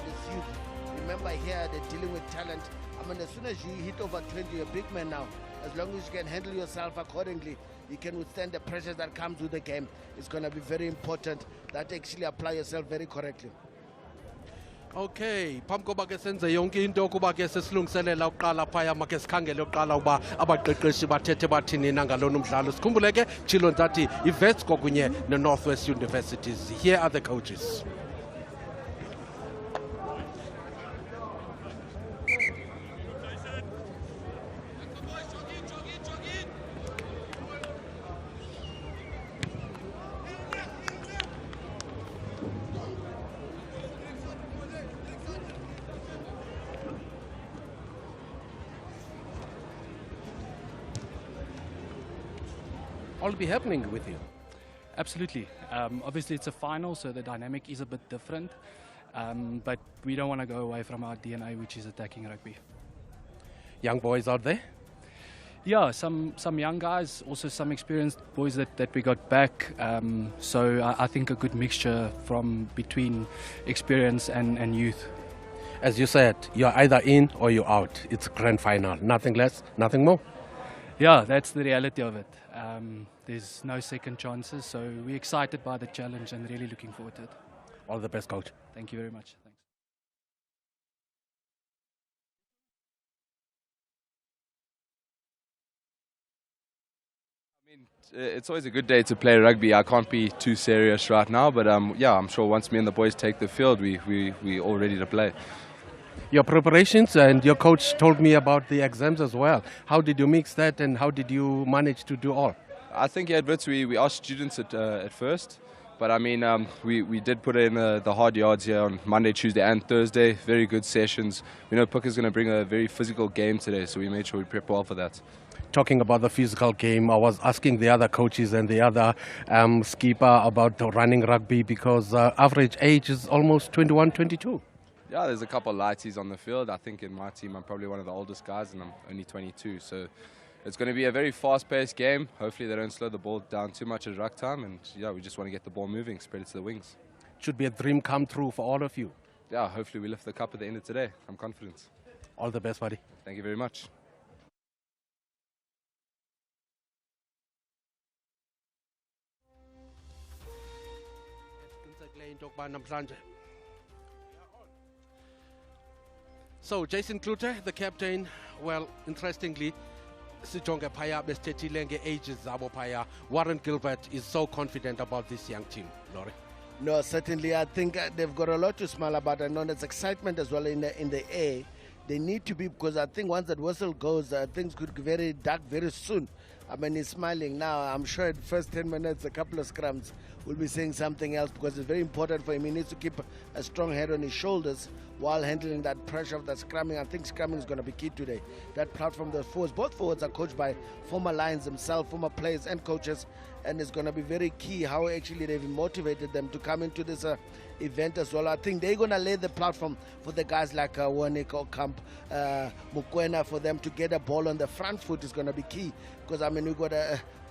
this youth. Remember here, they're dealing with talent. I mean, as soon as you hit over 20, you're a big man now. As long as you can handle yourself accordingly, you can withstand the pressure that comes with the game. It's going to be very important that actually apply yourself very correctly. Okay, phambi koba ke senze yonke into kuba ke sesilungiselela uqala phaya make sikhangele uqala uba abaqeqeshi bathethe bathini na ngalona umdlalo. Sikhumbule ke Chilo Ntsati iVetsco kunye neNorthwest Universities. Here are the coaches. All be happening with you? Absolutely. Obviously, it's a final, so the dynamic is a bit different. But we don't want to go away from our DNA, which is attacking rugby. Young boys out there? Yeah, some young guys, also some experienced boys that we got back. So I think a good mixture from between experience and youth. As you said, you're either in or you're out. It's a grand final. Nothing less, nothing more. Yeah, that's the reality of it. There's no second chances, so we're excited by the challenge and really looking forward to it. All the best, coach. Thank you very much. Thanks. I mean, it's always a good day to play rugby. I can't be too serious right now, but yeah, I'm sure once me and the boys take the field, we all ready to play. Your preparations, and your coach told me about the exams as well. How did you mix that and how did you manage to do all? I think at Wits we are students at first, but I mean we did put in the hard yards here on Monday, Tuesday and Thursday. Very good sessions. We know Puka's going to bring a very physical game today, so we made sure we prep well for that. Talking about the physical game, I was asking the other coaches and the other skipper about running rugby because average age is almost 21, 22. Yeah, there's a couple of lighties on the field. I think in my team I'm probably one of the oldest guys and I'm only 22. So it's going to be a very fast-paced game. Hopefully they don't slow the ball down too much at ruck time. And yeah, we just want to get the ball moving, spread it to the wings. Should be a dream come true for all of you. Yeah, hopefully we lift the cup at the end of today. I'm confident. All the best, buddy. Thank you very much. So Jason Klute, the captain, well, interestingly, Sijonge Paya Bestetile ages Zabo Paya. Warren Gilbert is so confident about this young team, Laurie. No, certainly. I think they've got a lot to smile about. I know there's excitement as well in the air. They need to be, because I think once that whistle goes, things could get very dark very soon. I mean, he's smiling now. I'm sure in the first 10 minutes, a couple of scrums will be saying something else because it's very important for him. He needs to keep a strong head on his shoulders while handling that pressure of that scrumming. I think scrumming is going to be key today. That platform, the forwards, both forwards are coached by former Lions themselves, former players and coaches, and it's going to be very key how actually they've motivated them to come into this event as well. I think they're going to lay the platform for the guys like Warnick or Kamp, Mukwena, for them to get a ball on the front foot is going to be key. Because, I mean, we've got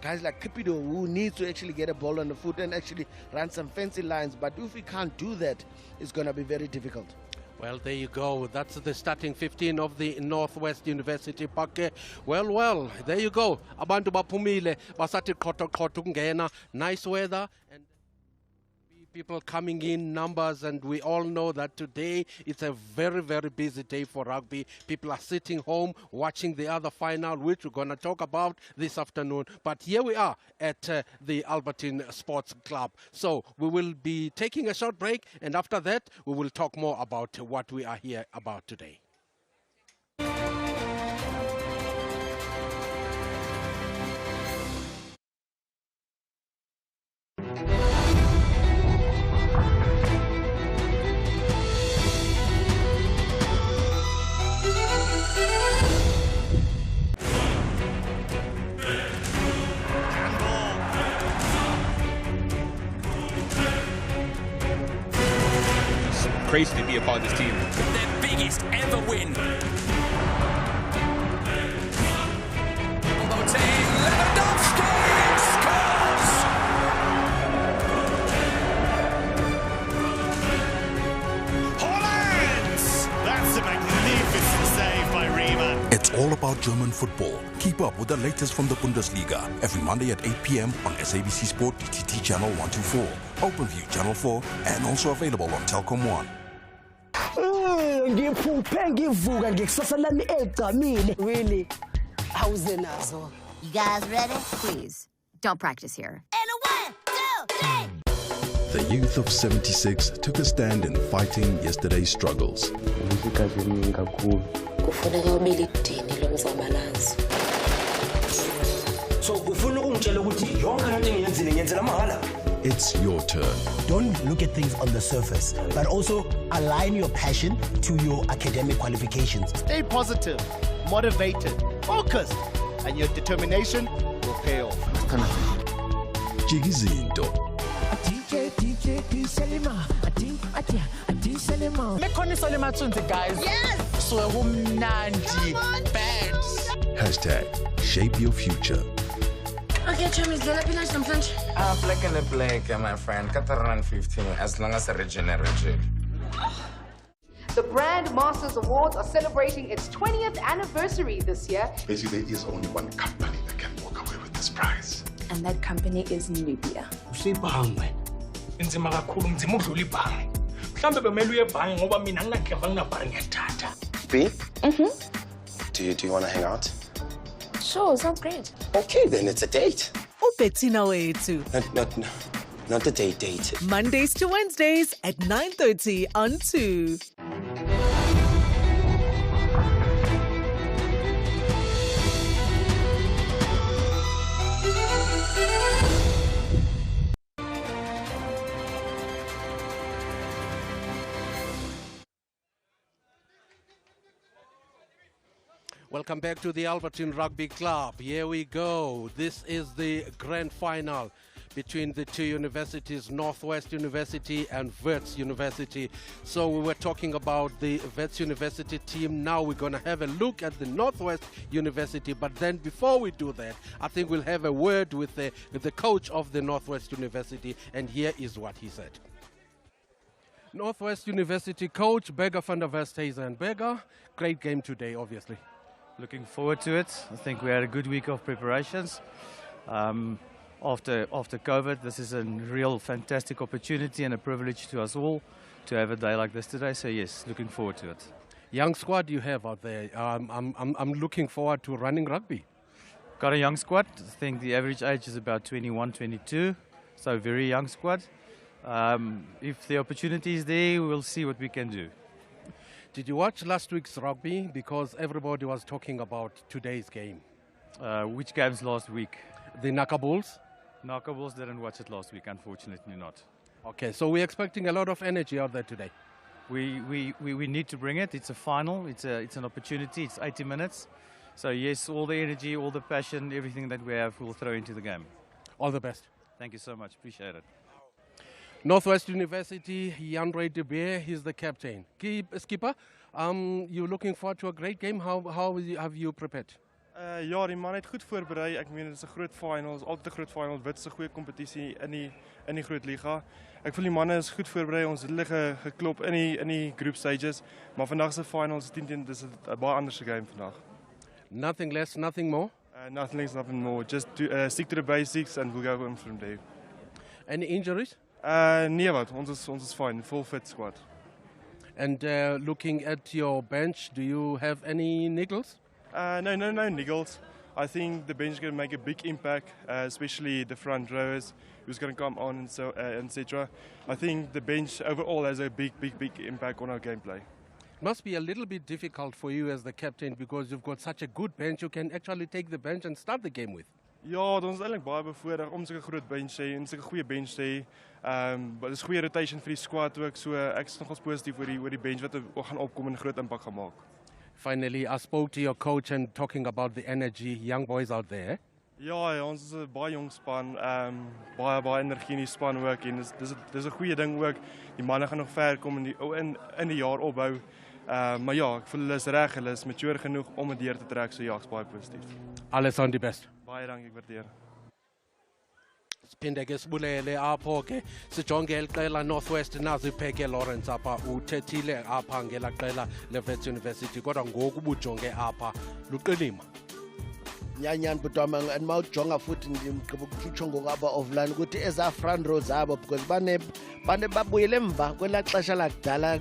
guys like Kipido who needs to actually get a ball on the foot and actually run some fancy lines. But if we can't do that, it's going to be very difficult. Well, there you go. That's the starting 15 of the Northwest University Park. Well, there you go. Abantu bapumile, basati koto kungena. Nice weather and people coming in numbers, and we all know that today it's a very, very busy day for rugby. People are sitting home watching the other final, which we're going to talk about this afternoon. But here we are at the Albertine Sports Club. So we will be taking a short break, and after that, we will talk more about what we are here about today. Crazy to be a part of this team. Their biggest ever win. Lewandowski scores! Holland! about German football. Keep up with the latest from the Bundesliga every Monday at 8 p.m. on SABC Sport DTT Channel 124, OpenView Channel 4, and also available on Telkom 1. Really? You guys ready? Please, don't practice here. And 1, 2, 3! The youth of 76 took a stand in fighting yesterday's struggles. It's your turn. Don't look at things on the surface, but also align your passion to your academic qualifications. Stay positive, motivated, focused, and your determination will pay off. Jigizinto. Guys. Yes! So Hashtag shape your future. Okay, Chummies, let up in some lunch. Black and a black, my friend. Cut around 15 as long as I regenerate. The Brand Masters Awards are celebrating its 20th anniversary this year. Basically, there is only one company that can walk away with this prize. And that company is Nubia. B? Do you want to hang out? Sure, sounds great. Okay, then it's a date. Bettina way too. Not the date. Mondays to Wednesdays at 9:30 on 2. Welcome back to the Albertine Rugby Club. Here we go. This is the grand final between the two universities, Northwest University and Wits University. So we were talking about the Wits University team. Now we're going to have a look at the Northwest University. But then before we do that, I think we'll have a word with the coach of the Northwest University. And here is what he said. Northwest University coach, Berger van der Westhuizen. Berger, great game today, obviously. Looking forward to it. I think we had a good week of preparations. After COVID, this is a real fantastic opportunity and a privilege to us all to have a day like this today. So yes, looking forward to it. Young squad you have out there. I'm looking forward to running rugby. Got a young squad. I think the average age is about 21, 22. So very young squad. If the opportunity is there, we'll see what we can do. Did you watch last week's rugby? Because everybody was talking about today's game. Which games last week? The Naka Bulls? Naka Bulls didn't watch it last week, unfortunately not. Okay, so we're expecting a lot of energy out there today. We need to bring it. It's a final. It's an opportunity. It's 80 minutes. So yes, all the energy, all the passion, everything that we have, we'll throw into the game. All the best. Thank you so much. Appreciate it. Northwest University, Jan-Ray de Beer, he's the captain. Skipper, you're looking forward to a great game. How have you prepared? Ja, die man het goed voorberei. Ek meen dit is 'n groot final, is altyd 'n groot final. Wits is 'n goeie kompetisie in die groot liga. Ek voel die manne is goed voorberei. Ons het hulle geklop in die group stages, maar vandag se finals is 10 teen dis 'n baie anderse game vandag. Nothing less, nothing more. Nothing less, nothing more. Just stick to the basics and we'll go on from there. Any injuries? Nee wat, ons is fine, full fit squad. And looking at your bench, do you have any niggles? No niggles. I think the bench is going to make a big impact, especially the front rowers who's going to come on and so etc. I think the bench overall has a big impact on our gameplay. It must be a little bit difficult for you as the captain because you've got such a good bench. You can actually take the bench and start the game with. Ja, ons is eintlik baie bevoordeel om sulke groot bench te hê en sulke goeie bench te hê. But dis goeie rotation vir die squad ook. So ek is nogals positief oor die bench wat gaan opkom en groot impak gaan maak. Finally, I spoke to your coach and talking about the energy, young boys out there. Ja, ons is 'n baie jong span, baie energie in die span ook en dis 'n goeie ding ook. Die manne gaan nog ver kom in die jaar opbou. Maar ja, ek voel hulle is reg, hulle is mature genoeg om dit deur te trek, so ja, ek's baie positief. Alles aan die best. Baie dankie, ek waardeer. Siphinde ke sibulele apho ke sijonge eliqela Northwest nazi ipheke Lawrence apha uthethile apha ngela qela leVets University kodwa ngoku bujonge apha luqilima nyanyani butwama and mawujonga futhi ngimgqiba ukutsho ngokaba offline ukuthi eza front row zabo because bane babuyele emva kwela xesha lakudala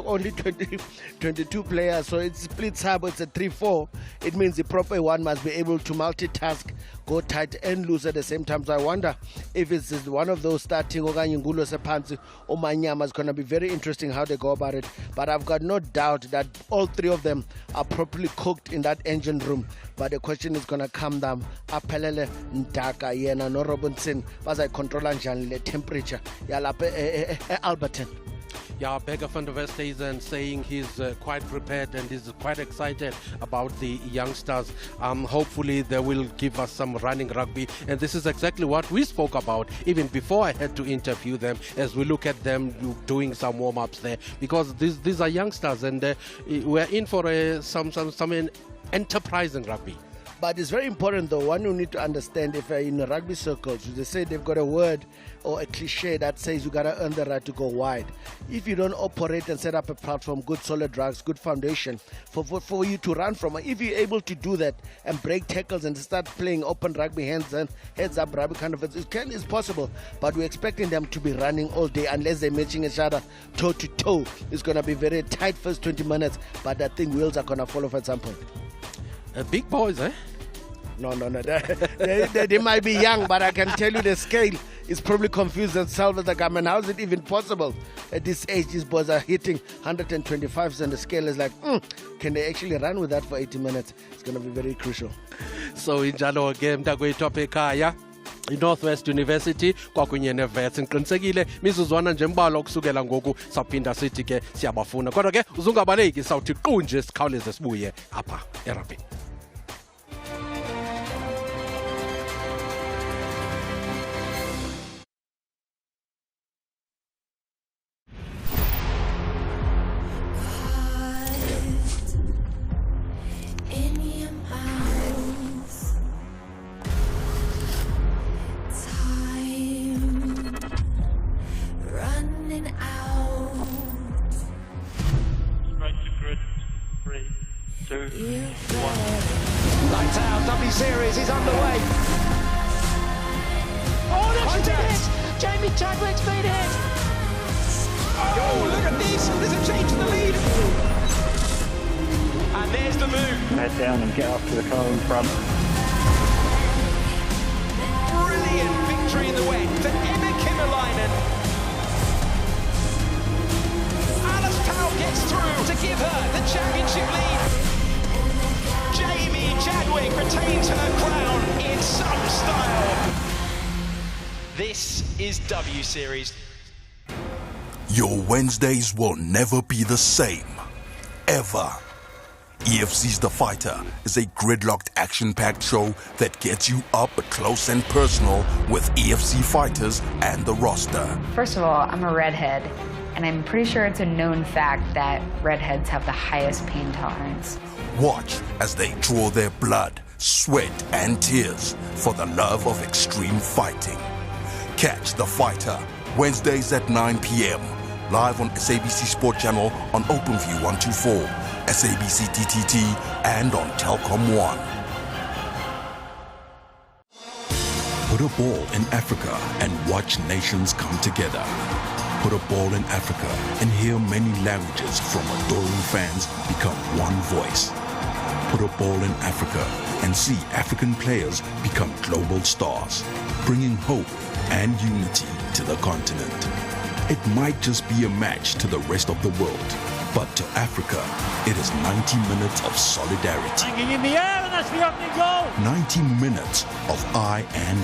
only 22 players, so it splits up. It's a 3-4. It means the proper one must be able to multitask, go tight and loose at the same time. So I wonder if it's one of those starting okanye ngulo sephansi omanyama is going to be very interesting how they go about it. But I've got no doubt that all three of them are properly cooked in that engine room. But the question is going to come down aphelele Ndaka yena no Robinson bazayicontrola njani le temperature yalapha Alberton. Yeah, Beggar van der Westhuizen saying he's quite prepared and is quite excited about the youngsters. Hopefully they will give us some running rugby, and this is exactly what we spoke about even before I had to interview them, as we look at them doing some warm-ups there, because these are youngsters and we're in for some enterprising rugby. But it's very important, though, one you need to understand, if in rugby circles, they say they've got a word or a cliche that says you got to earn the right to go wide. If you don't operate and set up a platform, good solid drugs, good foundation for you to run from, if you're able to do that and break tackles and start playing open rugby, heads up rugby kind of, it's possible. But we're expecting them to be running all day unless they're matching each other toe to toe. It's going to be very tight first 20 minutes, but I think wheels are going to fall off at some point. Big boys, eh? No. They might be young, but I can tell you the scale is probably confused themselves as like, I mean, how is it even possible at this age? These boys are hitting 125s and the scale is like, can they actually run with that for 80 minutes? It's going to be very crucial. So injalo ke mntakwethu apha ekhaya Northwest University kwakunye neVets ngiqinisekile mizuzwana nje mbalo kusukela ngoku saphinda sithi ke siyabafuna kodwa ke uzungabaleki sawuthi qunje sikhawuleze sibuye apha eRugby. Lights out, W series is underway. Oh, there's a hit! Jamie Chadwick's been hit! Oh, look at this! There's a change in the lead! And there's the move. Head down and get up to the car in front. Brilliant victory in the wet for Emma Kimmerleinen. Alice Powell gets through to give her the championship lead. Jamie Chadwick retains her crown in some style. This is W Series. Your Wednesdays will never be the same. Ever. EFC's The Fighter is a gridlocked action-packed show that gets you up close and personal with EFC fighters and the roster. First of all, I'm a redhead, and I'm pretty sure it's a known fact that redheads have the highest pain tolerance. Watch as they draw their blood, sweat, and tears for the love of extreme fighting. Catch The Fighter Wednesdays at 9 p.m. live on SABC Sport Channel on OpenView 124, SABC TTT, and on Telkom 1. Put a ball in Africa and watch nations come together. Put a ball in Africa and hear many languages from adoring fans become one voice. Put a ball in Africa and see African players become global stars, bringing hope and unity to the continent. It might just be a match to the rest of the world, but to Africa, it is 90 minutes of solidarity. Hanging in the air, and that's the opening goal. 90 minutes of I and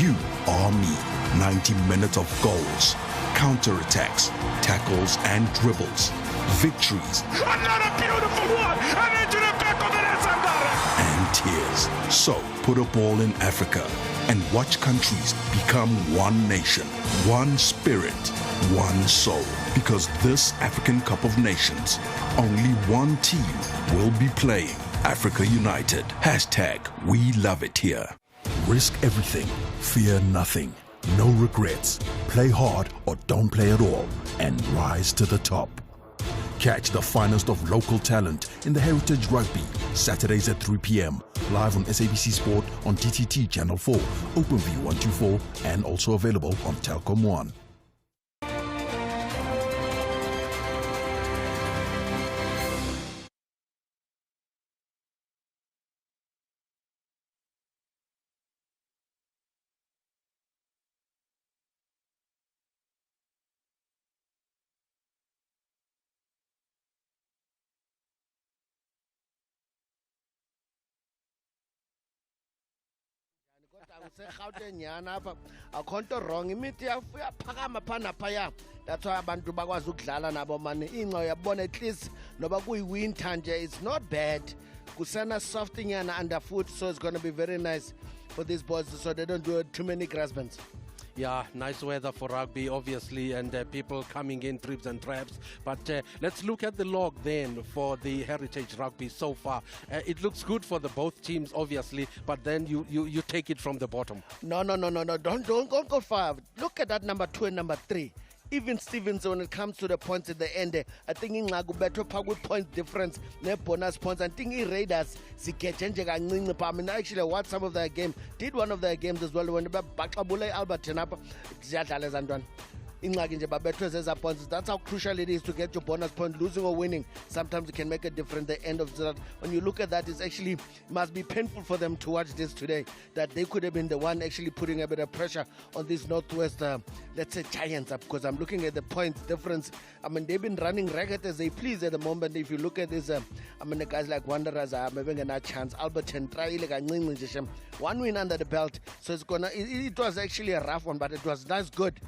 you are me. 90 minutes of goals, counterattacks, tackles and dribbles, victories. Another beautiful one, and into the back of the net, and tears. So put a ball in Africa and watch countries become one nation, one spirit, one soul. Because this African Cup of Nations, only one team will be playing. Africa United. #We love it here. Risk everything Fear nothing, no regrets. Play hard or don't play at all and rise to the top. Catch the finest of local talent in the Heritage Rugby, Saturdays at 3 p.m. live on SABC Sport on TTT Channel 4, OpenView 124, and also available on Telkom 1. Akhonto wrong imithi yaphakama phana phaya. That's why abantu bakwazi ukudlala nabo mani inxa uyabona at least noba kuyi-winter nje it's not bad. Kusena soft nyana underfoot, so it's going to be very nice for these boys so they don't do too many grass bands. Yeah, nice weather for rugby, obviously, and people coming in trips and traps. But let's look at the log then for the Heritage Rugby so far. It looks good for the both teams, obviously, but then you take it from the bottom. No. Don't go far. Look at that number 2 and number 3. Even Stevens, when it comes to the points at the end, I think in better with point difference, ne bonus points. I think in Raiders, I mean, actually, watched some of their game, did one of their games as well when the Bakabule Albert Tenapa, that's how crucial it is to get your bonus point. Losing or winning, sometimes it can make a difference at the end of that. When you look at that, it's actually must be painful for them to watch this today, that they could have been the one actually putting a bit of pressure on these Northwest, let's say, Giants, because I'm looking at the points difference. I mean, they've been running ragged as they please at the moment. If you look at this, I mean, the guys like Wanderers are having a chance. Alberton, 1 win under the belt. So it was actually a rough one, but it was nice, good.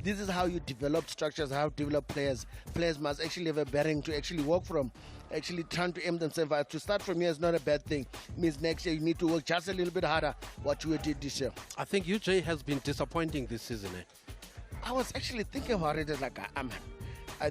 This is how you develop structures, how you develop players. Players must actually have a bearing to actually work from, actually trying to aim themselves out. To start from here is not a bad thing. It means next year you need to work just a little bit harder what you did this year. I think UJ has been disappointing this season. I was actually thinking about it as like,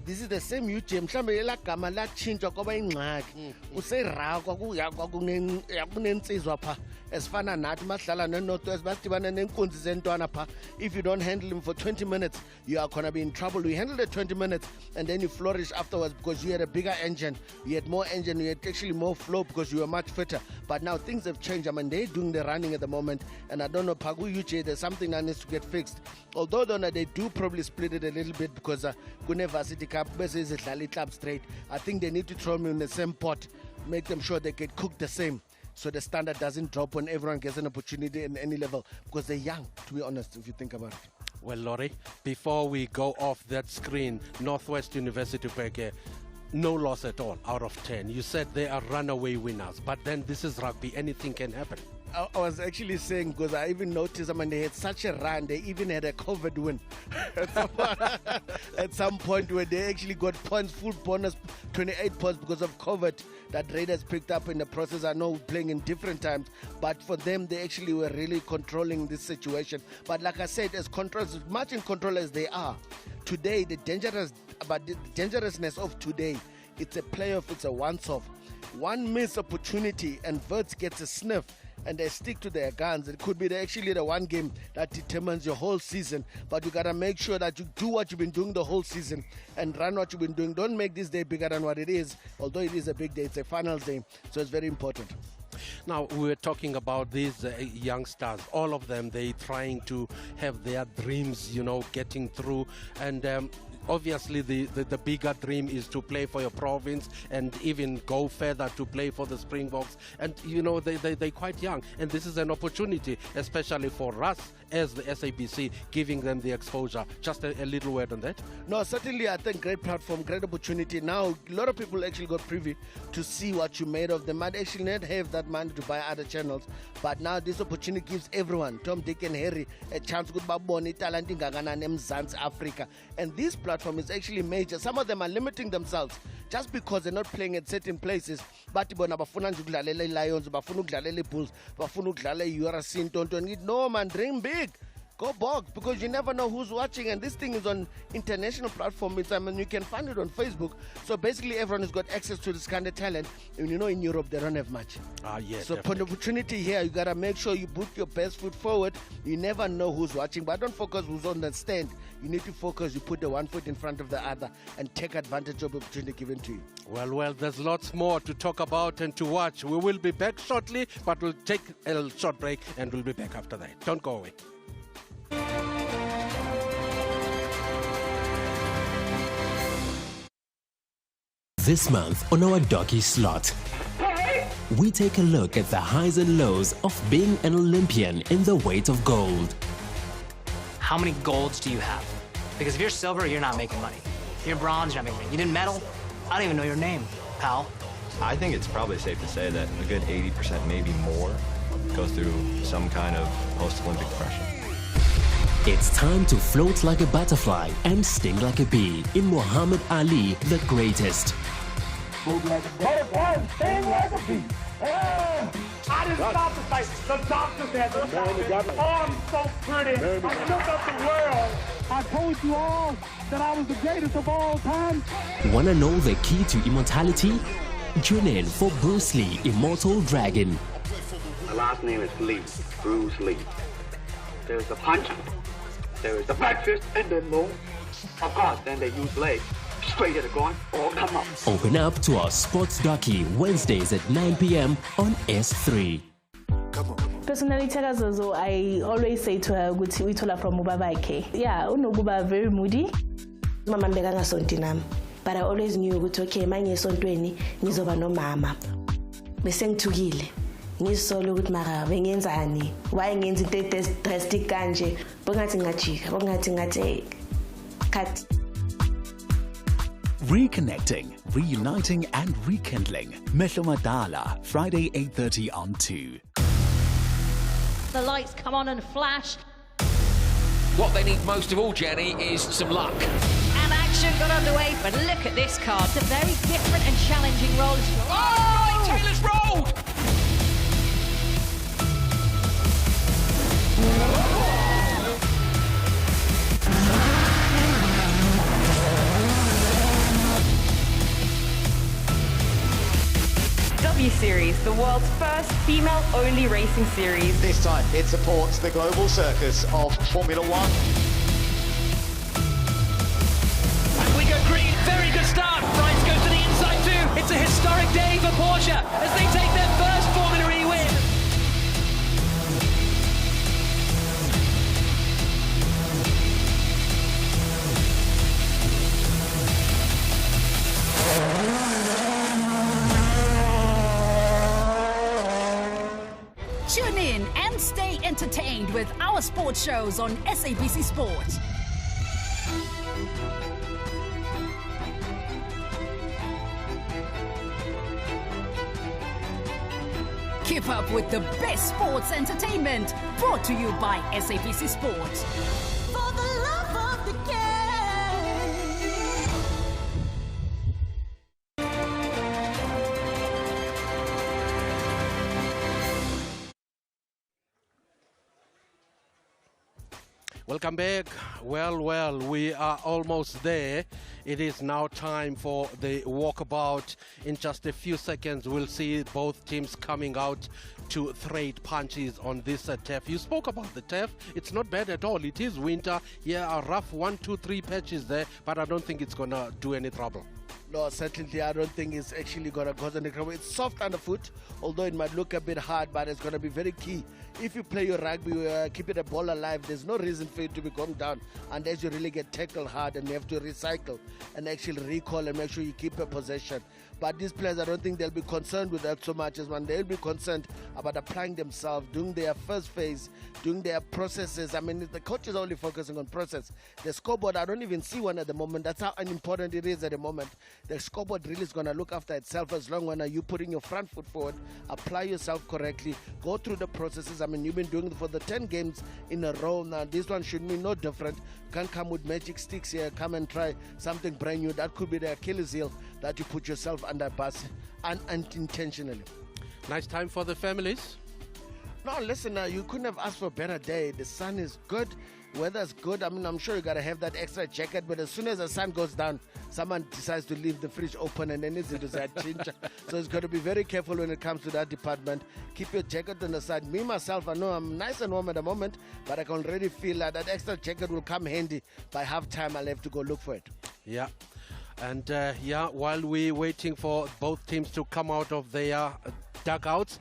this is the same UJ. Mhlambe elagama lachinjwa kwaba ingxaki. Usera kwakunensizwa pha. Esifana nathi masidlala neNorthwest basidibana nenkunzi zentwana pha. If you don't handle him for 20 minutes, you are going to be in trouble. We handled it 20 minutes and then you flourish afterwards because you had a bigger engine. You had more engine, you had actually more flow because you were much fitter. But now things have changed. I mean, they're doing the running at the moment. And I don't know, Pagu UJ, there's something that needs to get fixed. Although they do probably split it a little bit because Gune Varsity Cup is a club straight. I think they need to throw them in the same pot, make them sure they get cooked the same, so the standard doesn't drop when everyone gets an opportunity in any level, because they're young, to be honest, if you think about it. Well, Laurie, before we go off that screen, Northwest University Peke, no loss at all out of 10. You said they are runaway winners, but then this is rugby, anything can happen. I was actually saying, because I even noticed, I mean, they had such a run, they even had a COVID win at some point where they actually got points, full bonus, 28 points because of COVID that Raiders picked up in the process. I know playing in different times, but for them, they actually were really controlling this situation. But like I said, as much in control as they are, today, the dangerousness of today, it's a playoff, it's a once-off. One missed opportunity and Verts gets a sniff and they stick to their guns. It could be actually the one game that determines your whole season, but you got to make sure that you do what you've been doing the whole season and run what you've been doing. Don't make this day bigger than what it is, although it is a big day. It's a finals day, so it's very important. Now, we were talking about these youngsters, all of them, they trying to have their dreams, getting through, and obviously the bigger dream is to play for your province and even go further to play for the Springboks, and they're quite young, and this is an opportunity, especially for us as the SABC, giving them the exposure. Just a little word on that. No, certainly I think great platform, great opportunity. Now a lot of people actually got privy to see what you made of them. Might actually not have that money to buy other channels, but now this opportunity gives everyone, Tom, Dick and Harry, a chance to baboni talent in Mzansi Africa. And this platform is actually major. Some of them are limiting themselves just because they're not playing at certain places. But Lions, Bulls, URC, no man, dream big. go box, because you never know who's watching, and this thing is on international platform. I mean, you can find it on Facebook. So basically everyone has got access to this kind of talent, and you know in Europe they don't have much. Yes. So for the opportunity here, you gotta make sure you put your best foot forward. You never know who's watching, but don't focus who's on the stand. You need to focus, you put the one foot in front of the other and take advantage of the opportunity given to you. Well, there's lots more to talk about and to watch. We will be back shortly, but we'll take a short break and we'll be back after that. Don't go away. This month on our Doggy Slot, we take a look at the highs and lows of being an Olympian in the weight of gold. How many golds do you have? Because if you're silver, you're not making money. If you're bronze, you're not making money. You didn't medal? I don't even know your name, pal. I think it's probably safe to say that a good 80%, maybe more, go through some kind of post-Olympic depression. It's time to float like a butterfly and sting like a bee in Muhammad Ali, the greatest. Butterfly, sting like a bee. I didn't stop to say, the doctor said, oh, I'm so pretty. I shook up the world. I told you all that I was the greatest of all time. Wanna know the key to immortality? Tune in for Bruce Lee, Immortal Dragon. My last name is Lee, Bruce Lee. There's a punch, there is a breakfast, and then no. Of course, then they use legs. Straight at the groin, all come up. Open up to our sports docu Wednesdays at 9 p.m. on S3. Personally, Terazozo, I always say to her, we told her from Mubaba Ike. Yeah, Unobuba very moody. Mama mbeganga sontinam. But I always knew okay, manye sontweni nizoba no mama. Bese ngithukile. Ngisolo ukuthi mara bengenzani? Why ngenza into drastic kanje? Bongathi ngajika, bongathi ngathi cut. Reconnecting, reuniting and rekindling. Mehlo Madala, Friday 8:30 on 2. The lights come on and flash. What they need most of all, Jenny, is some luck. And action got underway, but look at this card. It's a very different and challenging role. Oh, Taylor's rolled! W Series, the world's first female-only racing series. This time, it supports the global circus of Formula One. We go green, very good start. Sainz goes to the inside too. It's a historic day for Porsche as they take their first Formula E win. Tune in and stay entertained with our sports shows on SABC Sport. Keep up with the best sports entertainment, brought to you by SABC Sport. For the love of the game. Welcome back. Well, we are almost there. It is now time for the walkabout. In just a few seconds, we'll see both teams coming out to trade punches on this turf. You spoke about the turf. It's not bad at all. It is winter. Yeah, a rough 1, 2, 3 patches there, but I don't think it's going to do any trouble. No, certainly I don't think it's actually going to cause any trouble. It's soft underfoot, although it might look a bit hard, but it's going to be very key. If you play your rugby, keeping the ball alive, there's no reason for you to be going down unless you really get tackled hard and you have to recycle and actually recall and make sure you keep a possession. But these players, I don't think they'll be concerned with that so much as when they'll be concerned about applying themselves, doing their first phase, doing their processes. I mean, the coach is only focusing on process. The scoreboard, I don't even see one at the moment. That's how unimportant it is at the moment. The scoreboard really is going to look after itself as long as you putting your front foot forward, apply yourself correctly, go through the processes. I mean, you've been doing it for the 10 games in a row now. This one should be no different. You can't come with magic sticks here, come and try something brand new. That could be the Achilles heel that you put yourself under bus unintentionally. Nice time for the families. No, listen, you couldn't have asked for a better day. The sun is good, weather's good. I mean, I'm sure you got to have that extra jacket, but as soon as the sun goes down, someone decides to leave the fridge open and then it's into that ginger. So it's got to be very careful when it comes to that department. Keep your jacket on the side. Me, myself, I know I'm nice and warm at the moment, but I can already feel that extra jacket will come handy by halftime. I'll have to go look for it. Yeah. And while we're waiting for both teams to come out of their dugouts,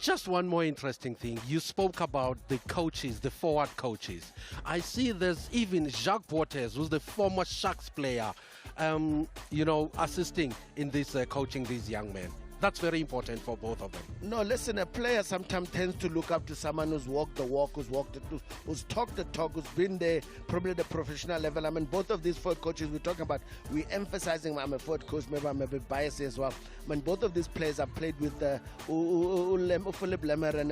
just one more interesting thing. You spoke about the coaches, the forward coaches. I see there's even Jacques Waters, who's the former Sharks player, assisting in this coaching these young men. That's very important for both of them. No, listen, a player sometimes tends to look up to someone who's walked the walk, who's talked the talk, who's been there, probably at the professional level. I mean, both of these forward coaches we're talking about, we're emphasizing, I'm a forward coach, maybe I'm a bit biased as well. I mean, both of these players have played with Philip Lemmer and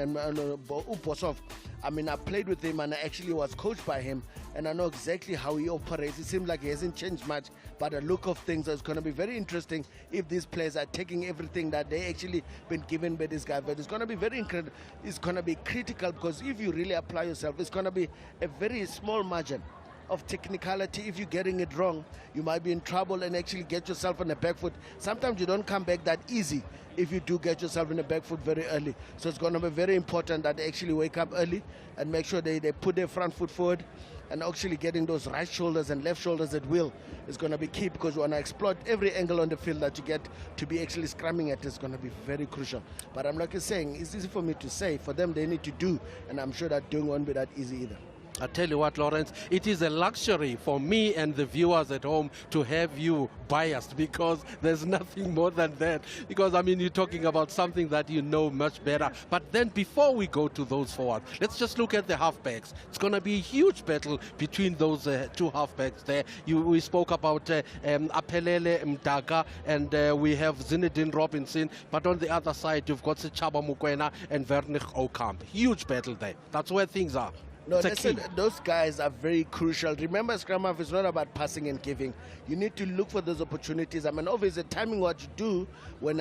Uposov. I mean, I played with him and I actually was coached by him, and I know exactly how he operates. It seems like he hasn't changed much, but the look of things is going to be very interesting if these players are taking everything that they actually been given by this guy. But it's going to be very incredible. It's going to be critical, because if you really apply yourself, it's going to be a very small margin of technicality. If you're getting it wrong, you might be in trouble and actually get yourself on the back foot. Sometimes you don't come back that easy if you do get yourself in the back foot very early. So it's going to be very important that they actually wake up early and make sure they put their front foot forward, and actually getting those right shoulders and left shoulders at will is going to be key, because you want to exploit every angle on the field that you get to be actually scrumming at is going to be very crucial. But I'm like saying, it's easy for me to say. For them, they need to do, and I'm sure that doing won't be that easy either. I tell you what, Lawrence, it is a luxury for me and the viewers at home to have you biased, because there's nothing more than that. Because, I mean, you're talking about something that you know much better. But then before we go to those forward, let's just look at the halfbacks. It's going to be a huge battle between those two halfbacks there. We spoke about Apelele Mdaga, and we have Zinedine Robinson. But on the other side, you've got Sechaba Mukwena and Vernig Okamp. Huge battle there. That's where things are. No, listen, those guys are very crucial. Remember, scrum half is not about passing and giving. You need to look for those opportunities. I mean, obviously, timing what you do,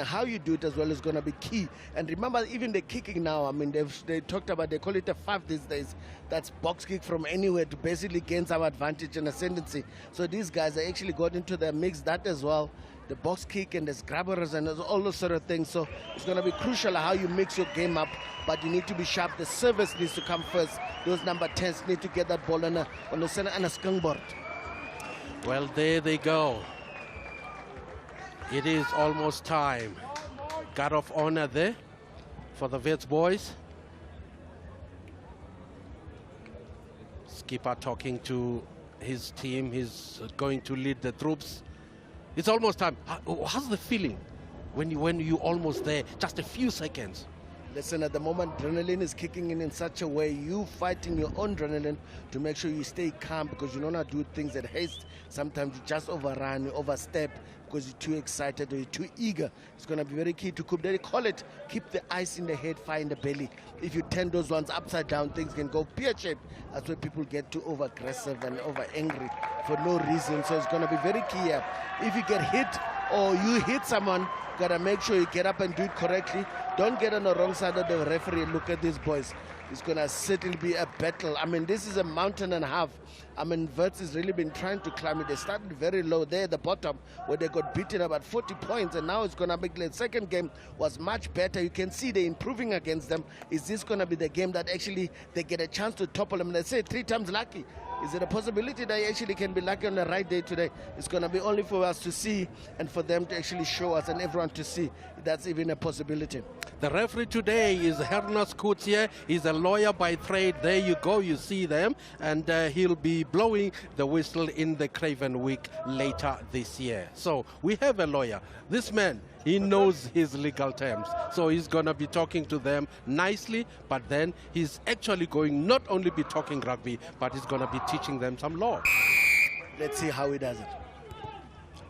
how you do it as well is going to be key. And remember, even the kicking now, I mean, they talked about, they call it a 5 these days. That's box kick from anywhere to basically gain some advantage and ascendancy. So these guys are actually got into the mix, that as well. The box kick and the scrubbers and all those sort of things. So it's going to be crucial how you mix your game up, but you need to be sharp. The service needs to come first. Those number 10s need to get that ball on the center and a skungboard. Well, there they go. It is almost time. Guard of honor there for the Wits boys. Skipper talking to his team. He's going to lead the troops. It's almost time. How's the feeling when you're almost there? Just a few seconds. Listen, at the moment, adrenaline is kicking in such a way. You fighting your own adrenaline to make sure you stay calm, because you don't know how to do things at haste. Sometimes you just overrun, you overstep because you're too excited or you're too eager. It's going to be very key to cook. They call it, keep the ice in the head, fire in the belly. If you turn those ones upside down, things can go pear-shaped. That's where people get too over-aggressive and over-angry for no reason. So it's going to be very key here. If you get hit or you hit someone, got to make sure you get up and do it correctly. Don't get on the wrong side of the referee. Look at these boys. It's going to certainly be a battle. I mean, this is a mountain and a half. I mean, Wits has really been trying to climb it. They started very low there at the bottom where they got beaten about 40 points, and now it's going to be the second game was much better. You can see they're improving against them. Is this going to be the game that actually they get a chance to topple them? They say 3 times lucky. Is it a possibility that you actually can be lucky on the right day today? It's going to be only for us to see and for them to actually show us and everyone to see that's even a possibility. The referee today is Hernas Kutye. He's a lawyer by trade. There you go, you see them. And he'll be blowing the whistle in the Craven Week later this year. So we have a lawyer. This man, he knows his legal terms. So he's going to be talking to them nicely, but then he's actually going not only be talking rugby, but he's going to be teaching them some law. Let's see how he does it.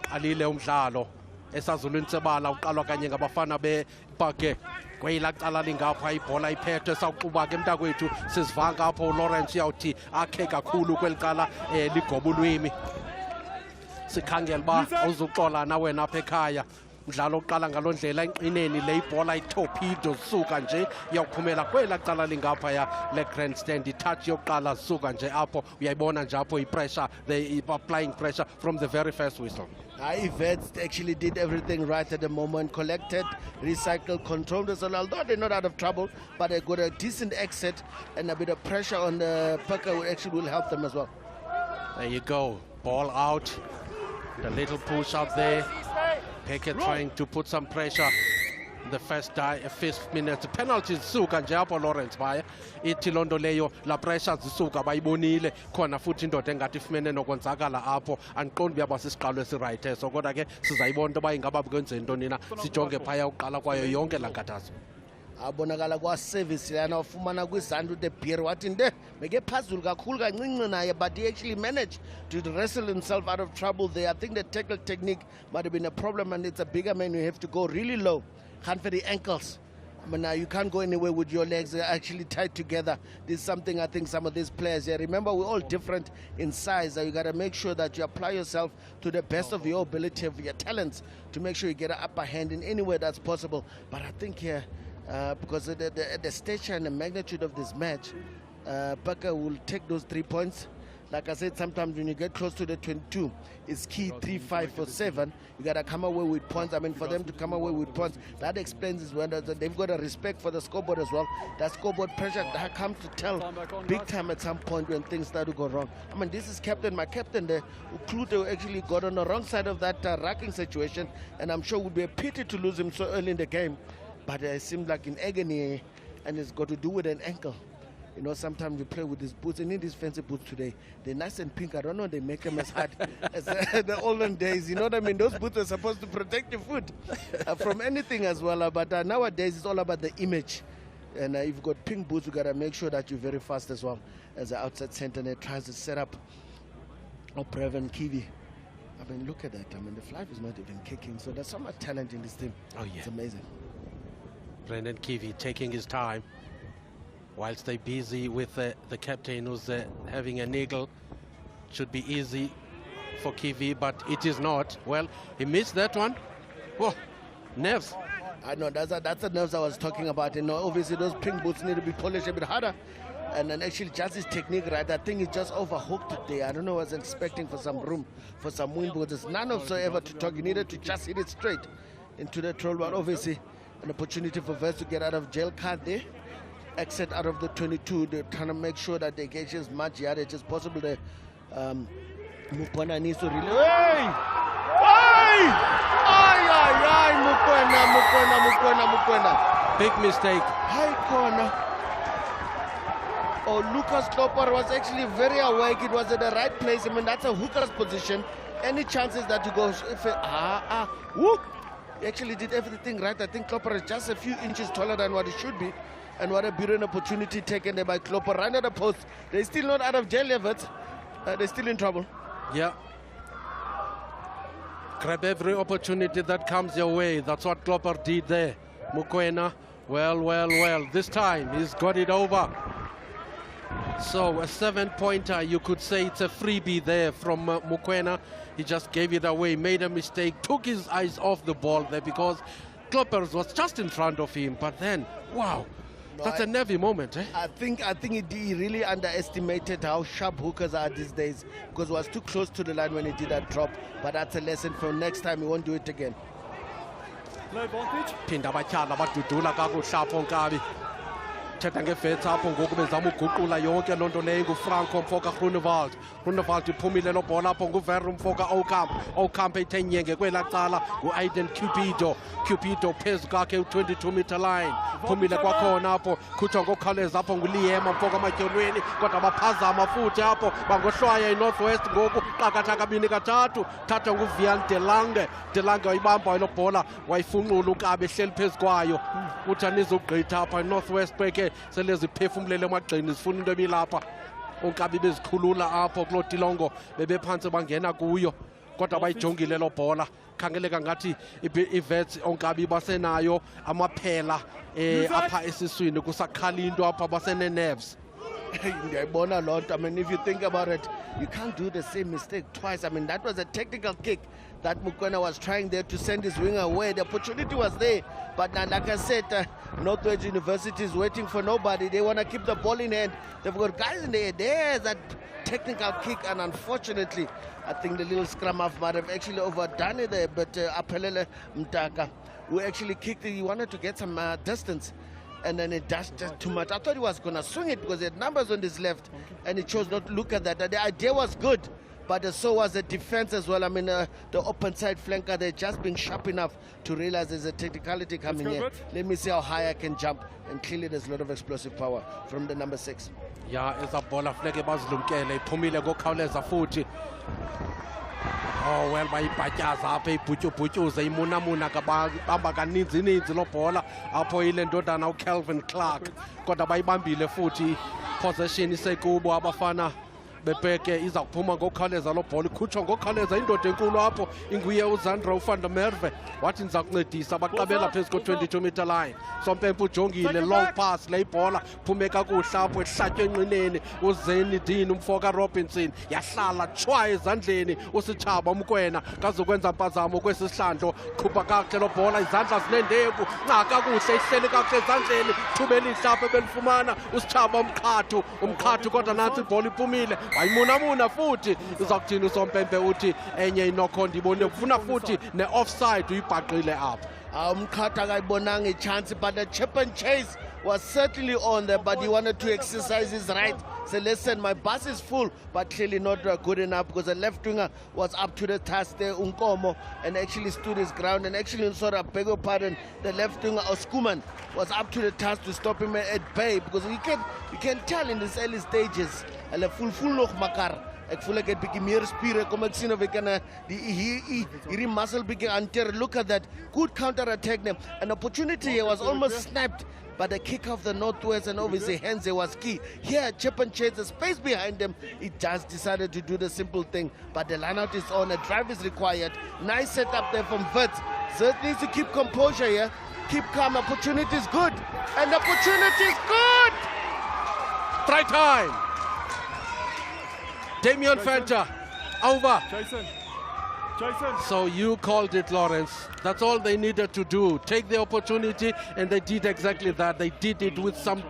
Alile umdlalo esazulwini sebala uqalwa kanye ngabafana beBhake kweyilaqala lingapha ibhola iphethwe sawuquba ke mntakwethu sizivanga apho Lawrence yawuthi akhe kakhulu kwelicala ligoba ulwimi sikhangela ba uzuxola na wena apha ekhaya mdlalo oqala ngaloo ndlela enqineni le ibhola itorpedo suka nje iyawuphumela kwela cala lingaphaya le grandstand itouch yokuqala suka nje apho uyayibona nje apho ipressure they applying pressure from the very first whistle. Vets actually did everything right at the moment, collected, recycled, controlled as well. Although they're not out of trouble, but they got a decent exit and a bit of pressure on the Pucker will help them as well. There you go, ball out, the little push up there. Peke trying to put some pressure in the first 5 minutes. Penalty zisuka nje apho Lawrence Baya ithi londo leyo la pressure zisuka bayibonile khona futhi indoda engathi ifumene nokwenzakala apho andiqondi uyaba sisiqalo esiright eso kodwa ke sizayibona into bayingaba kwenzeni ntoni na sijonge phaya uqala kwayo yonke la nkathazo. Abonakala kwa service yana ufumana kwizandu the beer wathi nde meke phezulu kakhulu kancinci naye, but he actually managed to wrestle himself out of trouble there. I think the tackle technique might have been a problem, and it's a bigger man, you have to go really low, hand for the ankles. I mean, you can't go anywhere with your legs actually tied together. This is something I think some of these players here, remember we're all different in size, so you got to make sure that you apply yourself to the best of your ability, of your talents, to make sure you get an upper hand in any way that's possible. But I think here, because of the stature and the magnitude of this match, Pucker will take those 3 points. Like I said, sometimes when you get close to the 22, it's key 3, 5, or 7. You got to come away with points. I mean, for them to come away with points, that explains is when they've got a respect for the scoreboard as well. That scoreboard pressure that comes to tell big time at some point when things start to go wrong. I mean, this is my captain there, Klute actually got on the wrong side of that racking situation, and I'm sure it would be a pity to lose him so early in the game. But it seemed like in agony, and it's got to do with an ankle. You know, sometimes you play with these boots, and in these fancy boots today, they're nice and pink. I don't know, they make them as hard as the olden days. You know what I mean? Those boots are supposed to protect your foot from anything as well. But nowadays, it's all about the image. And if you've got pink boots, you got to make sure that you're very fast as well. As the outside center net tries to set up Previn Kiwi. I mean, look at that. I mean, the flag is not even kicking. So there's so much talent in this team. Oh, yeah. It's amazing. Brendan Kiwi taking his time whilst they're busy with the captain who's having a niggle. Should be easy for Kiwi, but it is not. Well, he missed that one. Oh, nerves. I know, that's the nerves I was talking about. You know, obviously those pink boots need to be polished a bit harder. And then actually just his technique, right? I think he just overhooked it there. I don't know, I was expecting for some room, for some wind, but there's none whatsoever to talk. He needed to just hit it straight into the troll, but obviously an opportunity for Vets to get out of jail card there. Exit out of the 22. They're trying to make sure that they get as much yardage as possible there. Mukwena needs to really... Hey! Hey! Ay! Mukwena. Big mistake. High corner. Oh, Lucas Klopper was actually very awake. It was at the right place. I mean, that's a hooker's position. Any chances that you go... Whoop! He actually did everything right. I think Klopper is just a few inches taller than what he should be. And what a brilliant opportunity taken there by Klopper. Right at the post. They're still not out of jail, Everett. They're still in trouble. Yeah. Grab every opportunity that comes your way. That's what Klopper did there. Mukwena, well. This time he's got it over. So a 7-pointer, you could say it's a freebie there from Mukwena. He just gave it away, made a mistake, took his eyes off the ball there because Klopper was just in front of him. But then, wow. That's a nervy moment, eh? I think he really underestimated how sharp hookers are these days because he was too close to the line when he did that drop. But that's a lesson for next time. He won't do it again. Low voltage. Pinda batyala badudula kakuhle apho Nkabi. Thetha ngevets apho ngoku bezama uguqula yonke loo nto leyo nguFranco Mfoka Groenewald. Groenewald iphumile lo bhola apho nguVeru Mfoka Oukamp ethe nyenge kwela cala nguAiden Cupido phezu kwakhe u-22-meter line. Phumile kwakhona apho khutshwa ngokukhawuleza apho nguLiema Mfoka ematyholweni kodwa baphazama futhi apho bangohlwaya iNorthwest ngoku qakatha kabini kathathu thathwa nguVian Delange wayibamba lo bhola wayifunxula uNkabi ehleli phezu kwayo. Uthi anizogqitha apha iNorthwest beke sele ziphefumlele emagxeni zifuna into ebilapha. Unkabi bezikhulula apho kuloo tilongo bebephansi bangena kuyo kodwa bayijongile lo bhola. Khangeleka ngathi iVets Onkabi basenayo amaphela apha esiswini kusakhala into apha basene nerves. Ndiyayibona loo nto. I mean, if you think about it, you can't do the same mistake twice. I mean, that was a technical kick that Mukwena was trying there to send his winger away. The opportunity was there, but now, like I said, Northwest University is waiting for nobody. They want to keep the ball in hand. They've got guys in there. There's that technical kick, and unfortunately, I think the little scrum half might have actually overdone it there, but Apelele Mtaka, who actually kicked it, he wanted to get some distance, and then it dashed just too much. I thought he was going to swing it because he had numbers on his left, and he chose not to look at that. The idea was good, but so was the defense as well. I mean, the open side flanker, they're just being sharp enough to realize there's a technicality coming here. Let me see how high I can jump, and clearly there's a lot of explosive power from the number 6. Yeah, eza bola funeke bazilumkele iphumile ngokhawuleza futhi. Oh well, bayibhatyaza apha ibhutyubhutyuze imunamuna kabamba kaninzi lo bhola apho ile ndodana uCalvin Clark, kodwa bayibambile futhi possession isekubo abafana bebheke iza kuphuma ngokukhawuleza lo bhola ikhutshwa ngokukhawuleza indoda enkulu apho inguye uzandra van der Merwe wathi ndiza kuncedisa baqabela phezu ko-22 meter line. Sompempe ujongile long pass le ibhola phume kakuhle apho ehlatywe enqineni uzeni Dean umfoka Robinson yahlala tshwa ezandleni usitshaba umkwena kazokwenza mpazamo kwesihlandlo khupha kakuhle lo bhola izandla zinendeku nca kakuhle ihleli kakuhle ezandleni thuba elihle apho ebelifumana usitshaba umkhathu kodwa nantsi ibhola iphumile wayimunamuna futhi uza kuthini usompempe uthi enye inokho ndibone ufuna futhi ne-offside uyibhaqile apho. Umkhatha akayibonanga i-chance, but the chip and chase was certainly on there, but he wanted to exercise his right. Say, listen, my bus is full, but clearly not good enough because the left winger was up to the task there, Unkomo, and actually stood his ground. And actually, sort of, beg your pardon, the left winger, Oskuman, was up to the task to stop him at bay because you can tell in these early stages, full nog makar. Ek voel ek het bietjie meer spiere, kom ek sien of ek kan hierdie muscle bietjie hanteer. Look at that, good counter attack. An opportunity here was almost snapped, but the kick of the Northwest and obviously Henze was key. Here, Chip and Chase, the space behind them, he just decided to do the simple thing, but the lineout is on, a drive is required. Nice setup there from Wits. Zert needs to keep composure here, keep calm, opportunity is good, and opportunity is good! Try time! Damian Fanta, over. Jason. So you called it, Lawrence. That's all they needed to do. Take the opportunity, and they did exactly that. They did it with some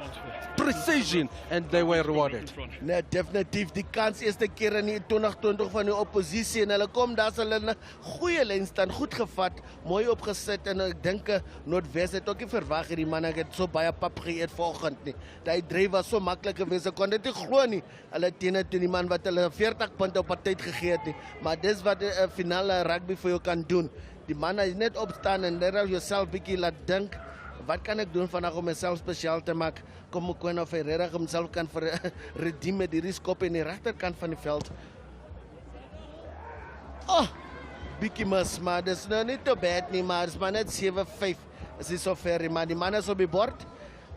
precision, and they were rewarded. Nee, definitief. Die kans eerste keer in die 2020 van die oppositie en hulle kom daar se hulle goeie lyn staan, goed gevat, mooi opgesit en ek dink Noordwes het ook nie verwag hierdie man het so baie pap geëet vanoggend nie. Daai dryf was so maklik geweest, ek kon dit nie glo nie. Hulle teen die man wat hulle 40 punte op 'n tyd gegee het nie. Maar dis wat 'n finale rugby vir jou kan doen. Die man is net opstaan en let yourself bietjie laat dink. Wat kan ek doen vandag om myself spesiaal te maak? Kom Mokoena Ferreira homself kan redeem met die riskop in die regterkant van die veld. Oh, bietjie mis, maar dis nou nie te bad nie, maar dis maar net 7-5. Is nie so ver, maar die man is op die bord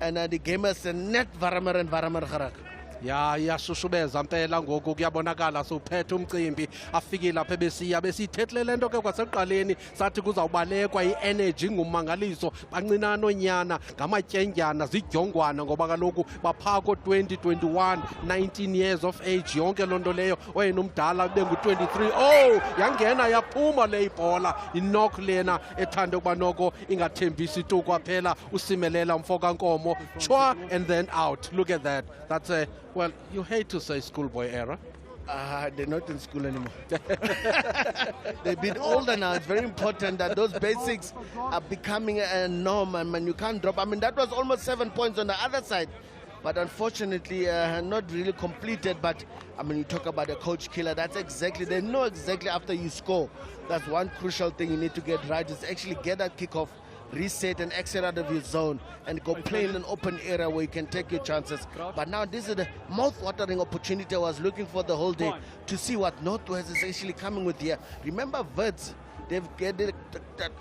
en die game is net warmer en warmer geraak. Ya iyashusubeza mpela ngoku kuyabonakala suphethe umcimbi afikile lapha besiyithethele lento ke kwaseqaleni sathi kuzawubalekwa i-energy ngummangaliso bancinana onyana ngamatyendyana zidyongwana ngoba kaloku bapha ko-2021 19 years of age yonke loo nto leyo oyena umdala bengu-23 yangena yaphuma le ibhola inok lena ethande ukuba noko ingathembisi tu kwaphela usimelela mfokankomo chwa and then out. Look at that. That's a well, you hate to say schoolboy era. They're not in school anymore. They've been older now. It's very important that those basics are becoming a norm, and you can't drop. I mean, that was almost 7 points on the other side, but unfortunately not really completed. But I mean, you talk about a coach killer. That's exactly, they know exactly after you score. That's one crucial thing you need to get right, is actually get that kickoff, reset and exit out of your zone and go play in an open area where you can take your chances. But now this is the mouth-watering opportunity I was looking for the whole day to see what Northwest is actually coming with here. Remember Wits, they've get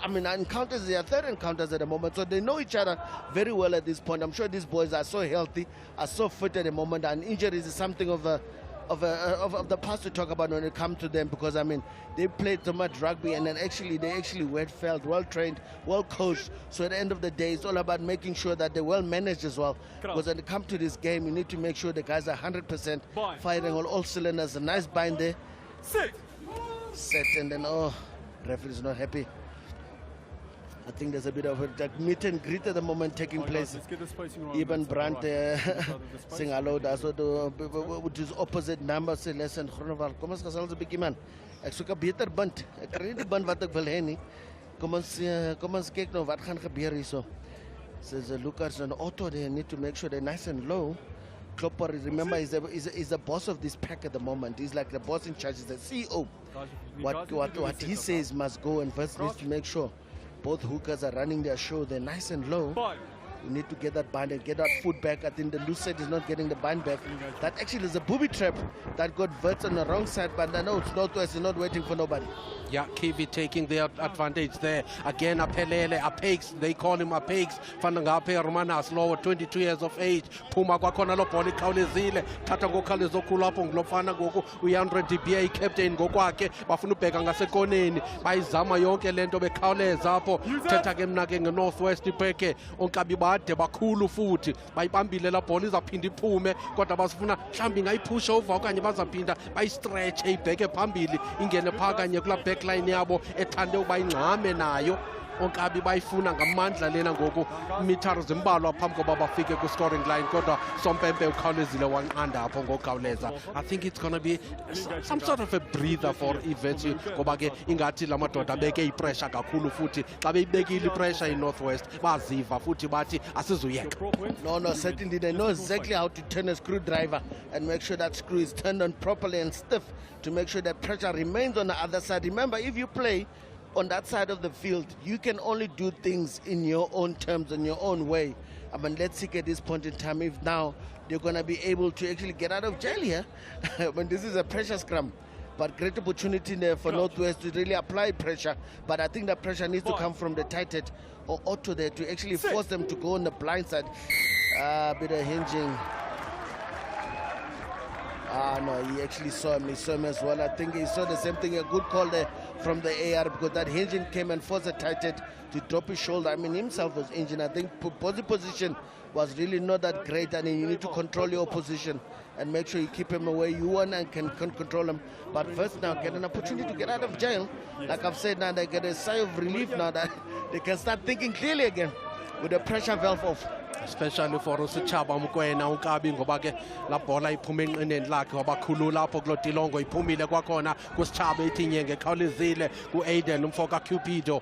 encounters, their third encounters at the moment, so they know each other very well at this point. I'm sure these boys are so healthy, are so fit at the moment, and injuries is something of a of the past to talk about when it comes to them, because I mean they played so much rugby and then they well felt, well trained, well coached. So at the end of the day, it's all about making sure that they're well managed as well. Because when it comes to this game, you need to make sure the guys are 100% firing on all cylinders. A nice bind there. Set, and then referee is not happy. I think there's a bit of a meet and greet at the moment taking place. Even Brandt saying hello, with his opposite number, say, listen, Groenewald, kom ons gesels 'n bietjie man. Ek soek 'n beter band. Ek kry nie die band wat ek wil hê nie. Kom ons kyk nou wat gaan gebeur hierso. Says Lucas and Otto, they need to make sure they're nice and low. Klopper, remember, is the boss of this pack at the moment. He's like the boss in charge, he's the CEO. What he says must go, and first needs to make sure both hookers are running their show. They're nice and low. We need to get that bind and get that foot back. I think the loose side is not getting the bind back. That actually is a booby trap that got Verts on the wrong side, but I know it's Northwest is not waiting for nobody. Yeah, Kiwi taking the advantage there. Again, Apelele, Apex, they call him Apex. Fanangape Romanas, lower 22 years of age. Puma Kwakona Lopoli Kaulizile, Tatango Kalizokulapo, Glofana Goku, Uyandre DBA captain Gokwake, Bafunupeganga Sekoneni, by Zama Yonke Lento Bekaule Zapo, Tetagem Nagging Northwest Peke, Onkabibate, Bakulu Futi, by Bambilela Police up in the Pume, Kotabasfuna, Chambing, I push over, Kanyabaza Pinda, by stretch, a Beke Pambili, Ingene Paga, and your club backline yabo ethande uba ingxame nayo onkabi bayifuna ngamandla lena ngoku imitharu zimbalwa phambi koba bafike ku scoring line, kodwa Sompempe ukhawulezile wanqanda apho ngokhawuleza. I think it's going to be some sort of a breather for Events, ngoba ke ingathi la madoda beke ipressure kakhulu, futhi xa beyibekile ipressure in Northwest baziva futhi bathi asizuyeka. No, certainly they know exactly how to turn a screwdriver and make sure that screw is turned on properly and stiff to make sure that pressure remains on the other side. Remember, if you play on that side of the field, you can only do things in your own terms, in your own way. I mean, let's see at this point in time if now they're going to be able to actually get out of jail here. When this is a pressure scrum. But great opportunity there for Northwest to really apply pressure. But I think that pressure needs to come from the tight head or Otto there to actually force them to go on the blind side. A bit of hinging. No, he actually saw him. He saw him as well. I think he saw the same thing. A good call there from the AR, because that hinging came and forced the tight head to drop his shoulder. I mean, himself was injured. I think body position was really not that great, and you need to control your opposition and make sure you keep him away. You want and can control him. But first now, get an opportunity to get out of jail. Like I've said, now they get a sigh of relief now that they can start thinking clearly again with the pressure valve off. Especially for Usichaba Mukwena Unkabi ngoba ke la bola iphume enqineni lakhe wabakhulula lapho kulotilongo iphumile kwakhona kusichaba etinyenge khawulezile ku Aiden umfoka Cupido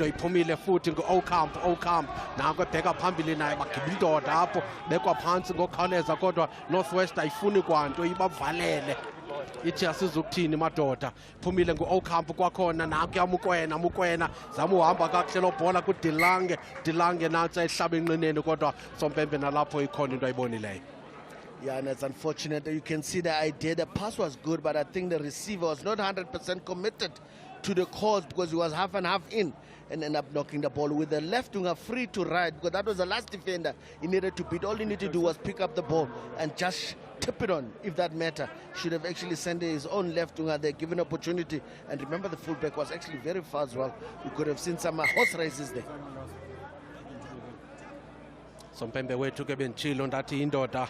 iphumile futhi ngo-Ocamp nanko ebheka phambili naye bagibindoda apho bekwa phansi ngokukhawuleza, kodwa Northwest ayifuni kwanto ibavalele ithi asizukuthini madoda. Phumile ngu-Ocamp kwakhona nankuya Mukwena zama uhamba kakuhle lo bhola kuDilange nantsi ayihlaba enqineni, kodwa Sompempe nalapho ikhona into ayibonileyo. Yeah, and it's unfortunate. You can see the idea. The pass was good, but I think the receiver was not 100% committed to the cause, because he was half and half in and ended up knocking the ball with the left winger free to right, because that was the last defender he needed to beat. All he needed to do was pick up the ball and just tip it on, if that matter. Should have actually sent his own left winger there, given opportunity. And remember, the fullback was actually very far as well. We could have seen some horse races there. Sompempe wethu ke bentshilo ndathi indoda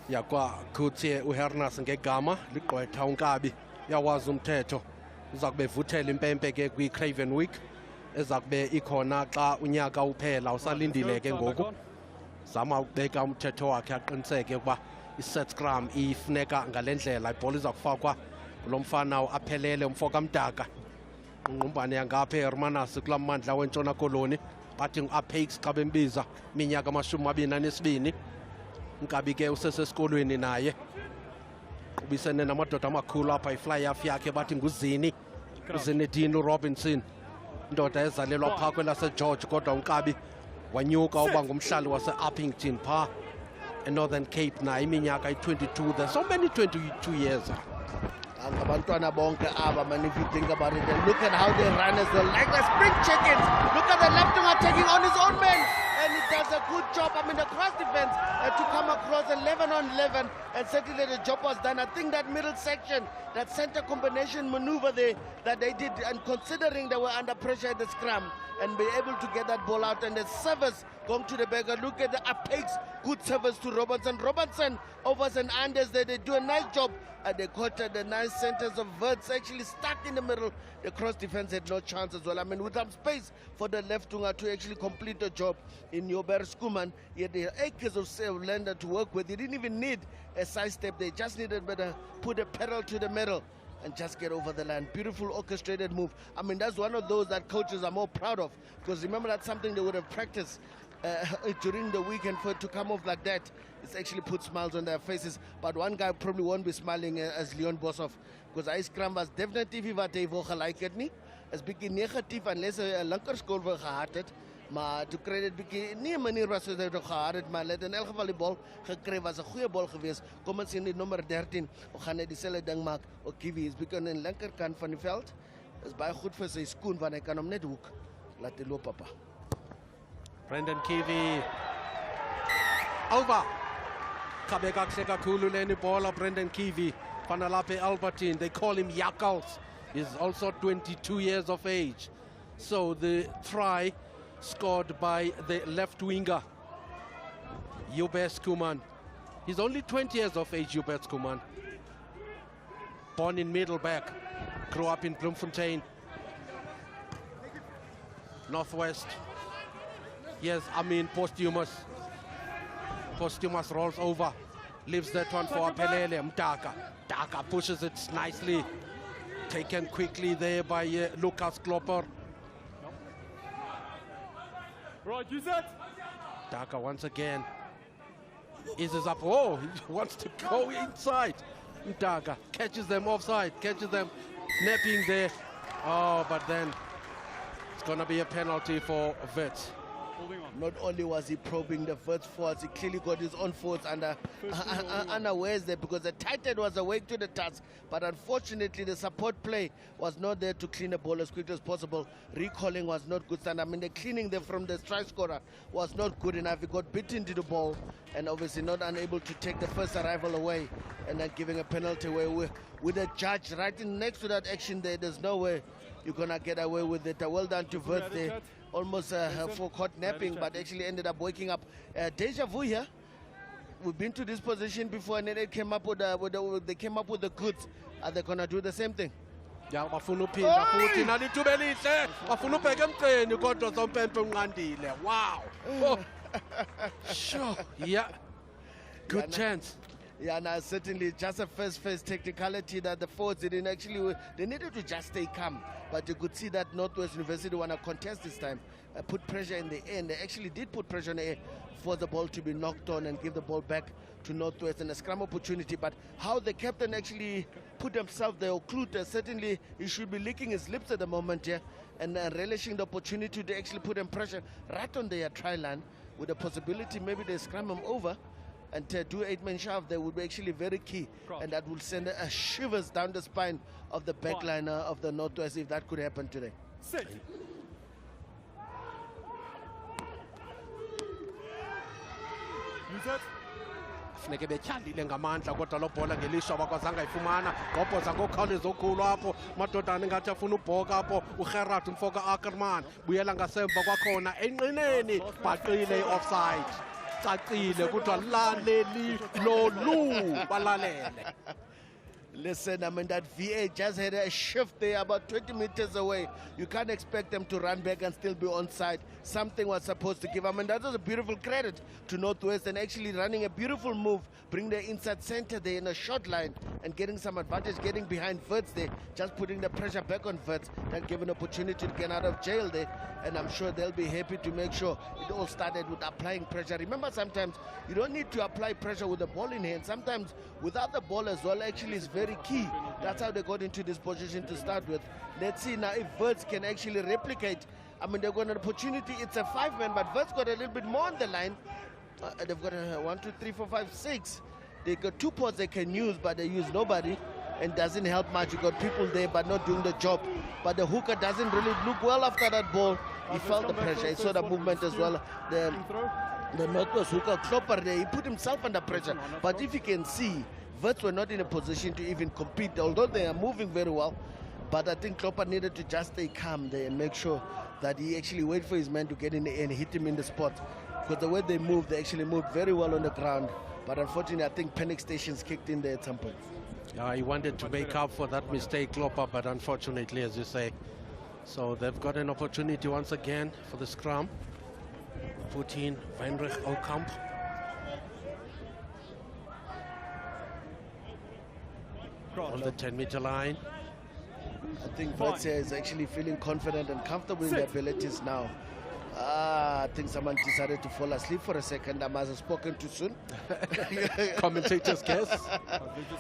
yakwa Khutsie uHernas ngegama ligqwetha unkabi yawazi umthetho. Uza kube vuthela impempe ke kwi-Craven Week eza kube ikhona xa unyaka uphela. Usalindile ke ngoku zama ukubeka umthetho wakhe aqiniseke ukuba i-set scrum ifuneka ngale ndlela, ibhola iza kufakwa lo mfana uAphelele umfoka Mdaka ngqumbane yangapha eHermanus kulaa mmandla wentshona koloni, bathi ngu-Apex xa bembiza minyaka 22. Nkabi ke usesesikolweni naye ubisene namadoda amakhulu apha ifly-off yakhe bathi nguZinedine Robinson, indoda ezalelwa phaa kwelaseGeorge, kodwa uNkabi wanyuka uba ngumhlali wase-Uppington phaa eNorthern Cape naye iminyaka i-22. There's so many 22 years. Abantwana bonke aba, man, if you think about it, then look at how they run as well, like the spring chickens. Look at the left winger taking on his own man, and does a good job. I mean, the cross defense to come across 11 on 11, and certainly the job was done. I think that middle section, that center combination maneuver there that they did, and considering they were under pressure at the scrum, and be able to get that ball out, and the service going to the back. Look at the uptakes, good service to Robertson. Robertson, overs and unders there, they do a nice job. They caught the nice centers of Verts actually stuck in the middle. The cross defense had no chance as well. I mean, with some space for the left winger to actually complete the job in Jober Skuman, he had the acres of land to work with. He didn't even need a side step. They just needed better put a pedal to the middle and just get over the line. Beautiful orchestrated move. I mean, that's one of those that coaches are more proud of, because remember, that's something they would have practiced during the weekend. For it to come off like that, it's actually put smiles on their faces. But one guy probably won't be smiling as Leon Boshoff, because I Scrum was definitely wat hy wou gelyk het nie. Is bietjie negatief unless 'n linker skool wou gehad het. Maar toe kry dit bietjie nie 'n manier was soos hy dit gehad het, maar in elk geval die bal gekry was 'n goeie bal geweest. Kom ons sien die nommer 13. Ons gaan net dieselfde ding maak. Kiwi is bietjie aan die linkerkant van die veld. Is baie goed vir sy skoen, want hy kan hom net hoek. Laat hy loop, papa. Brendan Kiwi over. Kabeka kuseka khulu leni bola. Brendan Kiwi Panalape Albertine, they call him Yakals. He's also 22 years of age. So the try scored by the left winger Jober Skuman. He's only 20 years of age, Jober Skuman. Born in Middelburg, grew up in Bloemfontein, Northwest. Yes, I mean Posthumous. Posthumous rolls over, leaves that one for Pelele Mtaka. Mtaka pushes it nicely, taken quickly there by Lucas Klopper. Right, you set. Mtaka once again eases up. Oh, he wants to go inside. Mtaka catches them offside, catches them napping there. Oh, but then it's going to be a penalty for Wits. Not only was he probing the first forwards, he clearly got his own forwards unawares there, because the tight end was awake to the task. But unfortunately, the support play was not there to clean the ball as quickly as possible. Recalling was not good. And I mean, the cleaning there from the strike scorer was not good enough. He got bit into the ball, and obviously not unable to take the first arrival away, and then giving a penalty away with a judge right in next to that action there. There's no way you're going to get away with it. Well done to Wits there. Almost for caught napping, but actually ended up waking up. Deja vu here. We've been to this position before, and then they came up with the goods. Are they gonna do the same thing? Yeah, bafuna uphinda futhi nalithuba elihle. Bafuna ubheka emgceni kodwa zompempe unqandile. Wow. Oh. Sure. Yeah. Good chance. Yeah, now certainly just a first technicality that the forwards didn't actually, they needed to just stay calm. But you could see that Northwest University want to contest this time, put pressure in the air, and they actually did put pressure in the air for the ball to be knocked on and give the ball back to Northwest, and a scrum opportunity. But how the captain actually put himself there, Klute, certainly he should be licking his lips at the moment here, and relishing the opportunity to actually put him pressure right on their try line, with the possibility maybe they scrum him over and do 8-man shove. That would be actually very key, and that will send a shivers down the spine of the backliner of the Northwest if that could happen today. Sit. Funeke betyhalile ngamandla kodwa lo bhola ngelishwa bakwazanga ifumana ngobhoza ngokhawuleza okhulu apho madodana ngathi afuna ubhoka apho uGerard umfoka Ackerman buyela ngasemva kwakhona enqineni baqile offside. Cacile kuthiwa laleli lolu balalele. Listen, I mean, that VA just had a shift there about 20 meters away. You can't expect them to run back and still be onside. Something was supposed to give. I mean, that was a beautiful credit to Northwest, and actually running a beautiful move, bring the inside center there in a short line and getting some advantage, getting behind Wits there, just putting the pressure back on Wits, then giving an opportunity to get out of jail there. And I'm sure they'll be happy to make sure it all started with applying pressure. Remember, sometimes you don't need to apply pressure with the ball in hand. Sometimes without the ball as well actually is very key. That's how they got into this position to start with. Let's see now if Wits can actually replicate. I mean, they've got an opportunity. It's a 5-man, but Wits got a little bit more on the line. They've got 1, 2, 3, 4, 5, 6. They got 2 pods they can use, but they use nobody, and doesn't help much. You got people there, but not doing the job. But the hooker doesn't really look well after that ball. He felt the pressure. He saw the movement as well. The Northwest hooker Klopper there, he put himself under pressure. But if you can see, Wits were not in a position to even compete, although they are moving very well. But I think Klopper needed to just stay calm there and make sure that he actually wait for his man to get in the air and hit him in the spot. Because the way they moved, they actually moved very well on the ground. But unfortunately, I think panic stations kicked in there at some point. Yeah, he wanted to make up for that mistake, Klopper, but unfortunately, as you say. So they've got an opportunity once again for the scrum. 14, Weinrich Okamp. On the 10-meter line. I think Wits is actually feeling confident and comfortable in their abilities now. I think someone decided to fall asleep for a second. I must have spoken too soon. Commentators guess.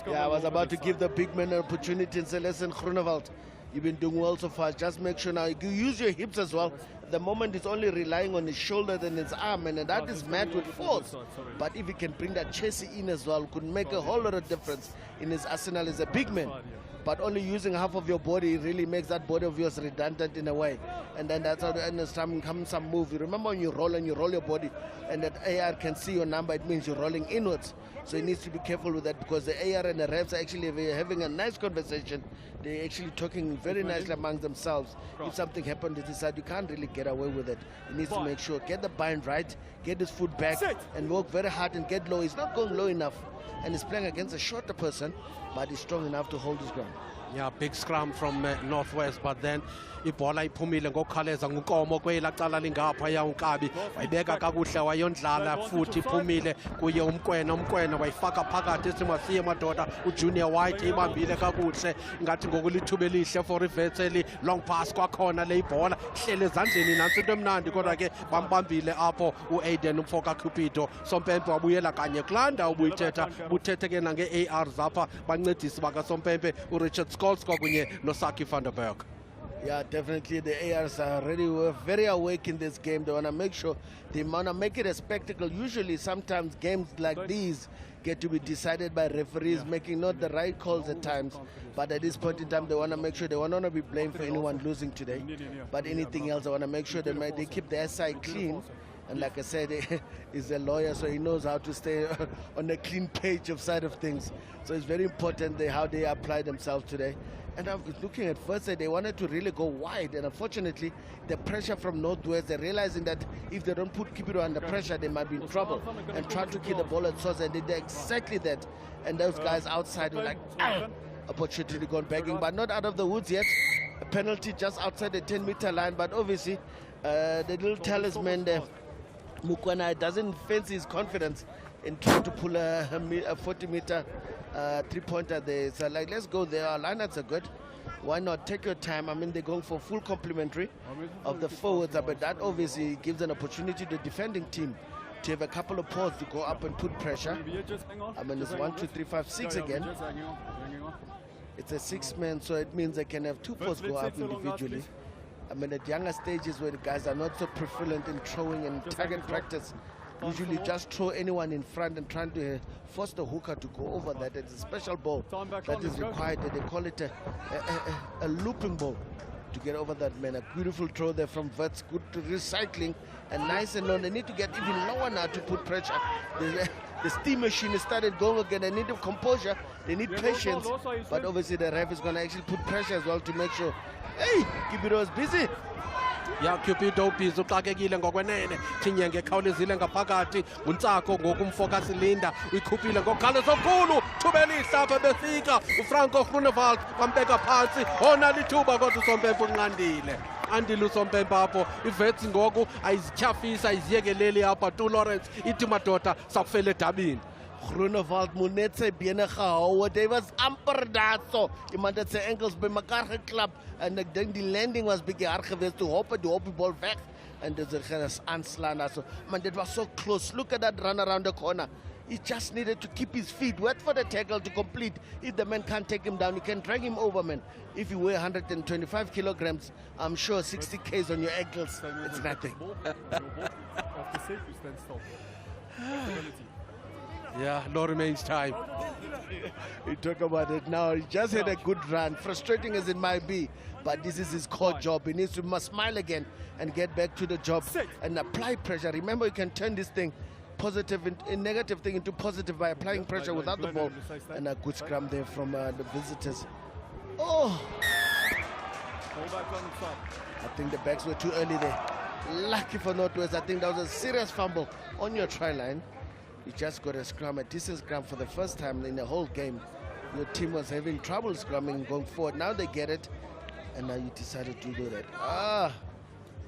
Yeah, I was about to give the big man an opportunity and say, listen, Groenewald, you've been doing well so far. Just make sure now you use your hips as well. At the moment, it's only relying on his shoulder and his arm, and that is met with force. But if he can bring that chassis in as well, could make a whole lot of difference in his arsenal as a big man. But only using half of your body really makes that body of yours redundant in a way. And then that's how the end comes some move. You remember when you roll your body and that AR can see your number, it means you're rolling inwards. So he needs to be careful with that because the AR and the refs are actually having a nice conversation. They're actually talking very nicely among themselves. If something happened, they decide you can't really get away with it. He needs to make sure, get the bind right, get his foot back and work very hard and get low. He's not going low enough. And he's playing against a shorter person, but he's strong enough to hold his ground. Yeah, big scrum from Northwest, but then ibhola iphumile ngokukhaleza nguNkomo kwela cala lingaphaya uNkabi wayibeka kakuhle wayondlala futhi iphumile kuye umkwena wayifaka phakathi esimasiye madoda uJunior White ibambile kakuhle ngathi ngokulithuba elihle for Wits long pass kwakhona le ibhola hlele ezandleni nansi into emnandi kodwa ke bambambile apho uAiden umfoka Cupido Sompempe wabuyela kanye kulanda ubuyithetha buthethe ke nange AR zapha bancedisi baka Sompempe uRichard Skolsko kunye noSaki van der Berg. Yeah, definitely the ARs are already very awake in this game. They want to make sure they want to make it a spectacle. Usually, sometimes games like these get to be decided by referees making not the right calls at times. But at this point in time, they want to make sure they want not to be blamed for anyone losing today. But anything else, they want to make sure they keep their side clean. And like I said, he's a lawyer, so he knows how to stay on the clean page of side of things. So it's very important how they apply themselves today. And I was looking at first, they wanted to really go wide. And unfortunately, the pressure from Northwest, they're realizing that if they don't keep it under pressure, they might be in trouble. And try to kill the ball at source, and they did exactly that. And those guys outside were like, opportunity gone begging, but not out of the woods yet. A penalty just outside the 10-meter line, but obviously, the little talisman there, Mukwana doesn't fancy his confidence in trying to pull a 40-meter three-pointer there. So like, let's go there. Our lineups are good. Why not take your time? I mean, they're going for full complementary of the forwards, but that obviously gives an opportunity to the defending team to have a couple of paws to go up and put pressure. I mean, it's 1, 2, 3, 5, 6 again. It's a 6-man, so it means they can have 2 paws go up individually. I mean, at younger stages where the guys are not so prevalent in throwing and target practice, usually just throw anyone in front and trying to force the hooker to go over that. It's a special ball that is required. They call it a looping ball to get over that man. A beautiful throw there from Wits. Good recycling and nice and low. They need to get even lower now to put pressure. The steam machine has started going again. They need composure. They need patience. But obviously the ref is going to actually put pressure as well to make sure. Hey, Cupido is busy. Yeah, Cupido busy uxakekile ngokwenene Thinyenge khawulezile ngaphakathi uNtsako ngokumfoka silinda uyikhuphile ngokhalo sokhulu thuba elihle apha befika uFranco Groenewald bambeka phansi hona lithuba kodwa uSompempe unqandile andile uSompempe apho iVets ngoku ayizityhafisa ayiziyekeleli apha tu Lawrence ithi madoda sakufele edabini Groenewald monetse bene gehou. They was amper daar so. Iemand het sy enkels by mekaar geklap en ek dink die landing was bietjie hard geweest toe hop die bal weg en dit is aanslaan also. Man, it was so close. Look at that run around the corner. He just needed to keep his feet, wait for the tackle to complete. If the man can't take him down, you can drag him over, man. If you weigh 125 kilograms, I'm sure 60 Ks on your ankles, it's nothing. Yeah, no remains time. You talk about it now. He just had a good run, frustrating as it might be, but this is his core job. He needs to smile again and get back to the job and apply pressure. Remember, you can turn this thing positive in negative thing into positive by applying pressure without the ball. And a good scrum there from the visitors. Oh! I think the backs were too early there. Lucky for Northwest. I think that was a serious fumble on your try line. You just got a scrum, a decent scrum for the first time in the whole game. Your team was having trouble scrumming going forward. Now they get it, and now you decided to do that.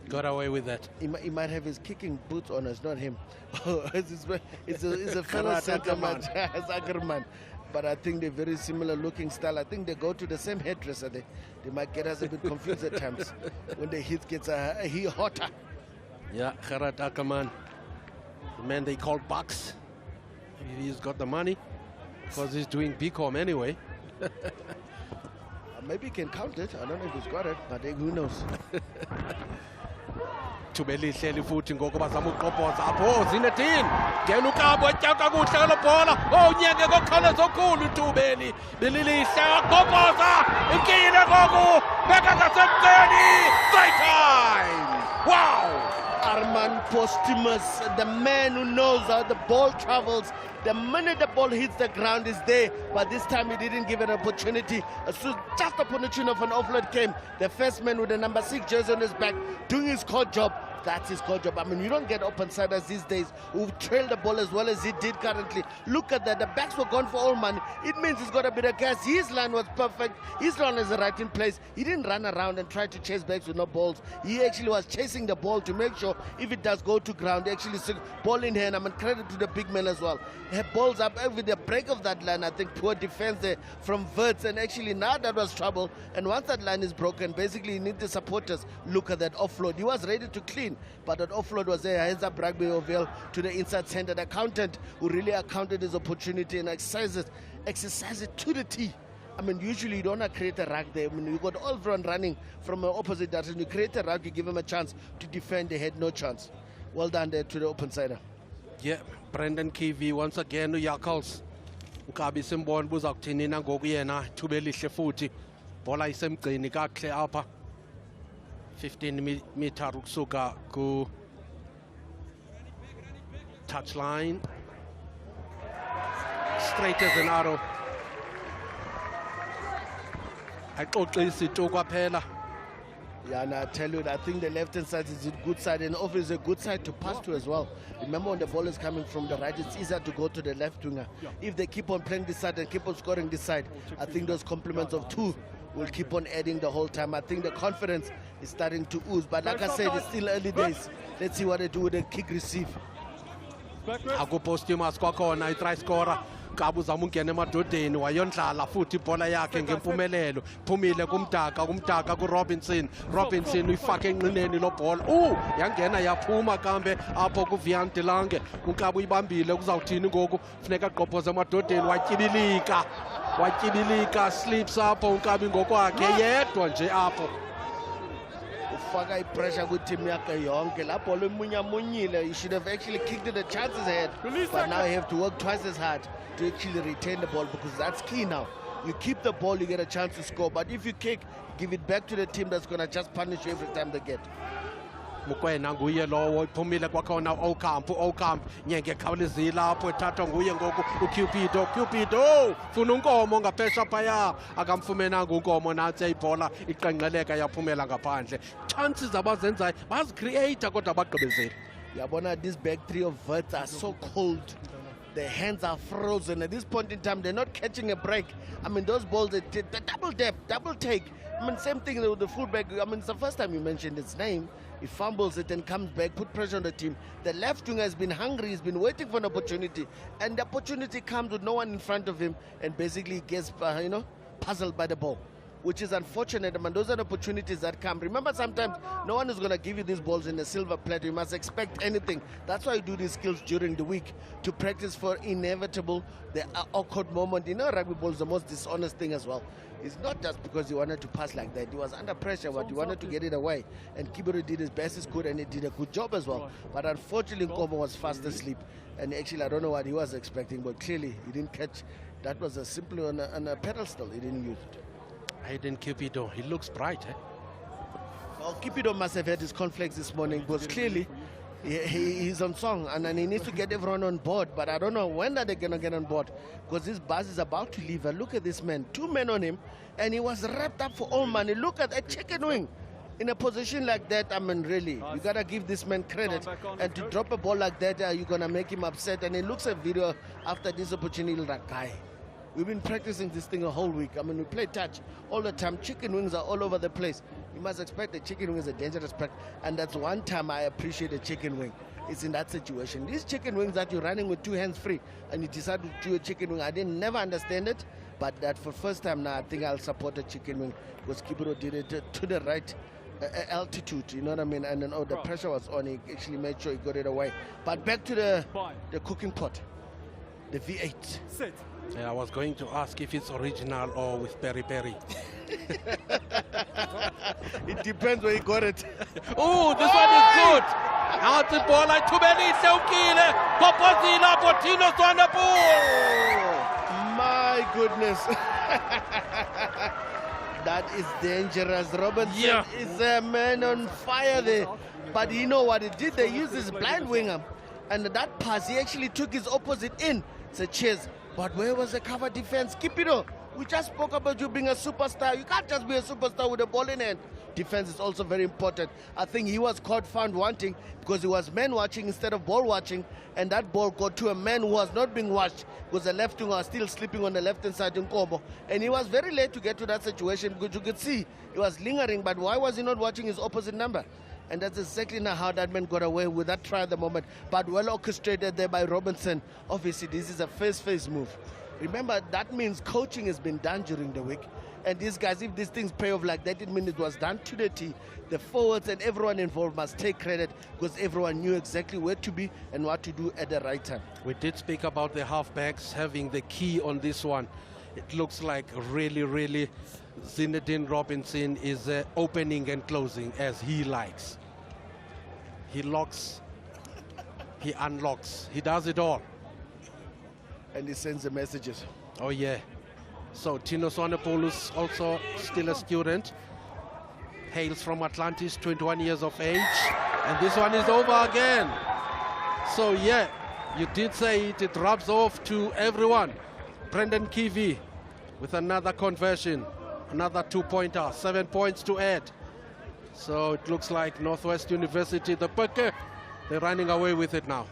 Got away with that. He might have his kicking boots on us, not him. It's a fellow center man. But I think they're very similar looking style. I think they go to the same hairdresser. They might get us a bit confused at times when the heat gets hotter. Yeah, Gerard Ackerman, the man they call Bucks. He's got the money because he's doing BCom anyway. Maybe he can count it. I don't know if he's got it, but who knows? Tubeli hleli futhi ngoku bazama uqobhoza apho Zinedine ngena uKabo atya kakuhle lo bhola nyeke kokhalezo okhulu Tubeli belilihle waqobhoza inkile ngoku beka ngasemgceni straight time. Wow! Armand Postumus, the man who knows how the ball travels. The minute the ball hits the ground is there, but this time he didn't give an opportunity. So just upon the tune of an offload came the first man with the number 6 jersey on his back doing his core job. That's his core job. I mean, you don't get open siders these days who trail the ball as well as he did currently. Look at that. The backs were gone for all money. It means he's got a bit of gas. His line was perfect. His line is right in place. He didn't run around and try to chase backs with no balls. He actually was chasing the ball to make sure if it does go to ground, actually ball in hand. I mean, credit to the big man as well. He had balls up with the break of that line. I think poor defense there from Wirtz, and actually now that was trouble. And once that line is broken, basically you need the supporters. Look at that offload. He was ready to clean, but that offload was there. Hands up Rugby Ovale to the inside center. The accountant who really accounted his opportunity and exercised it to the T. I mean, usually you don't create a rug there. I mean, you got all everyone running from an opposite direction. You create a rug, you give him a chance to defend. They had no chance. Well done there to the open sider. Yeah, Brendan Kiwi once again uYakals. Ukabi simbona buza kuthini na ngoku yena ithuba elihle futhi. Bola isemgcini kahle apha. 15 meter ukusuka ku touchline. Straight as an arrow. Ayixoxisi tu kwaphela. Yeah, and I tell you, I think the left-hand side is a good side, and off is a good side to pass to as well. Remember, when the ball is coming from the right, it's easier to go to the left winger. If they keep on playing this side and keep on scoring this side, I think those compliments of two will keep on adding the whole time. I think the confidence is starting to ooze, but like I said, it's still early days. Let's see what they do with the kick receive. Akupostumas kwakhona i-try scorer Kabu zamungena emadodeni wayondlala futhi ibhola yakhe ngempumelelo phumile kumdaka kuRobinson uyifake enqineni lo bhola yangena yaphuma kambe apho kuVian Delange uNkabu ibambile kuzawuthini ngoku funeka aqophoze emadodeni watyibilika slips apho uNkabi ngokwakhe yedwa nje apho ufaka ipressure ku-team yakhe yonke la bhola imunyamunyile. You should have actually kicked it, the chances ahead, but now you have to work twice as hard to actually retain the ball, because that's key now. You keep the ball, you get a chance to score, but if you kick, give it back to the team that's going to just punish you every time they get. Mukwena nguye lowo iphumile kwakhona Ocamp nyenge khawulezile apho ethathwa nguye ngoku uCupido funa unkomo ngaphesha phaya akamfumenanga unkomo nansi ibhola iqenqeleka yaphumela ngaphandle. Chances abazenzayo bazicreate kodwa bagqibezeli. Yabona, this back three of Wirtz are so cold. Their hands are frozen. At this point in time, they're not catching a break. I mean, those balls, the double take. I mean, same thing with the fullback. I mean, it's the first time you mentioned its name. He fumbles it and comes back, put pressure on the team. The left winger has been hungry. He's been waiting for an opportunity. And the opportunity comes with no one in front of him. And basically gets, puzzled by the ball. which is unfortunate. I mean, those are the opportunities that come. Remember, sometimes no one is going to give you these balls in a silver platter. You must expect anything. That's why you do these skills during the week, to practice for inevitable, the awkward moment. You know, rugby ball is the most dishonest thing as well. It's not just because he wanted to pass like that. He was under pressure, but he wanted to get it away. And Kibero did his best as could, and he did a good job as well. But unfortunately, Nkomo was fast asleep. And actually, I don't know what he was expecting, but clearly he didn't catch. That was simply on a pedestal. He didn't use it. Hayden Cupido, he looks bright, eh? Well, Cupido must have had his conflicts this morning, because clearly he's on song, and he needs to get everyone on board. But I don't know when are they going to get on board, because this bus is about to leave. And look at this man, 2 men on him, and he was wrapped up for all money. Look at that chicken wing. In a position like that, I mean, really, you got to give this man credit. And to drop a ball like that, you're going to make him upset. And he looks at video after this opportunity like, guy, we've been practicing this thing a whole week. I mean, we play touch all the time. Chicken wings are all over the place. You must expect the chicken wing is a dangerous practice. And that's one time I appreciate a chicken wing. It's in that situation. These chicken wings that you're running with 2 hands free and you decide to do a chicken wing, I didn't never understand it. But that for first time now, I think I'll support a chicken wing, because Kibero did it to the right altitude, you know what I mean? And then, the pressure was on. He actually made sure he got it away. But back to the cooking pot, the V8. Sit. Yeah, I was going to ask if it's original or with peri-peri. It depends where you got it. Oh, this one is good. Now the ball like too many. My goodness. That is dangerous. Robinson is a man on fire there. But you know what he did? They used his blind winger. And that pass, he actually took his opposite in. It's a chase. But where was the cover defense? Kipido, we just spoke about you being a superstar. You can't just be a superstar with a ball in hand. Defense is also very important. I think he was caught found wanting, because he was man watching instead of ball watching, and that ball got to a man who was not being watched, because the left winger was still sleeping on the left-hand side in Nkomo. And he was very late to get to that situation, because you could see he was lingering, but why was he not watching his opposite number? And that's exactly now how that man got away with that try at the moment. But well orchestrated there by Robinson. Obviously, this is a face-face move. Remember, that means coaching has been done during the week. And these guys, if these things pay off like that, it means it was done to the T. The forwards and everyone involved must take credit, because everyone knew exactly where to be and what to do at the right time. We did speak about the halfbacks having the key on this one. It looks like really Zinedine Robinson is opening and closing as he likes. He locks, he unlocks, he does it all. And he sends the messages. Oh yeah. So Tino Swanepoel's also still a student. Hails from Atlantis, 21 years of age. And this one is over again. So yeah, you did say it rubs off to everyone. Brendan Kiwi with another conversion, another 2-pointer, 7 points to add. So it looks like Northwest University, the Pucker, they're running away with it now.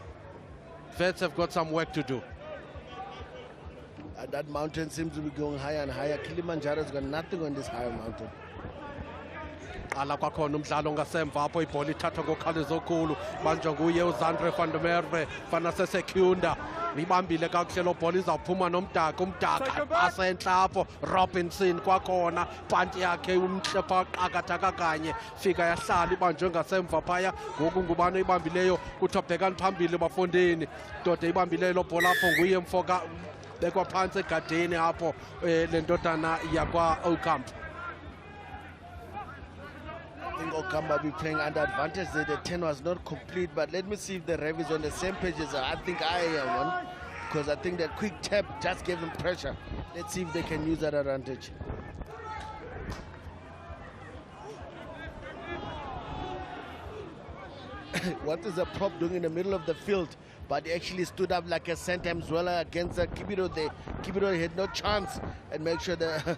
Vets have got some work to do. That mountain seems to be going higher and higher. Kilimanjaro's got nothing on this higher mountain. Ala kwakhona umdlalo ngasemva apho ibhola ithathwa ngokhalezo okhulu banjwa nguye uZandre van der Merwe fana sesekunda ibambile kakuhle lo bhola izawuphuma umdaka asentla apho Robinson kwakhona panti yakhe umhle pha qakathaka kanye fika yahlala ibanjwe ngasemva phaya ngoku ngubani ibambileyo kuthiwa bhekani phambili bafondeni doda ibambileyo lo bhola apho nguye mfoka bekwa phansi egadeni apho le ndodana yakwa Ocamp. I think Okamba will be playing under advantage there. The 10 was not complete, but let me see if the ref is on the same page as I think I am on, because I think that quick tap just gave him pressure. Let's see if they can use that advantage. What is the prop doing in the middle of the field? But he actually stood up like a center Mzwela against Kibero there. Kibero had no chance, and make sure that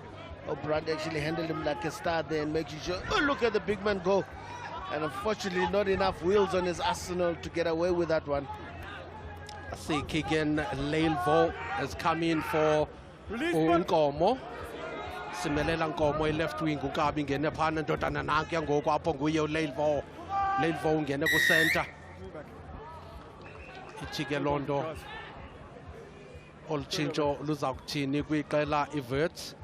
O'Brien actually handled him like a star there and making sure, oh, look at the big man go. And unfortunately, not enough wheels on his arsenal to get away with that one. I see Keegan Leilvo has come in for Nkomo. Simelela Nkomo left wing ukabi ngene phana ndodana nanke ngoku apho nguye uLeilvo. Leilvo ungene ku center. Ichike londo. Olchincho luza kuthini kwiqela iverts.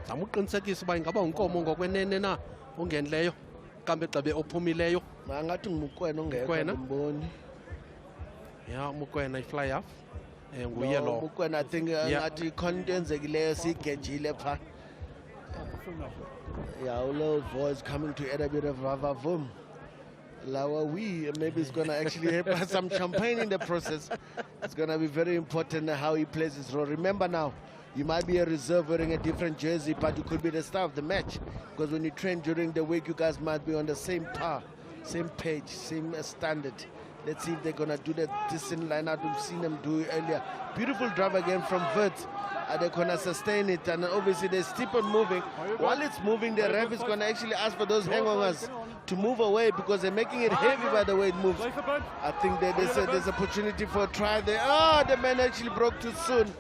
Amuqinisekisa uba ingaba unkomo ngokwenene na ongenileyo kambe gxebe ophumileyo. Mangathi nguMukwena ongekho ndimboni. Yeah, Mukwena fly off. Nguye lo. Mukwena I think ngathi khona enzekileyo sigejile pha. Yeah, little voice coming to add a bit of vavavum. Maybe it's gonna actually have some champagne in the process. It's gonna be very important how he plays his role. Remember now, you might be a reserve wearing a different jersey, but you could be the star of the match. Because when you train during the week, you guys might be on the same par, same page, same standard. Let's see if they're gonna do that decent lineup we've seen them do earlier. Beautiful drive again from Vert. They're gonna sustain it, and obviously they keep on moving. While it's moving, the ref is gonna actually ask for those hangovers to move away because they're making it heavy by the way it moves. I think that there's opportunity for a try there. The man actually broke too soon.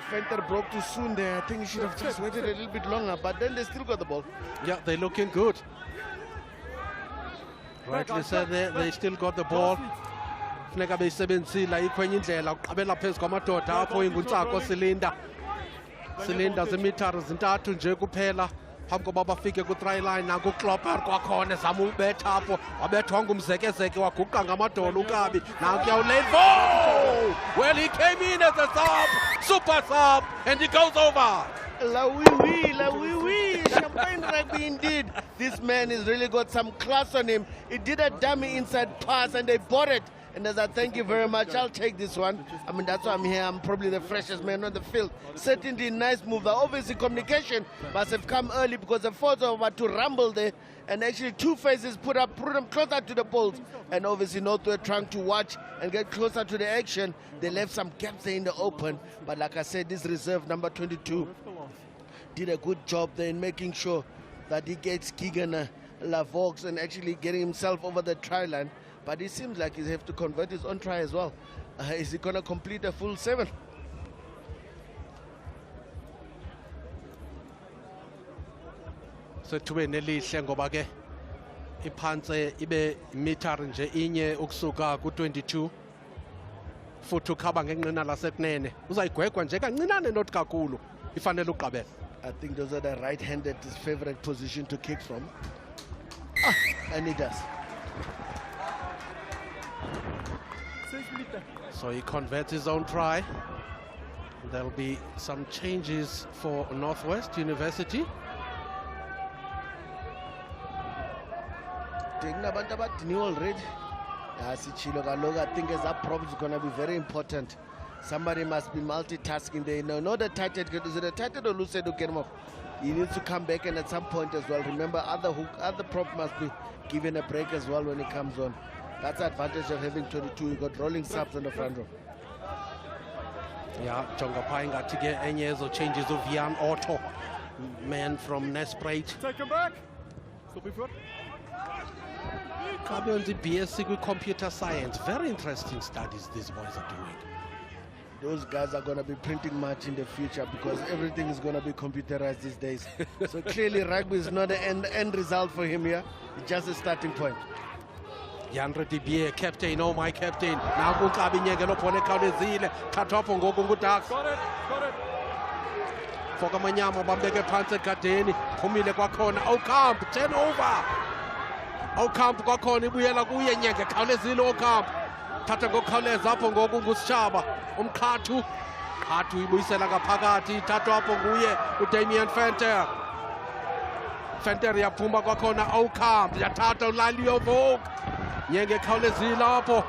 Fenter broke too soon there. I think he should have just waited a little bit longer, but then they still got the ball. Yeah, they're looking good. Rightly said, they still got the ball. Funeka beyisebenzisile ikwenye indlela uqabela phezu kwamadoda apho inguntsako silinda zimitara zintathu nje kuphela phambi koba bafike ku-try line nakuklopper kwakhona zama ubetha apho wabethwa ngumzekezeke waguqa ngamadolo ukabi nankuyawulate. Well, he came in as a sub, super sub, and he goes over. La oui, champagne rugby indeed. This man has really got some class on him. He did a dummy inside pass and they bought it. And as I thank you very much, I'll take this one. I mean, that's why I'm here. I'm probably the freshest man on the field. Certainly nice move. Obviously communication must have come early because the forwards were about to rumble there. And actually two faces put them closer to the poles. And obviously North were trying to watch and get closer to the action. They left some gaps there in the open. But like I said, this reserve number 22 did a good job there in making sure that he gets Keegan Lavox and actually getting himself over the try line. But it seems like he's have to convert his own try as well. Is he going to complete a full 7? So thubeni elihle ngoba ke iphantse ibe meter nje inye ukusuka ku22 futhi ukhaba ngenqina lasekunene uzayigwegwa nje kancinane not kakhulu ifanele uqabela. I think those are the right-handed favorite position to kick from. And he does. So he converts his own try. There'll be some changes for Northwest University. Already. I think as that problem is going to be very important. Somebody must be multitasking there. No, the tight head. Is it a tight head or loose head to get him off? He needs to come back and at some point as well. Remember, other prop must be given a break as well when he comes on. That's the advantage of having 22. You got rolling subs on the front row. Yeah, Jonga Painga to get Enyezo changes of Jan Otto, man from Nespreet. Take him back. Stop him foot. Coming on the BSc with computer science. Very interesting studies these boys are doing. Those guys are going to be printing much in the future because everything is going to be computerized these days. So clearly rugby is not the end result for him here. It's just a starting point. Yandre Dibier, captain, oh my captain. Now Gukabi Nyegelo Pone Kaudezile, Katopo Ngogungutak. Got it. Fogamanyama Bambege Pante Kadeni, Pumile Kwakona, Okamp, 10 over. Okamp Kwakoni, Buyela Guye Nyege, Kaudezile Okamp. Tatago Kauleza Pongogunguschaba, Katu. Katu Ibusela Pagati, Tatapo Guye, with Damian Fenter. Fenter Yapumba Kwakona, Okamp, Yatato Lalio Vogue. Nyenge khawulezile apho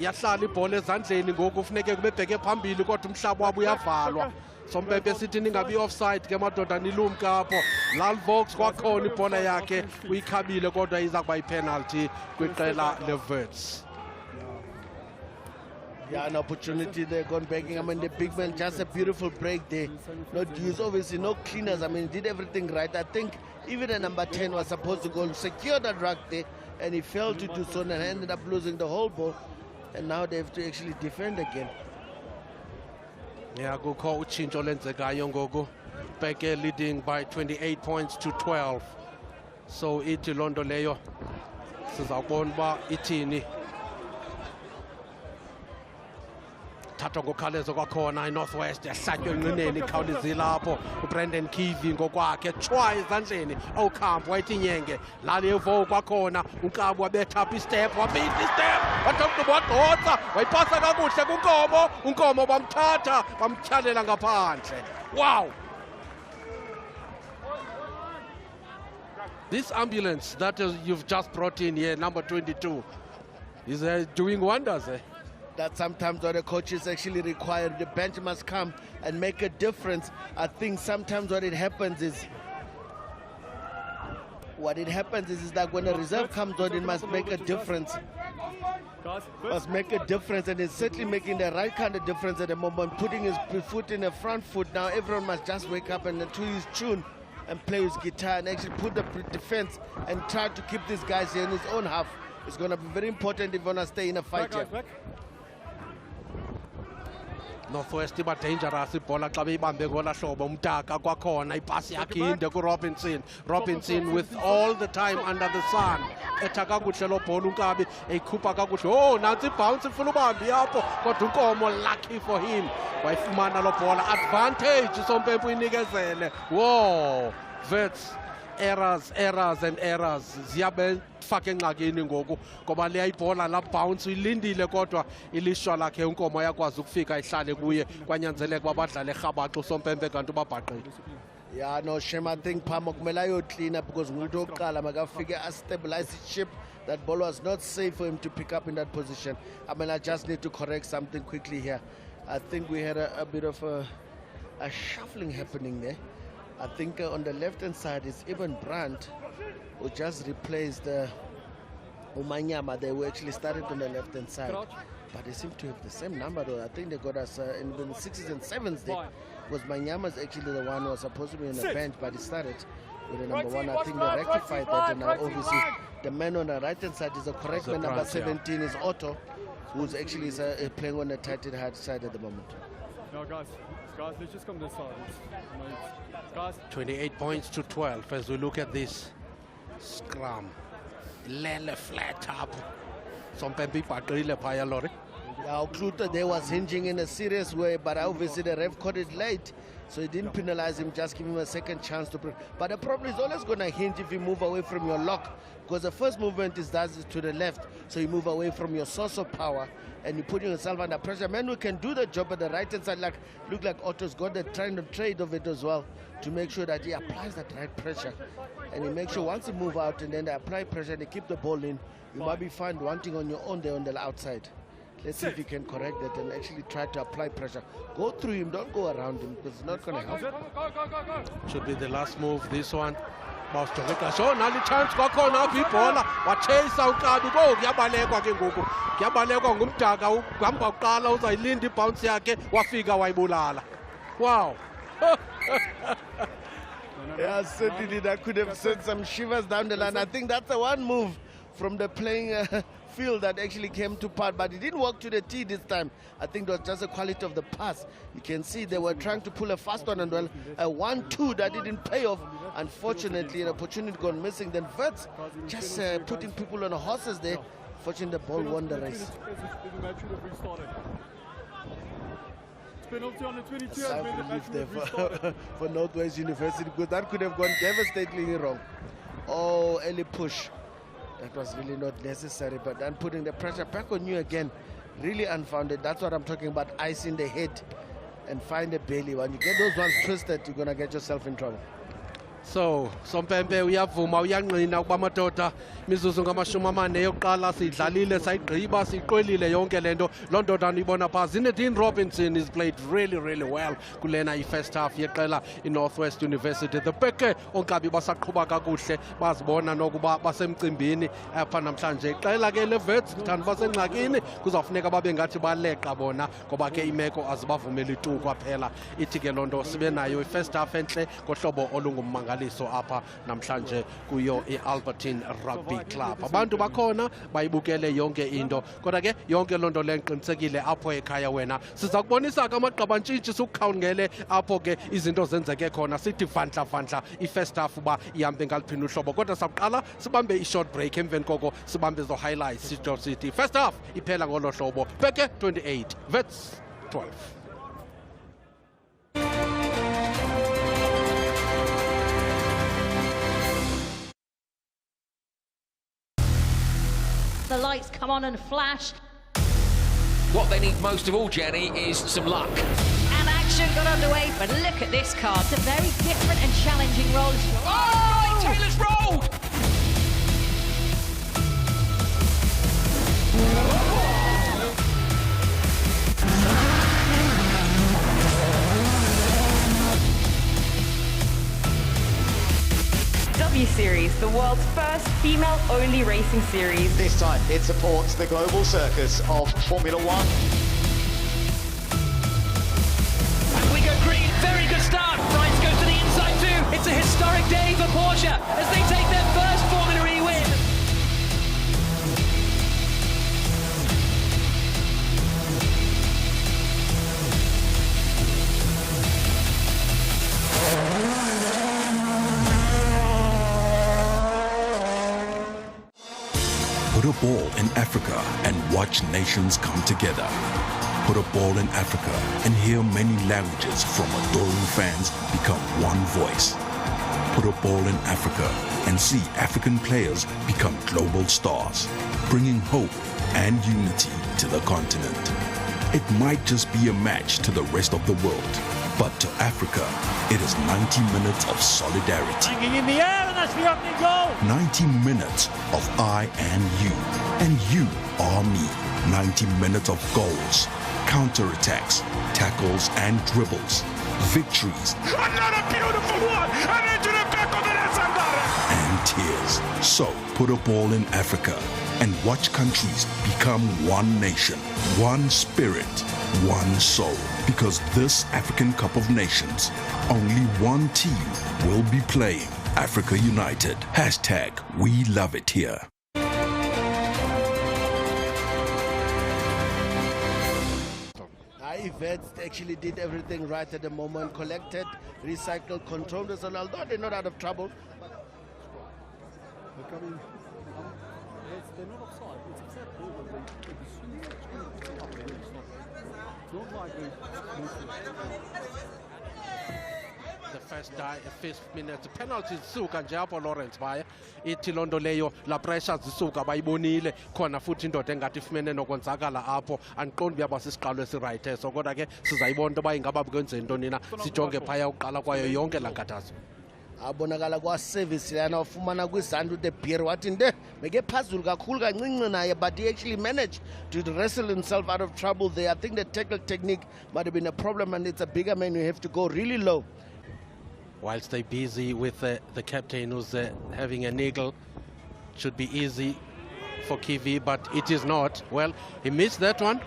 yahlala ibhola ezandleni ngoku kufuneke kubebheke phambili kodwa umhlaba wabo uyavalwa sombebe sithi ningabi offside ke madoda nilumke apho Lalvox kwakhona ibhola yakhe uyikhabile kodwa iza kuba ipenalty kwiqela leverts. Yeah, an opportunity there gone backing. I mean, the big man, just a beautiful break there. Not used, obviously, no cleaners. I mean, did everything right. I think even the number 10 was supposed to go secure that ruck there, and he failed to do so and ended up losing the whole ball. And now they have to actually defend again. Yeah, go call uchincho lenzekayo ngoku. Beke leading by 28 points to 12. So ithi londo leyo sizawubona ba ithini. thathwa ngokhawulezo kwakhona iNorthwest yahlatywa enqineni ikhawulezile lapho uBrandon Kivi ngokwakhe tshwa ezandleni awukhampo wayithi nyenge lali evo kwakhona uNkabi wabetha apha istep wabetha istep wathokuba wagqotsa wayipasa kakuhle kuNkomo uNkomo bamthatha bamtyalela ngaphandle. Wow, this ambulance that you've just brought in here, number 22, is doing wonders. That sometimes what the coaches actually require, the bench must come and make a difference. I think sometimes what it happens is that when a reserve comes on, it must make a difference. Must make a difference, and it's certainly making the right kind of difference at the moment, putting his foot in the front foot. Now everyone must just wake up and to his tune and play his guitar and actually put the defense and try to keep these guys here in his own half. It's going to be very important if you want to stay in a fight here. Northwest iba dangerous ibhola xa beyibambe ngola hlobo umdaka kwakhona ipasi yakhe inde kuRobinson with all the time under the sun etha kakuhle lo bhola uNkabi eyikhupha kakuhle. Oh, nansi bounce ifuna ubambi yapho kodwa uNkomo lucky for him wayifumana lo bhola advantage Sompempe uyinikezele. Whoa, Vets errors ziyabe faka engxakini ngoku ngoba leya ibhola la bounce uyilindile kodwa ilishwa lakhe uNkomo yakwazi ukufika ihlale kuye kwanyanzeleka babadlale erhabaxo Sompempe kanti ubabhaqile. Yeah, no shame. I think Pamo kumele ayoclean up because umuntu oqala makafike stabilize the ship. That ball was not safe for him to pick up in that position. I mean, I just need to correct something quickly here. I think we had a bit of a shuffling happening there. I think on the left-hand side it's Eben Brandt who just replaced Umanyama. They were actually started on the left-hand side, but they seem to have the same number though. I think they got us in the 6s and 7s there. Was Manyama's actually the one who was supposed to be on the bench, but he started with the number 1. I think they rectified that, and now obviously the man on the right-hand side is the correct man. Number 17 is Otto, who's actually playing on the tight side at the moment. No, guys, let's just come this side. 28 points to 12 as we look at this scrum. Lele flat up. Sompempe baqile phaya Lori. Yeah, Kluter there was hinging in a serious way, but obviously the ref caught it late, so he didn't penalize him, just give him a second chance to. But the problem is always going to hinge if you move away from your lock, because the first movement is to the left, so you move away from your source of power and you're putting yourself under pressure. Men who can do the job at the right hand side, like look like Otto's got the trying to trade of it as well, to make sure that he applies that right pressure, and he makes sure once you move out and then they apply pressure and they keep the ball in, you might be found wanting on your own there on the outside. Let's see if you can correct that and actually try to apply pressure. Go through him, don't go around him, because it's not going to help. Should be the last move, this one. So nali chance kwakhona apha ibhola wachase uNkabi bo kuyabalekwa ke ngoku kuyabalekwa ngumdaka uhamba uqala uzayilinda ibounce yakhe wafika wayibulala. Wow. Yeah, certainly that could have sent some shivers down the line. I think that's the one move from the playing field that actually came to part, but it didn't work to the tee this time. I think it was just the quality of the pass. You can see they were trying to pull a fast one and well, a 1-2 that didn't pay off. Unfortunately, an opportunity gone missing. Then Vets just putting people on horses there. Fortunately, the ball won the race. Penalty on the 22. Relief there for Northwest University, because that could have gone devastatingly wrong. Oh, early push. That was really not necessary, but then putting the pressure back on you again, really unfounded. That's what I'm talking about, ice in the head and find a belly. When you get those ones twisted, you're going to get yourself in trouble. So Sompempe uyavuma uyanqina ukuba amadoda imizuzu ngamashumi amane yokuqala sidlalile sayigqiba siyiqwelile yonke lento loo ndoda niyibona phaa. Zinedine Robinson is played really well kulena i-first half yeqela i-Northwest University. The Beke oNkabi basaqhuba kakuhle bazibona nokuba basemcimbini apha namhlanje. Iqela ke le-Vets thanda basengxakini, kuzawufuneka babe ngathi baleqa bona ngoba ke imeko azibavumeli tu kwaphela. Ithi ke loo nto sibe nayo i-first half entle ngohlobo olungummangaliso apha namhlanje kuyo i-Albertine Rugby Club. Abantu bakhona bayibukele yonke into, kodwa ke yonke loo nto le ngiqinisekile apho ekhaya wena siza kubonisa ke amagqabantshintshi sukukhawungele apho ke izinto zenzeke khona. Sithi vandla i-first half uba ihambe ngaliphinda uhlobo, kodwa saqala sibambe i-short break, emveni koko sibambe zo highlights. Sithi first half iphela ngolo hlobo. Beke 28, Vets 12. The lights come on and flash. What they need most of all, Jenny, is some luck. And action got underway, but look at this card. It's a very different and challenging role. Oh, Taylor's rolled! W Series, the world's first female-only racing series. This time, it supports the global circus of Formula One. And we go green, very good start. Bryce goes to the inside too. It's a historic day for Porsche as they take their first Formula E win. Put a ball in Africa and watch nations come together. Put a ball in Africa and hear many languages from adoring fans become one voice. Put a ball in Africa and see African players become global stars, bringing hope and unity to the continent. It might just be a match to the rest of the world, but to Africa, it is 90 minutes of solidarity. Hanging in the air, and that's the opening goal. 90 minutes of I and you are me. 90 minutes of goals, counterattacks, tackles and dribbles, victories. Another beautiful one, and into the back of the net, and tears. So put a ball in Africa and watch countries become one nation, one spirit, one soul. Because this African Cup of Nations, only one team will be playing. Africa United. Hashtag we love it here. Vets actually did everything right at the moment, collected, recycled, controlled us, and although they're not out of trouble. They're coming, they're not offside, it's acceptable, but it's not like The first minute penalty zisuka nje apho Lawrence Baya ithi lonto leyo la pressure zisuka bayibonile khona futhi indoda engathi ifumene nokwenzakala apho andiqondi uyaba sisiqalo esiright eso kodwa ke sizayibona into ba ingaba kwenzeni ntoni na sijonge phaya uqala kwayo yonke la nkathazo abonakala kwa-service yana wafumana kwizandla uDebeer wathi nde beke phezulu kakhulu kancinci naye, but he actually managed to wrestle himself out of trouble there. I think the tackle technique might have been a problem, and it's a bigger man, you have to go really low. Whilst they're busy with the captain who's having a niggle, should be easy for Kiwi, but it is not. Well, he missed that one.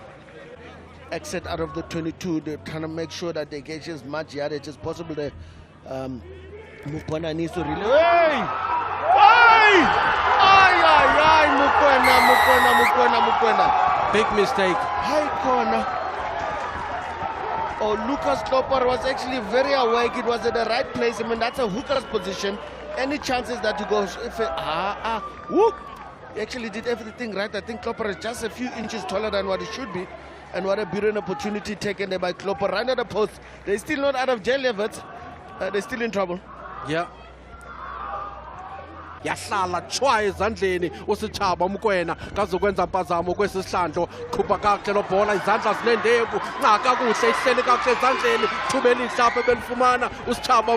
Exit out of the 22, they're trying to make sure that they get as much yardage as possible. The Mukwena needs to really... Hey! Hey! Ay! Mukwena. Big mistake. High corner. Oh, Lucas Klopper was actually very awake. It was at the right place. I mean, that's a hooker's position. Any chances that you go... Whoop! He actually did everything right. I think Klopper is just a few inches taller than what he should be. And what a brilliant opportunity taken there by Klopper. Right at the post. They're still not out of jail yet, but they're still in trouble. Yeah. Yahlala chwa ezandleni usitshaba Mukwena kazokwenza mpazamo kwesihlandlo qhuba kahle lo bhola izandla zinendevu naka kuhle ihlele kahle ezandleni thubela ihlaphe belifumana usitshaba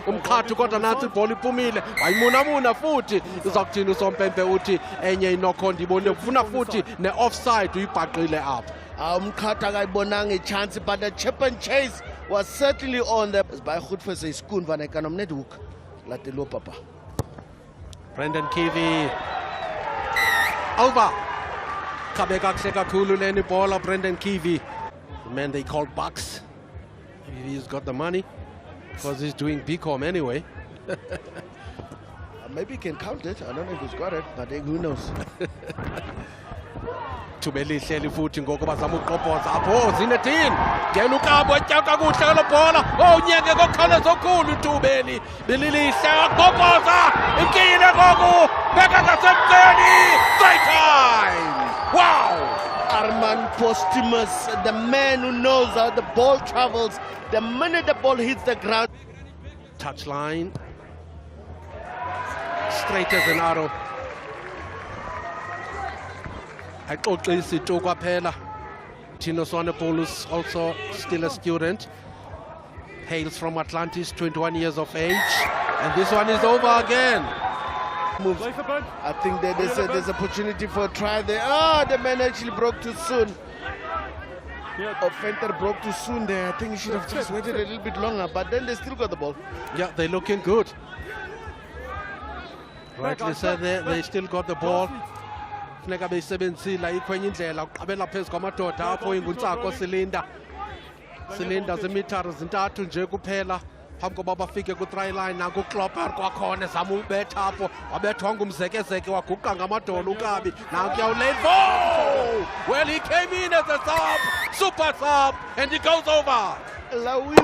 umqhathu kodwa nathi ibhola iphumile wayimunamuna futhi izakuthina usompempe uthi enye inokhonda ibone ufuna futhi ne-offside uyibhaqile apha umqhathu akayibonanga ichance, but the chip and chase was certainly on there. By goed vir sy skoen want hy kan hom net hoek laat hy loop papa. Brendan Kiwi over. Kabeka kahle kakhulu leni bola Brendan Kiwi. The man they called Bucks. Maybe he's got the money because he's doing BCom anyway. Maybe he can count it. I don't know if he's got it, but who knows. Thubeli hleli futhi ngoko bazama uqobhoza apho Zinedine ngena uKabo etya kakuhle lo bhola onyeke kokhaleza okhulu uThubeli belilihle waqobhoza ikile ngoku beka ngasemtheni straight time. Wow, man Posthumous, the man who knows how the ball travels. The minute the ball hits the ground. Touchline. Straight as an arrow. Axoxisi tu kwaphela. Tino Swanepoel's also still a student. Hails from Atlantis, 21 years of age. And this one is over again. Moves. I think that there's opportunity for a try there. Oh, the man actually broke too soon. Offender broke too soon there. I think he should have just waited a little bit longer, but then they still got the ball. Yeah, they're looking good. Rightly said, they still got the ball. Funeka beyisebenzisile ikwenye indlela uqabela phezu kwamadoda apho inguntsako silinda zimitara zintathu nje kuphela phambi koba bafike ku-try line nakuklopper kwakhona zama ubetha apho wabethwa ngumzekezeke waguqa ngamadolo ukabi nankuya ulate. Well, he came in as a sub, super sub, and he goes over. La oui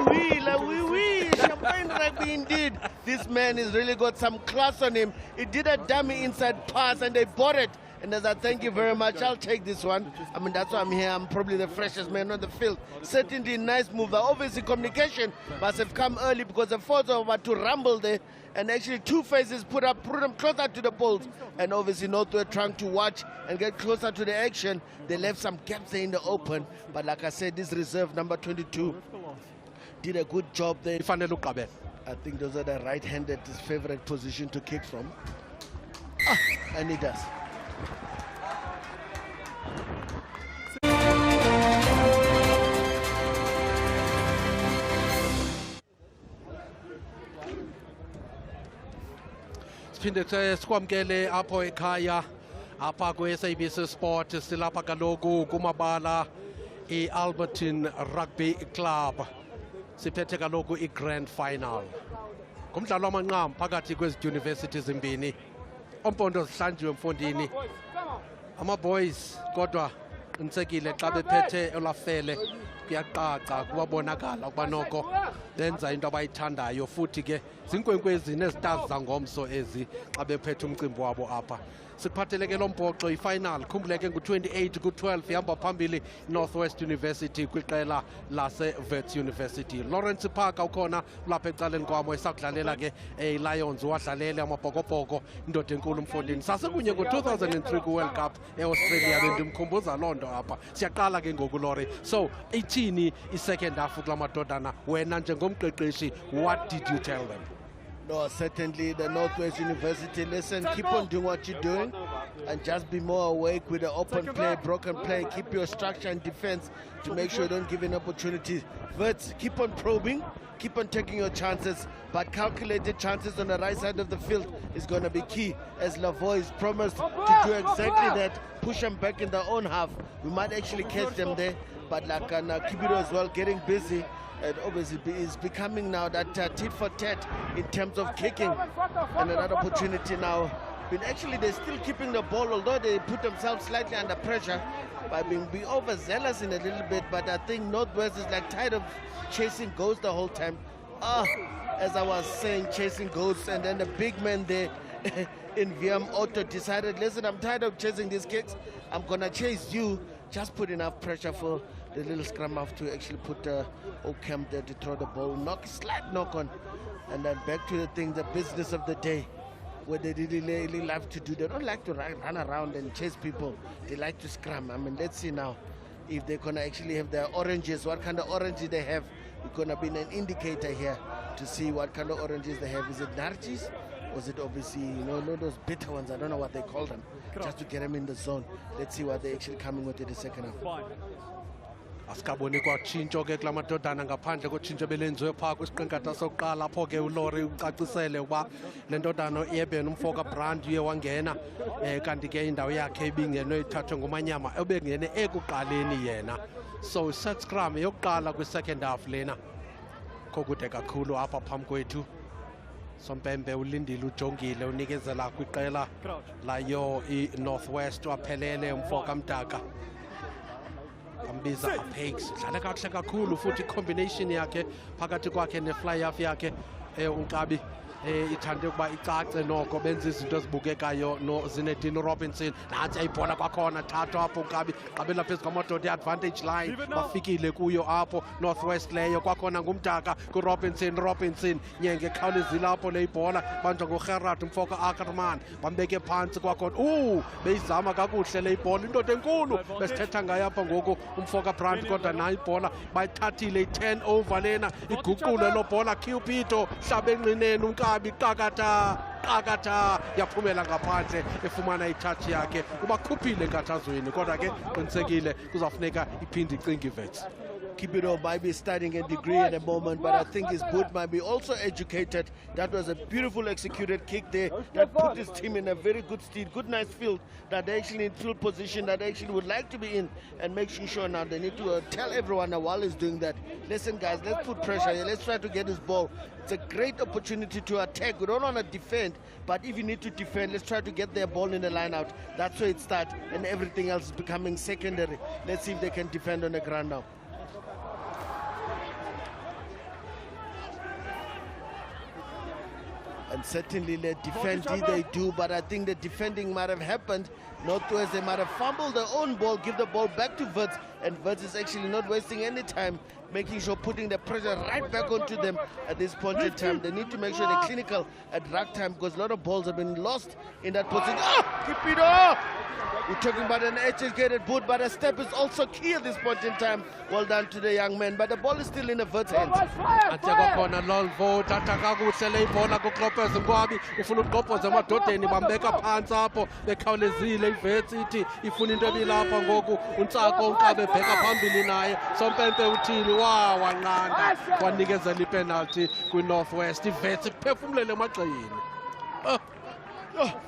oui, champagne rugby indeed. This man has really got some class on him. He did a dummy inside pass and they bought it. And as I thank you very much, I'll take this one. I mean, that's why I'm here. I'm probably the freshest man on the field. Certainly nice move. Obviously communication must have come early because the forwards are about to rumble there. And actually two faces put them closer to the poles. And obviously Northwest trying to watch and get closer to the action. They left some gaps there in the open. But like I said, this reserve number 22 did a good job there. I think those are the right-handed favorite position to kick from. And he does. Siphinde sikwamkele apho ekhaya apha kwi-SABC Sport silapha kaloku kumabala i-Albertine Rugby Club siphethe kaloku i-grand final ngumdlalo wamanqam phakathi kwezi dyunivesithi zimbini ompondo zihlanjiwe mfondini ama-boys kodwa qinisekile xa bephethe olafele kuyacaca kubabonakala ukuba noko benza into abayithandayo futhi ke zinkwenkwezi nezitazi zangomso ezi xa bephethe umcimbi wabo apha sikuphatheleke lo mbhoxo ifinal khumbuleke ngu-28 ku-12 ihamba phambili Northwest University kwiqela lase-Wits University. Lawrence Parker ukhona lapha ecaleni kwamo esakudlalela ke Lions wadlalele amabhokobhoko indoda enkulu mfondini sasekunye ngo-2003 ku-World Cup e-Australia bendimkhumbuza loo nto apha siyaqala ke ngoku Lori. So ithini i-second half kula madodana wena njengomqeqeshi what did you tell them? No, certainly the Northwest University, listen, keep on doing what you're doing and just be more awake with the open play, broken play, keep your structure and defense to make sure you don't give an opportunity. But keep on probing, keep on taking your chances, but calculated chances on the right side of the field is going to be key, as Lavoie is promised to do exactly that, push them back in their own half. We might actually catch them there, but like Kibiro as well, getting busy. And obviously is becoming now that tit for tat in terms of kicking, and another opportunity now. But actually they're still keeping the ball, although they put themselves slightly under pressure by being overzealous in a little bit. But I think Northwest is like tired of chasing goals the whole time. As I was saying, chasing goals, and then the big man there in VM Otto decided, listen, I'm tired of chasing these kicks. I'm gonna chase you. Just put enough pressure for the little scrum half to actually put Ocamp there to throw the ball, slight knock on, and then back to the thing, the business of the day, where they really like to do. They don't like to run around and chase people. They like to scrum. I mean, let's see now if they're gonna actually have their oranges, what kind of oranges they have. It's gonna be an indicator here to see what kind of oranges they have. Is it Nargis? Or is it obviously, those bitter ones? I don't know what they call them. Just to get them in the zone. Let's see what they're actually coming with in the second half. asikaboni kwatshintsho ke kula madodana ngaphandle kotshintsho belenziwe phaa kwisiqingatha sokuqala apho ke uLori ucacisele ukuba le ndodana ieben umfoka brand uye wangena kanti ke indawo yakhe ibingenwe ithathwe ngumanyama ebengene ekuqaleni yena. So set scrum yokuqala kwi-second half lena kokude kakhulu apha phambi kwethu. Sompembe ulindile ujongile unikezela kwiqela layo i-Northwest waphelele umfoka mdaka ambiza Apex dlala kahle kakhulu futhi combination yakhe phakathi kwakhe ne-fly half yakhe unkabi ithande ukuba icace noko benza izinto ezibukekayo noZinedine Robinson. Nantsi ayibhola kwakhona thatha apho uNkabi qabela phezu kwamadoda i-advantage line bafikile kuyo apho Northwest leyo kwakhona ngumdaka kuRobinson nyenge ekhawulezile apho le ibhola banjwa nguGerard Mfoka Ackerman bambeke phantsi kwakhona beyizama kakuhle le ibhola indoda enkulu besithetha ngayo apha ngoku uMfoka Brand kodwa nayo ibhola bayithathile i-10 over lena iguqule lo bhola Cupido hlaba enqineni uNkabi qakatha yaphumela ngaphandle efumana itouch yakhe ubakhuphile enkathazweni kodwa ke qinisekile kuzawufuneka iphinde icinge iVets. Cupido might be studying a degree at the moment, but I think his boot might be also educated. That was a beautiful executed kick there that put his team in a very good stead, good nice field, that they actually in field position that they actually would like to be in, and making sure now they need to tell everyone now while he's doing that, listen guys, let's put pressure here, let's try to get this ball. It's a great opportunity to attack. We don't want to defend, but if you need to defend, let's try to get their ball in the line out. That's where it starts, and everything else is becoming secondary. Let's see if they can defend on the ground now. And certainly the defending they do, but I think the defending might have happened. Northwest, they might have fumbled their own ball, give the ball back to Wits, and Wits is actually not wasting any time, making sure putting the pressure right back onto them at this point in time. They need to make sure they're clinical at ruck time because a lot of balls have been lost in that position. Cupido! We're talking about an educated boot, but a step is also key at this point in time. Well done to the young man, but the ball is still in the Wits' hands. Kwakhona Lolvo thatha kakuhle le ibhola kuXhopeza Mkwabi ufuna ukuqophoza emadodeni bambeka phansi apho bekhawulezile iVets ithi ifuna into ebilapha ngoku uNtsako uNkabi ebheka phambili naye Sompempe uthini wanqanda wanikezela ipenalty kwiNorthwest iVets iphefumulele emagxeni.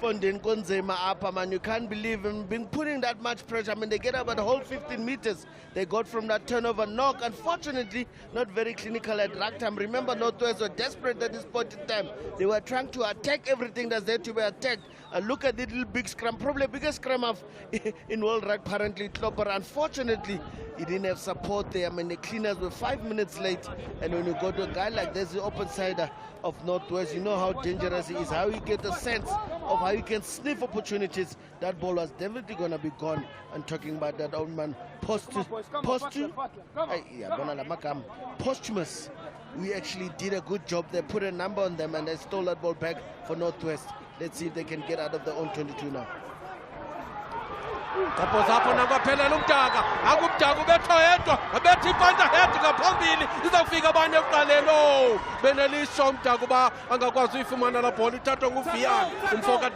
Fondeni konzema apha man, you can't believe him being putting that much pressure. I mean, they get about the whole 15 meters they got from that turnover knock. Unfortunately, not very clinical at ruck time. Remember, Northwest were desperate at this point in time. They were trying to attack everything that's there to be attacked. Look at the little big scrum, probably the biggest scrum of in world rugby currently, but unfortunately, he didn't have support there. I mean, the cleaners were 5 minutes late, and when you go to a guy like this, the open sider of Northwest, you know how dangerous he is, how you get a sense of how you can sniff opportunities. That ball was definitely going to be gone. I'm talking about that old man, Posthumous. We actually did a good job. They put a number on them, and they stole that ball back for Northwest. Let's see if they can get out of their own 22 now. Kapozapho nakaphelela umdaka akubdaka ubetho yedwa abethi ipanta head ngaphambili izawufika abanye ekuqaleni benelisho umdaka uba angakwazi uyifumana la bhola ithathwa nguVian uMfoka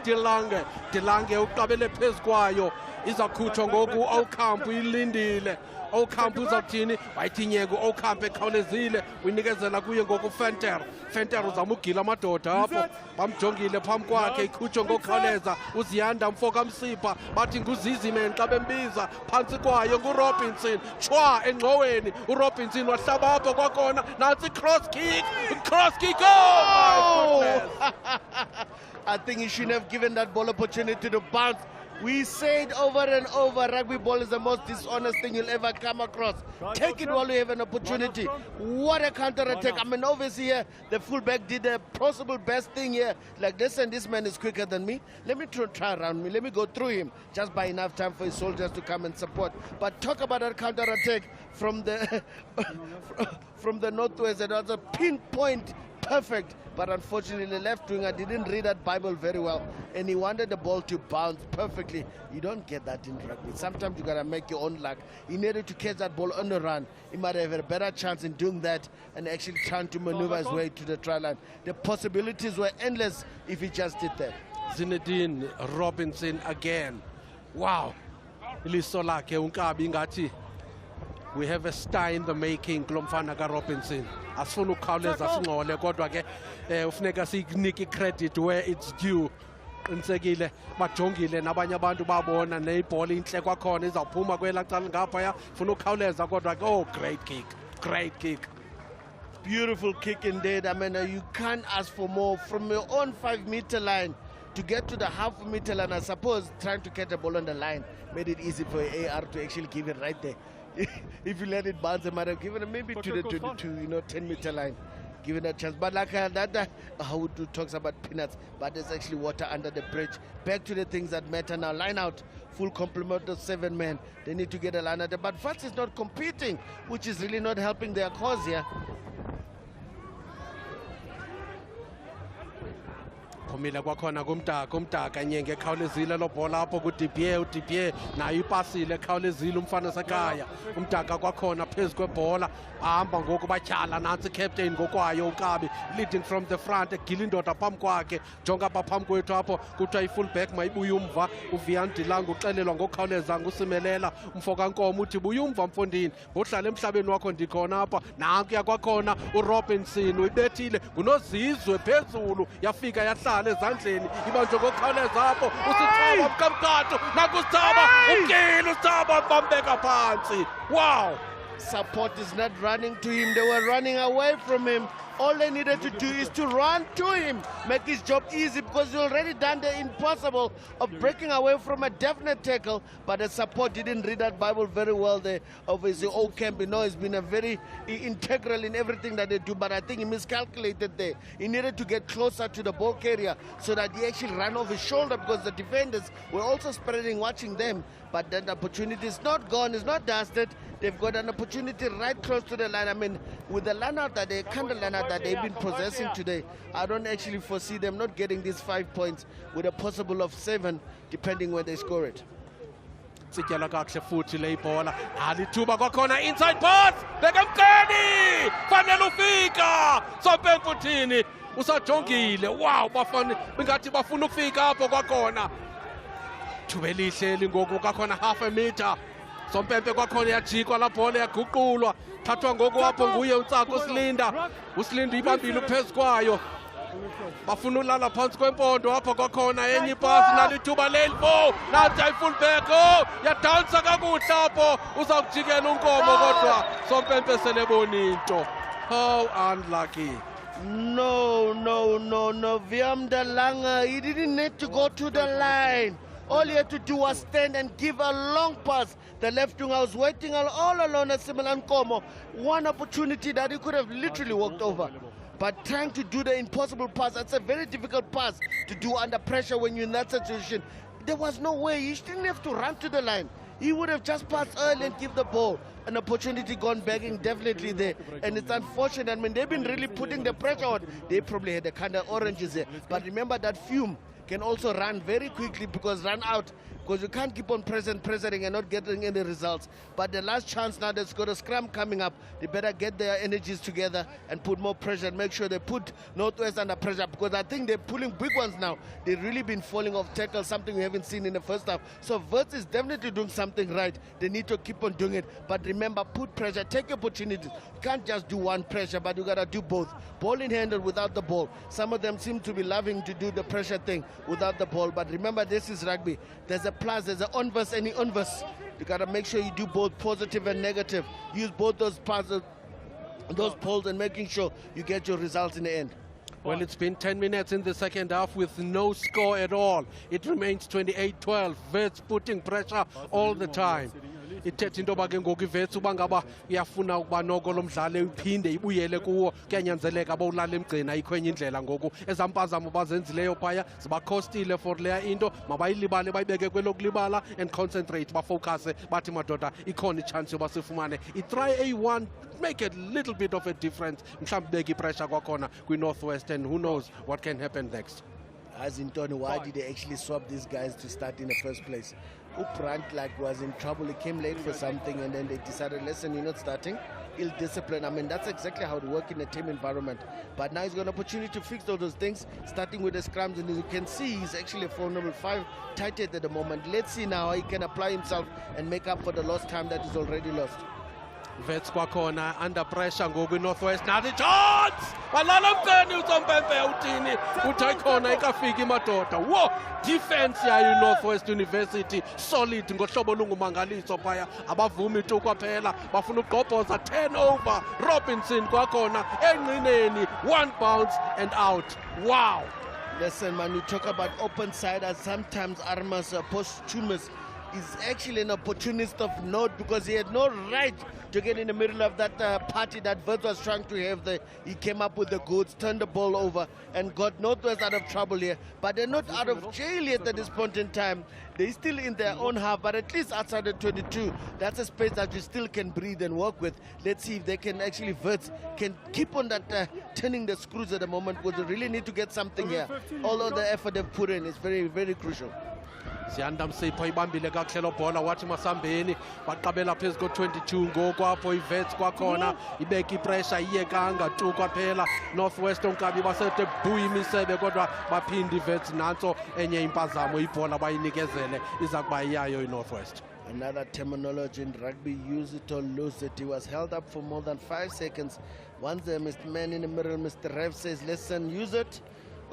Dilange uqabele phezu kwayo izakhutshwa ngoku Ocamp uyilindile Ocamp uzawuthini wayithi nyeko Ocamp ekhawulezile uyinikezela kuye ngoku Fenter uzama ugila amadoda apho bamjongile phambi kwakhe ikhutshwe ngokukhawuleza uziyanda Mfoka Msipha bathi nguzizimene xa bembiza phantsi kwayo nguRobinson chwa engxoweni uRobinson wahlaba apho kwakhona nansi cross kick I think he shouldn't have given that ball opportunity to bounce. We said over and over, rugby ball is the most dishonest thing you'll ever come across. Take it while you have an opportunity. What a counter-attack. I mean, obviously here, the fullback did the possible best thing here. Like, listen, this man is quicker than me. Let me try around me. Let me go through him. Just by enough time for his soldiers to come and support. But talk about that counter-attack from the from the Northwest. That was a pinpoint perfect, but unfortunately the left winger didn't read that Bible very well, and he wanted the ball to bounce perfectly. You don't get that in rugby. Sometimes you gotta make your own luck. He needed to catch that ball on the run. He might have had a better chance in doing that and actually trying to maneuver his way to the try line. The possibilities were endless if he just did that. Zinedine Robinson again. Wow. Iliso lakhe uNkabi ngathi we have a star in the making kulomfana kaRobinson. Asifuna ukukhawuleza singcole kodwa ke ufuneka sikunike credit where it's due. Insekile bajongile nabanye abantu babona nebhola inhle kwakhona izawuphuma kwelacala ngapha ufuna ukukhawuleza kodwa ke great kick. Beautiful kick indeed. I mean, you can't ask for more from your own 5-meter line to get to the half-meter line. I suppose trying to catch a ball on the line made it easy for AR to actually give it right there. If you let it bounce, they might have given it maybe to the 22, 10-meter line. given a chance. But like that, how do talks about peanuts, but there's actually water under the bridge. Back to the things that matter now. Line out, full complement of 7 men. They need to get a line out there. But Fats is not competing, which is really not helping their cause here. Phumile kwakhona kumdaka Nyenge ekhawulezile lo bhola apho uDipier nayo ipasile ekhawulezile umfana sekhaya umdaka kwakhona phezu kwebhola ahamba ngoku batyhala nantsi captain ngokwayo ukabi leading from the front egila indoda phambi kwakhe jonga apha phambi kwethu apho kuthiwa i-fullback mayibuye umva uVian Dilanga uxelelwa ngokukhawuleza ngusimelela umfokankomo uthi buye umva mfondini ngohlala emhlabeni wakho ndikhona apha nankuya kwakhona uRobinson uyibethile ngunozizwe phezulu yafika yahlala ezandleni ibanjwe ngokukhawuleza apho usithaba mkamkatho nakusithaba umkile usithaba bambeka phansi. Wow, support is not running to him. They were running away from him. All they needed to do is to run to him, make his job easy, because he already done the impossible of breaking away from a definite tackle. But the support didn't read that Bible very well there of his old camp. You know, he's been a very integral in everything that they do, but I think he miscalculated there. He needed to get closer to the ball carrier so that he actually ran off his shoulder, because the defenders were also spreading, watching them. But then the opportunity is not gone, it's not dusted. They've got an opportunity right close to the line. I mean, with the line out that they kind of line out that they've been possessing today, I don't actually foresee them not getting these 5 points with a possible of 7, depending when they score it. sityala kakuhle futhi le ibhola alithuba kwakhona inside pass bekamkeni fanele ufika Sompempe uthini usajongile. Wow, bafana ingathi bafuna ukufika apho kwakhona thuba elihleli ngoku kwakhona half a meter. Sompempe kwakhona yajikwa la bhola yaguqulwa thathwa ngoku apho nguye uNtsako usilinda ibambile phezu kwayo bafuna ulala phansi kwempondo apha kwakhona enye ipasi nalithuba lelbo nathi ayifullback yadansa kakuhle apho uzakujikela unkomo kodwa Sompempe selebona into. How unlucky. No. Viam Dilanga, he didn't need to go to the line. All he had to do was stand and give a long pass. The left winger was waiting all alone at Simelan Nkomo. One opportunity that he could have literally walked over. But trying to do the impossible pass, that's a very difficult pass to do under pressure when you're in that situation. There was no way. He didn't have to run to the line. He would have just passed early and give the ball. An opportunity gone begging definitely there. And it's unfortunate. I mean, they've been really putting the pressure on. They probably had the kind of oranges there. But remember that Fume can also run very quickly, because run out, because you can't keep on pressing and not getting any results. But the last chance now, they've got a scrum coming up. They better get their energies together and put more pressure and make sure they put Northwest under pressure, because I think they're pulling big ones now. They've really been falling off tackle, something we haven't seen in the first half. So Wits is definitely doing something right. They need to keep on doing it. But remember, put pressure, take opportunities. You can't just do one pressure, but you got to do both. Ball in hand and without the ball. Some of them seem to be loving to do the pressure thing without the ball. But remember, this is rugby. There's a plus, there's an onverse and the inverse. You got to make sure you do both positive and negative. Use both those passes, those polls, and making sure you get your results in the end. Well, it's been 10 minutes in the second half with no score at all. It remains 28-12. Wits putting pressure all the time. Ithethe into ke ngoku iVets uba ngaba iyafuna ukuba noko lo mdlalo iphinde ibuyele kuwo kuyanyanzeleka bawulala emgcina ayikho enye indlela ngoku ezampazamo bazenzileyo phaya zibakhostile for leya into mabayilibale bayibeke kwelokulibala and concentrate bafocuse bathi madoda ikhona ichance yoba sifumane i-try A1 make a little bit of a difference mhlawumbi beke ipressure kwakhona kwi-Northwest, and who knows what can happen next. As in Tony, why did they actually swap these guys to start in the first place? Brandt was in trouble. He came late for something, and then they decided, listen, you're not starting. Ill discipline. I mean, that's exactly how they work in a team environment. But now he's got an opportunity to fix all those things, starting with the scrums. And as you can see, he's actually a formidable 5 tight end at the moment. Let's see now how he can apply himself and make up for the lost time that is already lost. Wits kwakhona under pressure ngoku iNorthwest nathi chance balala mkeni uSompempe uthini uthi ayikhona ikafika imadoda wo defense yayo iNorthwest University solid ngohlobo olungumangaliso phaya abavumi tu kwaphela bafuna ukugqobhoza 10 over. Robinson kwakhona engqineni 1 bounce and out. Wow. Listen man, you talk about open side, as sometimes Armas posthumous is actually an opportunist of note because he had no right to get in the middle of that party that Vert was trying to have. He came up with the goods, turned the ball over, and got Northwest out of trouble here. But they're not out of jail yet at this point in time. They're still in their own half, but at least outside the 22, that's a space that you still can breathe and work with. Let's see if they can actually, Vert can keep on that turning the screws at the moment, because they really need to get something here. Although the effort they've put in is very, very crucial. Siyanda Msipho ibambile kakuhle lo bhola wathi masambeni baqabela phezu ko-22 ngokwapho iVets kwakhona ibeka ipressure iyekanga tu kwaphela Northwest onkabi basede buya imisebe kodwa baphinde iVets nanso enye impazamo ibhola bayinikezele iza kuba iyayo iNorthwest. Another terminology in rugby, use it or lose it. He was held up for more than 5 seconds. Once the Mr. Man in the middle, Mr. Rev says, listen, use it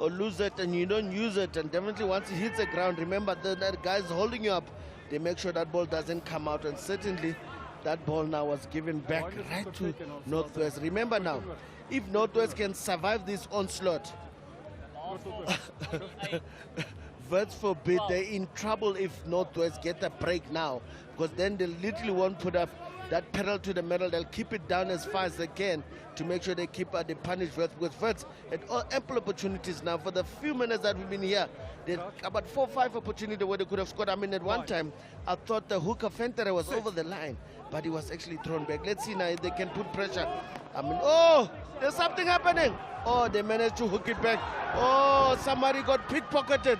or lose it, and you don't use it, and definitely once it hits the ground, remember that guy's holding you up. They make sure that ball doesn't come out, and certainly that ball now was given back right to Northwest. Remember now, if Northwest can survive this onslaught, Vets forbid, they're in trouble if Northwest get a break now, because then they literally won't put up that pedal to the metal. They'll keep it down as far as they can to make sure they keep they punish Vets, because Vets had ample opportunities now. For the few minutes that we've been here, there's about 4 or 5 opportunities where they could have scored. I mean, at one time, I thought the hooker Fentere was over the line, but he was actually thrown back. Let's see now if they can put pressure. I mean, oh, there's something happening. Oh, they managed to hook it back. Oh, somebody got pickpocketed.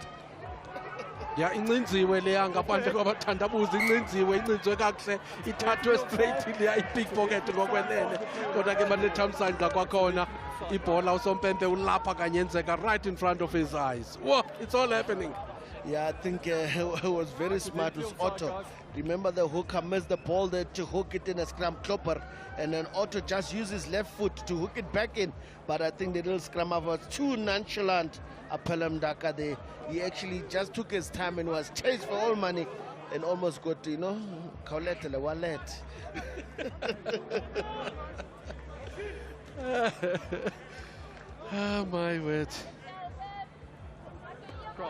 Ya incinziwe leya ngaphandle kwabathandabuzi incinziwe kakuhle ithathwe straight leya i-pickpocket ngokwenene kodwa ke banethamsanqa kwakhona ibhola usompempe ulapha kanyenzeka right in front of his eyes. Whoa, it's all happening. Yeah, I think it was very smart with Otto. Remember the hooker missed the ball there to hook it in a scrum Klopper, and then Otto just used his left foot to hook it back in. But I think the little scrummer was too nonchalant. Apelem Daka there. He actually just took his time and was chased for all money and almost got, you know, Kauletele wallet. Oh my word.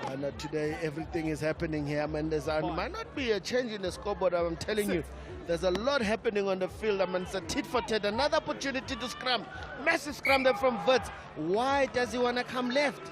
And today everything is happening here. I mean, there might not be a change in the scoreboard, I'm telling you. There's a lot happening on the field. I mean, it's a tit for tat. Another opportunity to scrum. Massive scrum there from Vets. Why does he want to come left?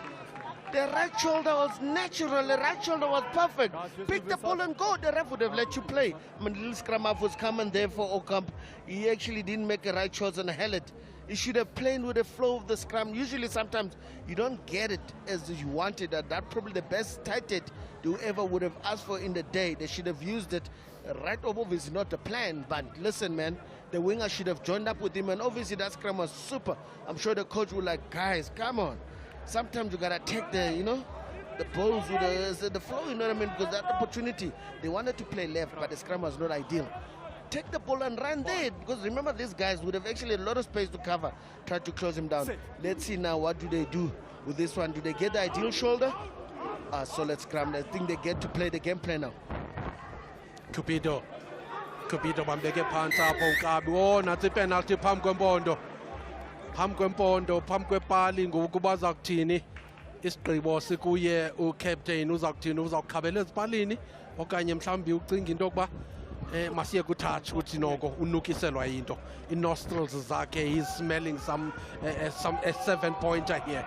The right shoulder was natural. The right shoulder was perfect. Pick the ball and go. The ref would have let you play. I mean, little scrum half was coming there for Okamp. He actually didn't make a right choice and held it. He should have played with the flow of the scrum. Usually, sometimes you don't get it as you wanted. That probably the best tight end whoever would have asked for in the day. They should have used it. Right over is not the plan, but listen, man, the winger should have joined up with him, and obviously that scrum was super. I'm sure the coach would like, guys, come on. Sometimes you gotta take the, you know, the balls with the flow, you know what I mean? Because that opportunity, they wanted to play left, but the scrum was not ideal. Take the ball and run there, because remember, these guys would have actually a lot of space to cover, try to close him down. Let's see now, what do they do with this one? Do they get the ideal shoulder? Solid scrum. I think they get to play the game plan now. Cupido bambeke phansi apho uNkabi. Oh, nathi penalty phambi kwempondo. Phambi kwempondo, phambi kwepali ngoku baza kuthini? Isigqibo sikuye ucaptain uza kuthini? Uza kukhabela ezipalini okanye mhlawumbi ucinga into yokuba masiye kutouch ukuthi noko unukiselwa into. In-nostrils zakhe, he's smelling some a 7-pointer here.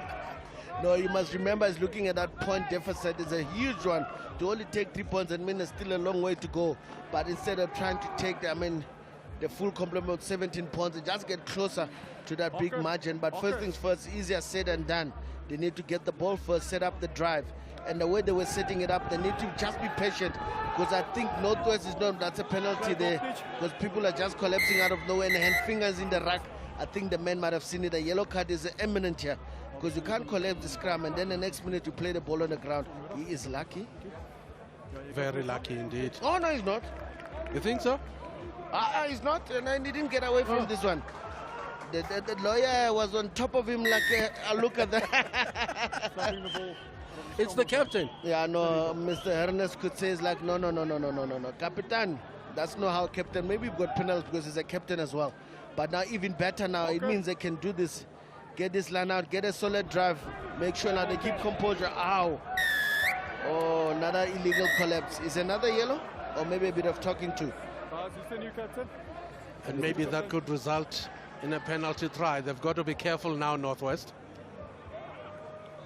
No, you must remember, he's looking at that point deficit. It's a huge one. To only take 3 points, and there's still a long way to go. But instead of trying to take, the full complement of 17 points, they just get closer to that big margin. But first things first, easier said than done. They need to get the ball first, set up the drive. And the way they were setting it up, they need to just be patient. Because I think Northwest is not, that's a penalty there. Because people are just collapsing out of nowhere and hand fingers in the rack. I think the men might have seen it. The yellow card is imminent here. Because you can't collapse the scrum and then the next minute you play the ball on the ground. He is lucky. Very lucky indeed. Oh, no, he's not. You think so? He's not, and he didn't get away from this one. The lawyer was on top of him like look at that. It's the captain. Yeah, no, Mr. Ernest could say it's like, no. Capitan, that's not how captain. Maybe we've got penalty because he's a captain as well. But now even better now, it means they can do this. Get this line out, get a solid drive. Make sure now they keep composure. Ow. Oh, another illegal collapse. Is another yellow? or maybe a bit of talking to. Who's the new captain? And maybe that could result in a penalty try. They've got to be careful now, Northwest.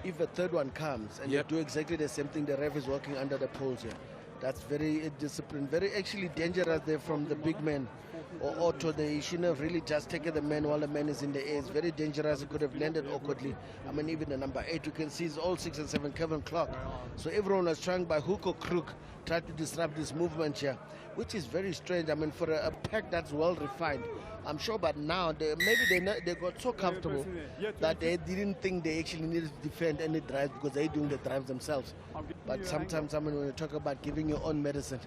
If a third one comes and Yep. they do exactly the same thing, the ref is working under the poles here. That's very disciplined, very actually dangerous there from the big man. Or Otto, they shouldn't have really just taken the man while the man is in the air. It's very dangerous. It could have landed awkwardly. I mean, even the number 8, you can see it's all 6 and 7, Kevin Clark. So everyone was trying by hook or crook, try to disrupt this movement here, which is very strange. I mean, for a pack that's well refined, I'm sure, but now maybe they got so comfortable that they didn't think they actually needed to defend any drives because they're doing the drives themselves. But sometimes, I mean, when you talk about giving your own medicine,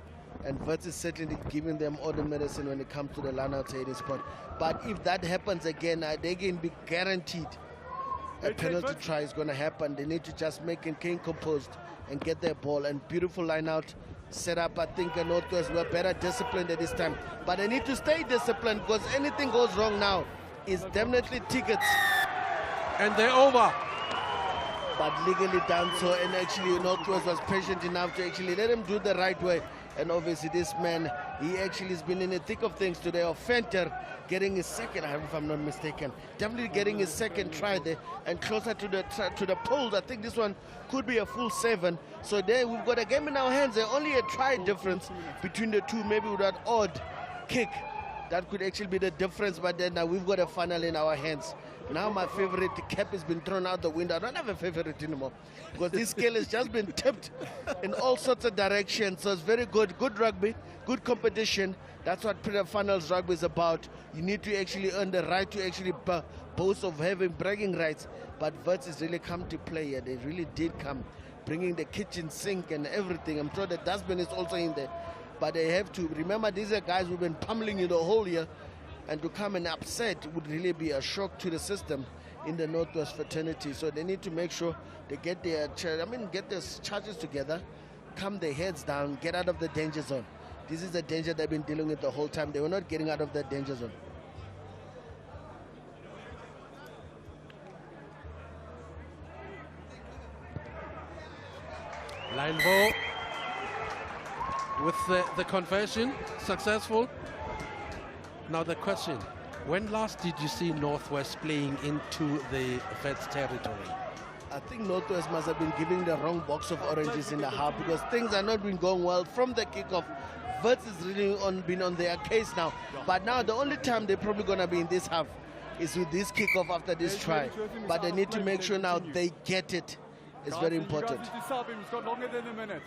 and Wits is certainly giving them all the medicine when it comes to the line-out trading spot. But if that happens again, they can be guaranteed a penalty try is going to happen. They need to just make it cane composed and get their ball. And beautiful line-out set up. I think Northwest were better disciplined at this time. But they need to stay disciplined because anything goes wrong now is definitely tickets. And they're over. But legally done so, and actually Northwest was patient enough to actually let him do the right way. And obviously this man, he actually has been in the thick of things today. Fenter getting his second, if I'm not mistaken, definitely getting his second try there and closer to the poles. I think this one could be a full 7. So there we've got a game in our hands. There's only a try difference between the two, maybe with that odd kick. That could actually be the difference, but then now we've got a final in our hands. Now my favorite cap has been thrown out the window. I don't have a favorite anymore because this scale has just been tipped in all sorts of directions. So it's very good. Good rugby, good competition. That's what finals rugby is about. You need to actually earn the right to actually boast of having bragging rights. But Wits has really come to play here. They really did come, bringing the kitchen sink and everything. I'm sure the dustbin is also in there. But they have to remember these are guys who've been pummeling you the whole year, and to come and upset would really be a shock to the system in the Northwest fraternity. So they need to make sure they get their charges together, calm their heads down, get out of the danger zone. This is the danger they've been dealing with the whole time. They were not getting out of that danger zone. Lineville with the conversion, successful. Now the question, when last did you see Northwest playing into the Wits territory? I think Northwest must have been giving the wrong box of oranges in the half because things are not been going well from the kickoff. Wits is really been on their case now. But now the only time they're probably going to be in this half is with this kickoff after this try. But they need to make sure now they get it. It's very important. He's got longer than a minute.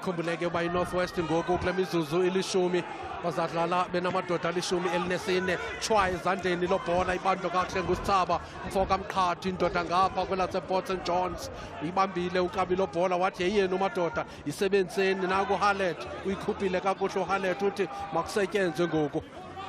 Khumbuleke by Northwest ngoku kule mizuzu ilishumi bazadlala benamadoda alishumi elinesine try ezandleni lobhola ibanjwa kakuhle ngusithaba mfoka mqhathi indoda ngapha kwelasePort St John's ibambile ukabi lobhola wathi yeyeni umadoda isebenziseni naku Halet uyikhuphile kakuhle uHalet uthi makusetyenzwe ngoku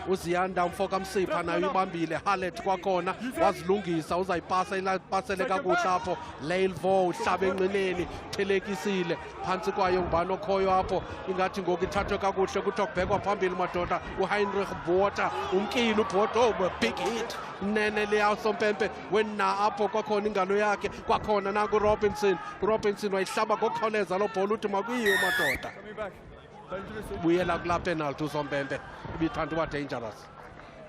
uziyanda umfoka msipha nayo ibambile Halet kwakhona wazilungisa uzayipasa ilapasele kakuhle apho Lailvo uhlaba enqineni thelekisile phansi kwayo ngubani okhoyo apho ingathi ngoku ithathwe kakuhle kuthiwa kubhekwa phambili madoda uHeinrich Botha umkile uBotha big hit nene leyasompempe wena apho kwakhona ingalo yakhe kwakhona naku Robinson wayihlaba ngokukhawuleza lo bhola uthi makuyiyo madoda buyela kula penalty usompempe ibithanda uba dangerous.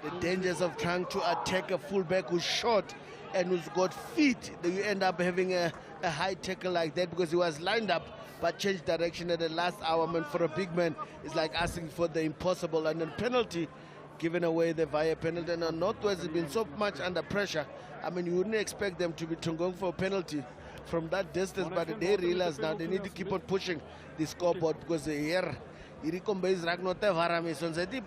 The dangers of trying to attack a fullback who's short and who's got feet, that you end up having a high tackle like that because he was lined up but changed direction at the last hour. Man, for a big man, it's like asking for the impossible. And then penalty, giving away the via penalty. And Northwest has been so much under pressure. I mean, you wouldn't expect them to be going for a penalty from that distance, but they realize now they need to keep on pushing the scoreboard because here irikombeis ragnote varamis on zeti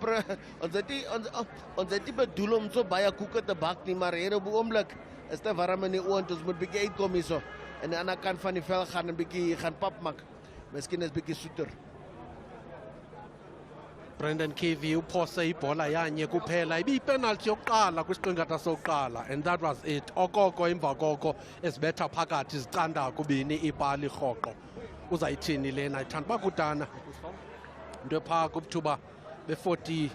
bedulo mso baya kuka the back ni marere bu omlek este varamani uantos moet biki 8 komiso en ana kan van die vel gaan en biki gaan papmak miskien is biki soeter. Brendan Kivi uphose ibhola yanye kuphela ibipenalty yokuqala kwisiqingatha sokuqala and that was it. Okoko emva koko esibetha phakathi zicanda kubini ibali rhoqo uzayithini lena ithanda bakudana into pha kubuthuba be40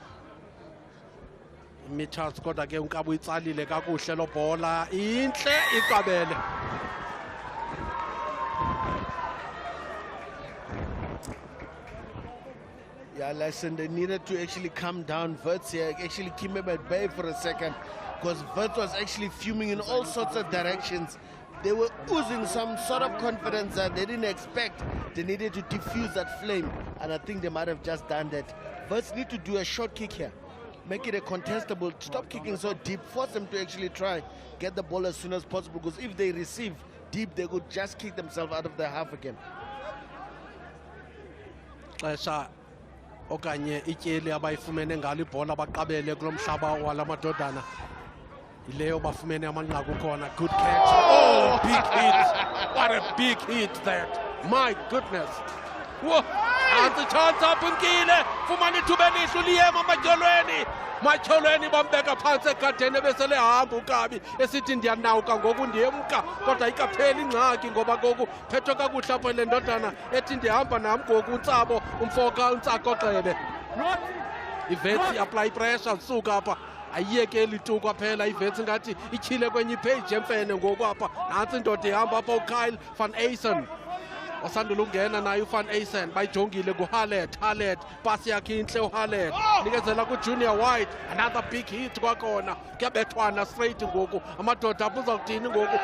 meters kodwa ke uNkabu itsalile kakuhle lo bhola inhle iqabele Yeah, listen, they needed to actually calm down Wits here, actually keep him at bay for a second, because Wits was actually fuming in all sorts of directions. They were oozing some sort of confidence that they didn't expect. They needed to diffuse that flame, and I think they might have just done that. Wits need to do a short kick here. Make it a contestable, stop kicking so deep, force them to actually try, get the ball as soon as possible, because if they receive deep, they could just kick themselves out of their half again. Okanye ityeli abayifumene ngalo ibhola baqabele kulo mhlaba wala madodana ileyo bafumene amanqaku khona. Good catch. Oh, big hit. What a big hit that. My goodness. Whoa. Anti chance aphumkile. Fumana ithuba elihle uliyema matyholweni bambeka phansi egadeni bese lehamba ukabi esithi ndiyanawuka ngoku ndiyemka kodwa ikapheli ingxaki ngoba ngoku phethwe kakuhle apho le ndodana ethi ndihamba nam ngoku untsabo umfoka untsako xebe ivetsi apply pressure suka apha ayiyekeli tu kwaphela ivetsi ngathi ityhile kwenye ipage yemfene ngoku apha nantsi indoda ihamba apha uKyle van Eysen osandula ungena naye uVan Eysen bayijongile kuHallet pasi yakhe inhle uHallet nikezela kuJunior White, another big hit kwakhona kuyabethwana straight ngoku amadoda abuza kuthini ngoku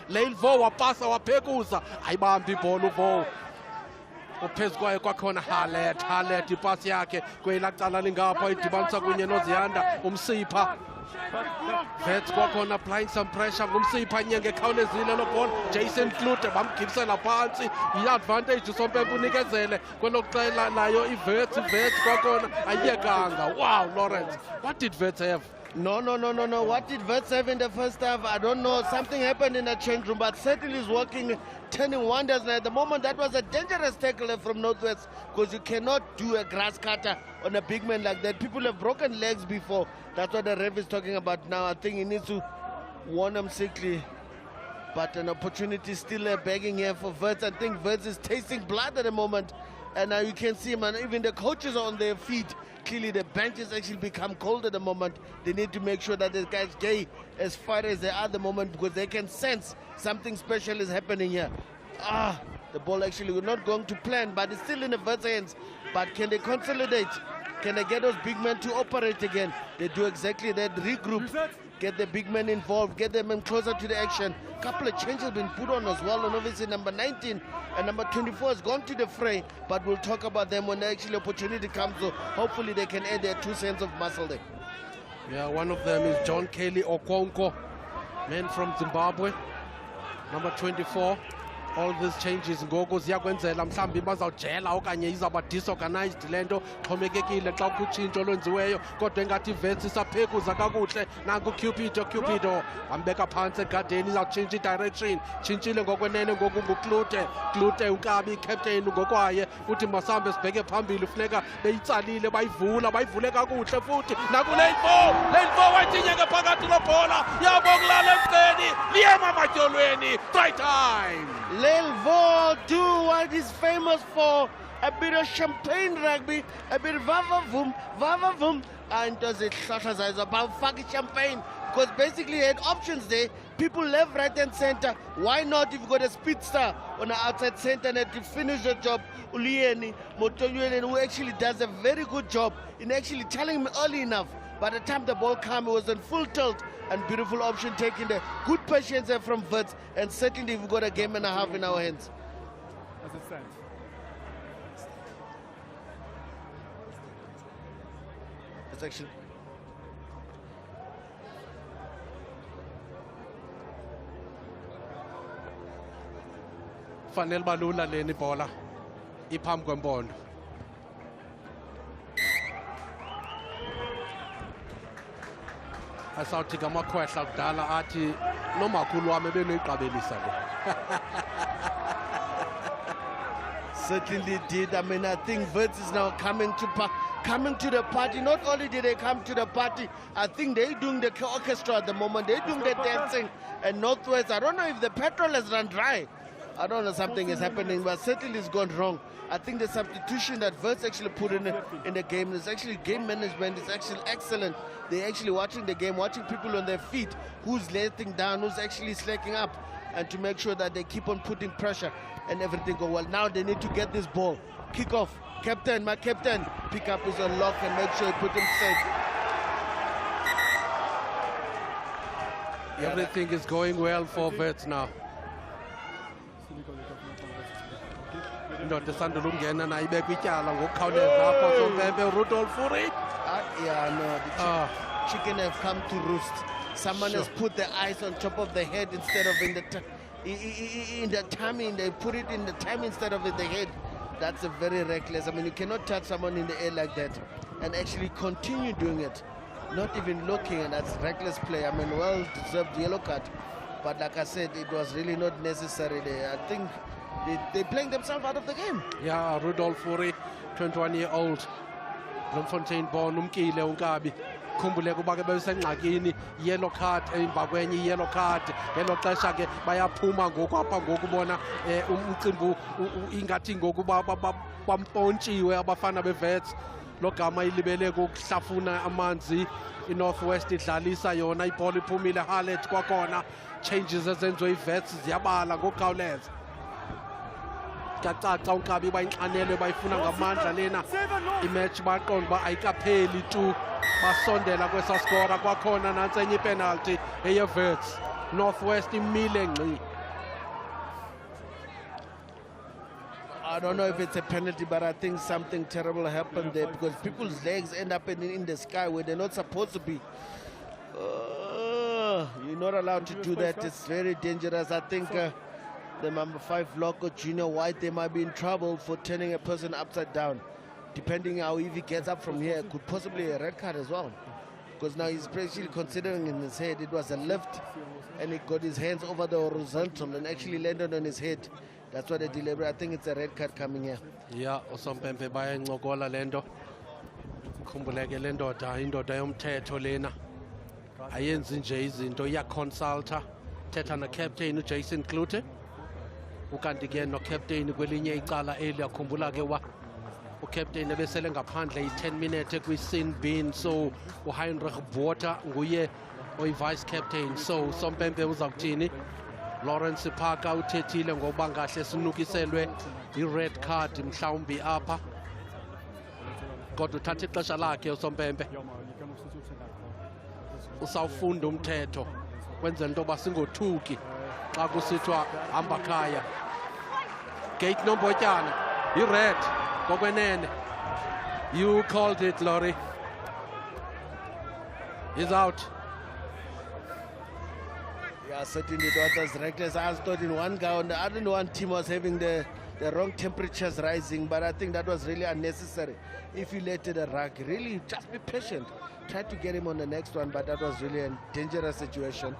Leilvo wapasa waphekuza ayibambi ibhola uVo uphezu kwayo kwakhona Hallet ipasi yakhe kwelaa cala lingapha idibanisa kunye noZiyanda umsipha Vets kwakhona applying some pressure ngumsipha nyenge khawulezile lo ball Jason Klute bamgibisela phansi i-advantage usompempe unikezele kwelokucela nayo i-Vets kwakhona ayekanga. Wow, Lawrence, what did Vets have? No. What did Vets have in the first half? I don't know. Something happened in the change room, but certainly is working, turning wonders. And at the moment, that was a dangerous tackle from Northwest, because you cannot do a grass cutter on a big man like that. People have broken legs before. That's what the ref is talking about now. I think he needs to warn them sickly. But an opportunity still begging here for Vets. I think Vets is tasting blood at the moment. And now you can see, man, even the coaches are on their feet. Clearly the bench has actually become cold at the moment. They need to make sure that the guys stay as far as they are at the moment, because they can sense something special is happening here. The ball actually not going to plan, but it's still in the Vets' hands. But can they consolidate? Can they get those big men to operate again? They do exactly that, regroup, get the big men involved, get them in closer to the action. A couple of changes have been put on as well, and obviously number 19 and number 24 has gone to the fray, but we'll talk about them when the actual opportunity comes, so hopefully they can add their 2 cents of muscle there. Yeah, one of them is John Kelly Okonkwo, man from Zimbabwe, number 24. All these changes ngoku ziyakwenzela mhlawumbi bazawujela okanye izawuba disorganized le nto xhomekekile xa kutshintsho olwenziweyo kodwa engathi Vets isaphekuza kakuhle nanku Cupido bambeka phantsi egadeni izawutshintsha i-direction tshintshile ngokwenene ngoku nguKlute ukabi captain ngokwaye uthi masambe sibheke phambili funeka beyitsalile bayivule kakuhle futhi nakuLeilvo wayinyeke phakathi lobhola yabokulala emgceni liyema matyholweni right time. Leilvo do what he's famous for, a bit of champagne rugby, a bit of vavavum, and does it about fucking champagne, because basically he had options there, people left, right and center. Why not if you've got a speedster on the outside center and to finish the job? Ulieni Motolweni, who actually does a very good job in actually telling him early enough. By the time the ball came, it was in full tilt, and beautiful option taken there. Good patience there from Vets, and certainly we've got a game and a half in our hands. As it stands. It's actually... Fanele balula leni bola iphambi kwempondo. Asawuthi ngamakhwehla kudala athi nomakhulu wami benoyiqabelisa le. Certainly did. I mean, I think Vets is now coming to the party. Not only did they come to the party, I think they're doing the orchestra at the moment. They're doing the dancing. And Northwest, I don't know if the petrol has run dry. I don't know, something is happening, but certainly it's gone wrong. I think the substitution that Vets actually put in the game is actually game management. It's actually excellent. They're actually watching the game, watching people on their feet, who's letting down, who's actually slacking up. and to make sure that they keep on putting pressure and everything go well. Now they need to get this ball. Kick off. Captain, my captain, pick up his unlock and make sure he put him safe. Everything is going well for Wits now. Indoda esandula ukungena nayo ibekwa ityala ngokukhawuleza apho Sompempe Rudolph Fourie. Yeah, no, the chicken have come to roost. Someone has put the eyes on top of the head instead of in the tummy. They put it in the tummy instead of in the head. That's a very reckless. I mean, you cannot touch someone in the air like that and actually continue doing it, not even looking, and that's reckless play. I mean, well-deserved yellow card. But like I said, it was really not necessary there. I think they're playing themselves out of the game. Yeah, Rudolph Fourie, 21-year-old. Bloemfontein born umkile unkabi. Khumbule kuba ke besengxakini yellow card emva kwenye yellow card ngelo xesha ke bayaphuma ngoku apha ngokubona umcimbi ingathi ngoku bampontshiwe abafana beVets lo gama ilibele ukuhlafuna amanzi iNorthwest idlalisa yona ibhola iphumile Harlet kwakhona changes ezenziwe iVets ziyabala ngokukhawuleza kacaca unkabi bayinxanelwe bayifuna ngamandla lena imatch baqonda uba ayikapheli tu basondela kwesaskora kwakhona nansenye ipenalty eyeVets Northwest imile ngqi. I don't know if it's a penalty, but I think something terrible happened there because people's legs end up in the sky where they're not supposed to be. You're not allowed to do that. It's very dangerous. I think the number 5 local Junior White, they might be in trouble for turning a person upside down. Depending how if he gets up from here, it could possibly a red card as well. Because now he's basically considering in his head it was a lift and he got his hands over the horizontal and actually landed on his head. That's what they deliberate. I think it's a red card coming here. Yeah, uSompempe bayancokola lento. Khumbuleke le ndoda indoda yomthetho lena. Ayenzi nje izinto iyaconsulta. Thetha na captain uJason Klute. Ukanti ke no captain kwelinye icala eli yakhumbula ke wa ucaptain ebesele ngaphandle i10 minutes kwi-sin bin so uHeinrich Botha nguye oyi-vice captain so Sompempe uza kuthini Lawrence Parker uthethile ngoba ngahle sinukiselwe i-red card mhlawumbi apha kodwa uthatha ixesha lakhe uSompempe usawufunda umthetho kwenzela into yoba singothuki xa kusithiwa hamba khaya gate nombotyana i-red ngokwenene. You called it, Laurie. He's out. Yeah, certainly it was as reckless. I thought in one guy on the other one team was having the wrong temperatures rising, but I think that was really unnecessary. If you let it rug, really just be patient. Try to get him on the next one, but that was really a dangerous situation.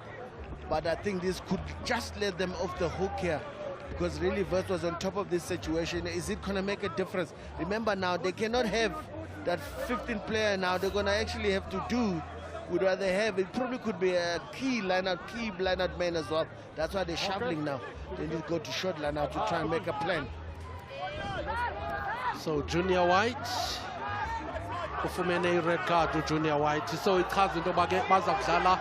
But I think this could just let them off the hook here. Because really Wits was on top of this situation. Is it going to make a difference? Remember now, they cannot have that 15th player now. They're going to actually have to do with what they have. It probably could be a key line-out man as well. That's why they're shoveling now. They need to go to short line-out to try and make a plan. So Junior White ufumene red card uJunior White. So ichaza into baza kudlala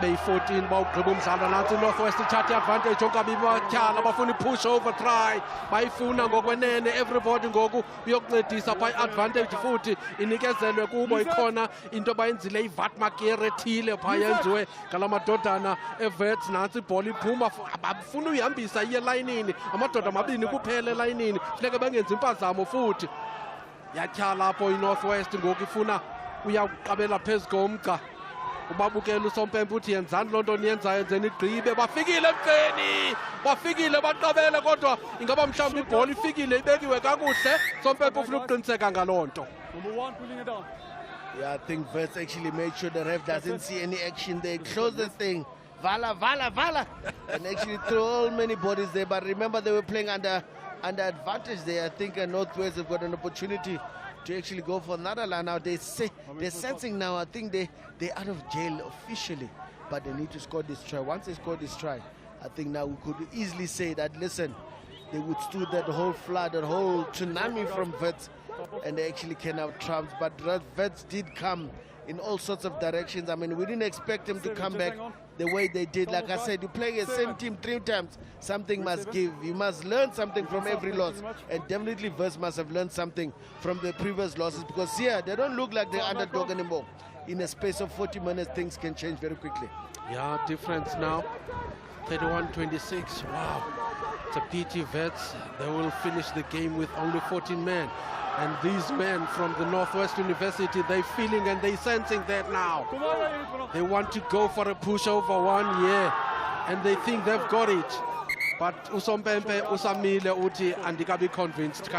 beyi-14 bawugqiba umdlalo nansi Northwest ithatha advantage onkabi batyhala bafuna i-push over try bayifuna ngokwenene everybody ngoku uyokuncedisa pha i-advantage futhi inikezelwe kubo ikhona into bayenzile i-vat makere ethile pha yenziwe ngala madodana eVets nansi ibhola iphuma abafuna uyihambisa iye elayinini amadoda amabini kuphela elayinini funeke bengenzi impazamo futhi yatyhala apho i-Northwest ngoku ifuna uyawuqabela phezu komgca ubabukela uSompempe uthi yenzani loo nto niyenzayo yenzeni igqibe bafikile emgceni bafikile baqabele kodwa ingaba mhlawumbi ibhola ifikile ibekiwe kakuhle Sompempe ufuna ukuqiniseka ngaloo nto. Yeah, I think Wits actually made sure the ref doesn't see any action there. Close the thing. Vala. And actually threw all many bodies there. But remember, they were playing under advantage there. I think Northwest have got an opportunity to actually go for another line out. They're sensing now, I think they're out of jail officially, but they need to score this try. Once they score this try, I think now we could easily say that, listen, they withstood that whole flood, that whole tsunami from Wits, and they actually came out trumps. But Wits did come in all sorts of directions. I mean, we didn't expect them to come back the way they did. Like I said, you play the same team 3 times, something must give. You must learn something from every loss, and definitely Verse must have learned something from the previous losses, because here they don't look like the underdog anymore. In a space of 40 minutes, things can change very quickly. Yeah, difference now, 31-26. Wow, it's a pity. Vets, they will finish the game with only 14 men. And these men from the Northwest University, they're feeling and they're sensing that now. They want to go for a pushover 1 year, and they think they've got it. But Usompempe, Usamile, Uti, and they can be convinced.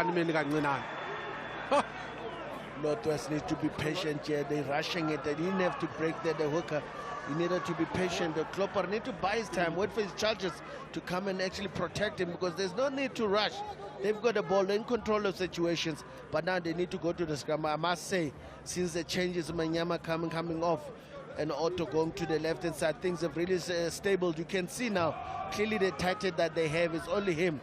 Northwest needs to be patient here. They're rushing it. They didn't have to break the hooker. He needed to be patient. The Klopper need to buy his time, wait for his charges to come and actually protect him, because there's no need to rush. They've got the ball, they're in control of situations, but now they need to go to the scrum. I must say, since the changes, Manyama coming off and Otto going to the left-hand side, things have really stabled. You can see now, clearly the tighthead that they have is only him.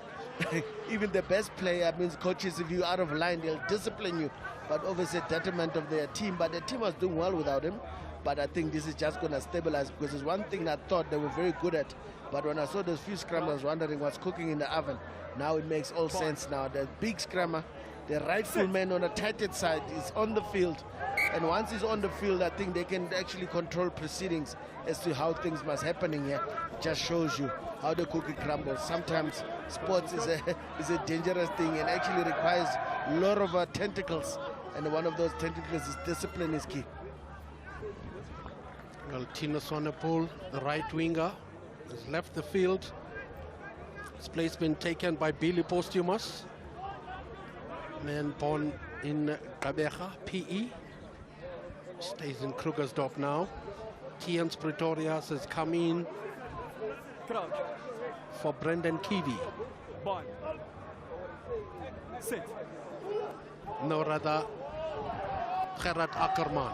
Even the best player, means coaches, if you're out of line, they'll discipline you. But obviously, detriment of their team. But the team was doing well without him. But I think this is just going to stabilize, because it's one thing I thought they were very good at. But when I saw those few scrums, I was wondering what's cooking in the oven. Now it makes all sense now. The big scrummer, the rightful man on the tighthead side, is on the field. And once he's on the field, I think they can actually control proceedings as to how things must happening here. It just shows you how the cookie crumbles. Sometimes sports is a dangerous thing and actually requires a lot of tentacles. And one of those tentacles is discipline is key. Well, Tino Swanepoel, the right winger, has left the field. His place been taken by Billy Posthumus, man born in Gqeberha, PE. Stays in Krugersdorp now. Tians Pretorius has come in for Brendan Kiwi. Sit. No, rather Gerard Ackerman.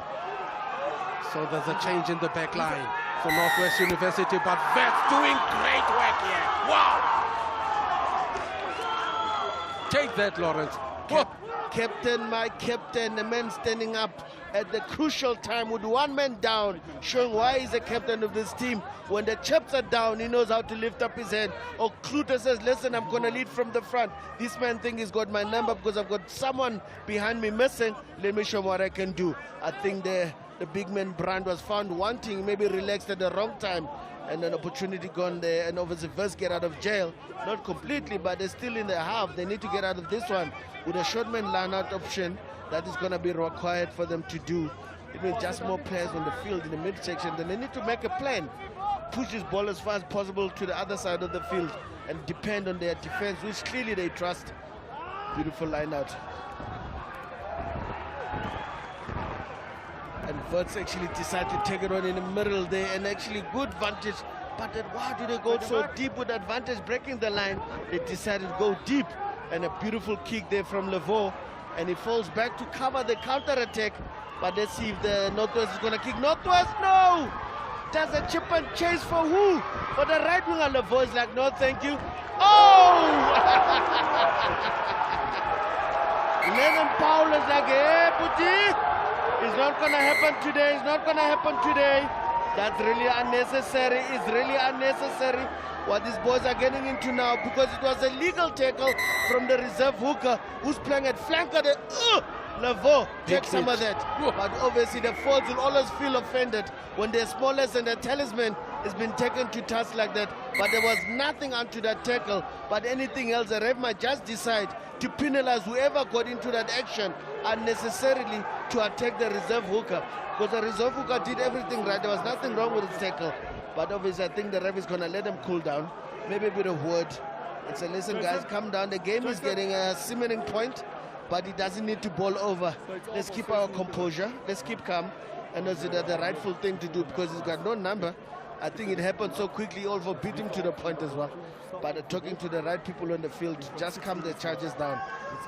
So there's a change in the back line for Northwest University, but Vets doing great work here. Wow! Take that, Lawrence. Captain, my captain, the man standing up at the crucial time with one man down, showing why he's the captain of this team. When the chaps are down, he knows how to lift up his head. Or Kluter says, listen, I'm going to lead from the front. This man thinks he's got my number because I've got someone behind me missing. Let me show him what I can do. I think the big man Brand was found wanting, maybe relaxed at the wrong time, and an opportunity gone there, and obviously first get out of jail. Not completely, but they're still in the half. They need to get out of this one with a short man line-out option that is going to be required for them to do. It means just more players on the field in the midsection. Then they need to make a plan, push this ball as far as possible to the other side of the field and depend on their defense, which clearly they trust. Beautiful line-out. And Verts actually decide to take it on in the middle there, and actually good vantage. But then why do they go so deep with advantage, breaking the line? They decided to go deep, and a beautiful kick there from Leveau, and he falls back to cover the counter-attack. But let's see if the Northwest is going to kick. Northwest, no! Does a chip and chase for who? For the right winger, Leveau is like, no, thank you. Oh! Lennon Powell is like, hey, Puti! It's not going to happen today. It's not going to happen today. That's really unnecessary. It's really unnecessary what these boys are getting into now, because it was a legal tackle from the reserve hooker who's playing at flanker. Leveau, take some of that. But obviously the forwards will always feel offended when their smallest and their talisman has been taken to task like that. But there was nothing onto that tackle. But anything else, the ref might just decide to penalize whoever got into that action unnecessarily to attack the reserve hooker, because the reserve hooker did everything right. There was nothing wrong with his tackle. But obviously I think the ref is going to let them cool down, maybe a bit of word and say, listen guys, come down. The game is getting a simmering point, but it doesn't need to boil over. Let's keep our composure, let's keep calm, and that's the rightful thing to do, because he's got no number. I think it happened so quickly, all for beat him to the point as well. But talking to the right people on the field, just calm the charges down.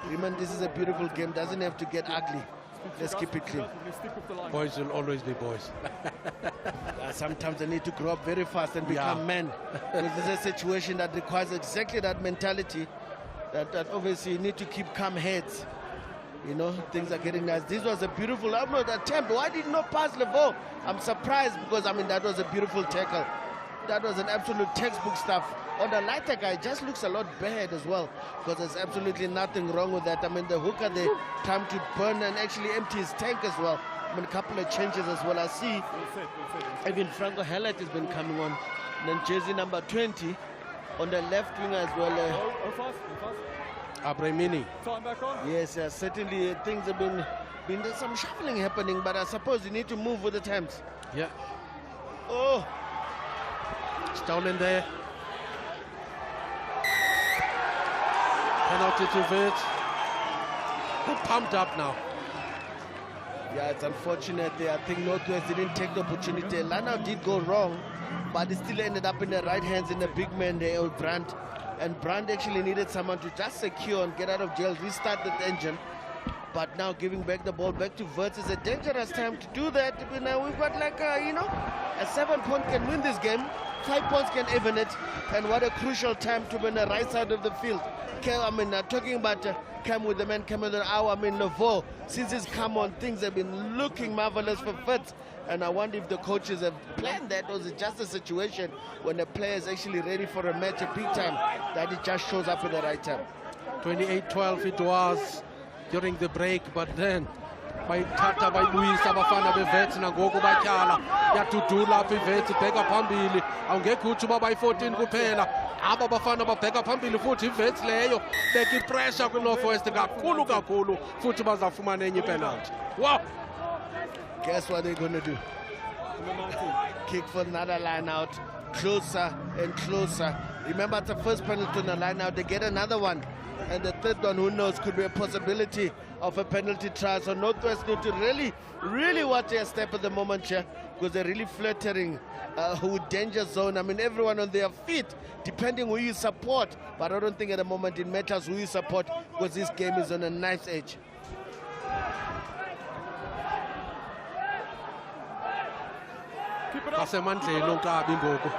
Remember, this is a beautiful game, doesn't have to get ugly. Let's keep it clean. Boys will always be boys. Sometimes they need to grow up very fast and become men. Because this is a situation that requires exactly that mentality, that obviously you need to keep calm heads. You know, things are getting nice. This was a beautiful attempt. Why did not pass Levo? I'm surprised because, I mean, that was a beautiful tackle. That was an absolute textbook stuff. On the lighter guy, just looks a lot bad as well because there's absolutely nothing wrong with that. I mean, the hooker, they time to burn and actually empty his tank as well. I mean, a couple of changes as well. I see even Franco Hallett has been coming on. And then jersey number 20 on the left wing as well. Abremini. Yes, certainly things have been there's some shuffling happening, but I suppose you need to move with the times. Yeah. Oh. Stolen there. Penalty to Wits. They're pumped up now. Yeah, it's unfortunate. I think Northwest didn't take the opportunity. Lana did go wrong, but it still ended up in the right hands in the big man there, old Brandt. And Brandt actually needed someone to just secure and get out of jail, restart the engine. But now giving back the ball back to Wits is a dangerous time to do that. We've got like, a 7 point can win this game. 5 points can even it. And what a crucial time to be on the right side of the field. I mean, talking about Cam with the man, Cam with the hour. I mean, Levo, since he's come on, things have been looking marvelous for Wits. And I wonder if the coaches have planned that, or is it just a situation when the player is actually ready for a match at big time that it just shows up at the right time. 28-12 it was during the break, but then bayithatha bayibuyisa abafana beVets nangoku batyala yadudula apha iVets ibheka phambili awungekho uthi uba bayi-14 kuphela aba bafana babheka phambili futhi iVets leyo beka ipressure kwi-Northwest kakhulu futhi bazafumana enye ipenalty. Wow! Guess what they're going to do? Kick for another line out, closer and closer. Remember, it's the first penalty on the line out. They get another one, and the third one, who knows, could be a possibility of a penalty try. So Northwest need to really watch their step at the moment here, because they're really fluttering with danger zone. I mean, everyone on their feet, depending who you support. But I don't think at the moment it matters who you support, because this game is on a knife's edge. basemandleni onkabi ngoku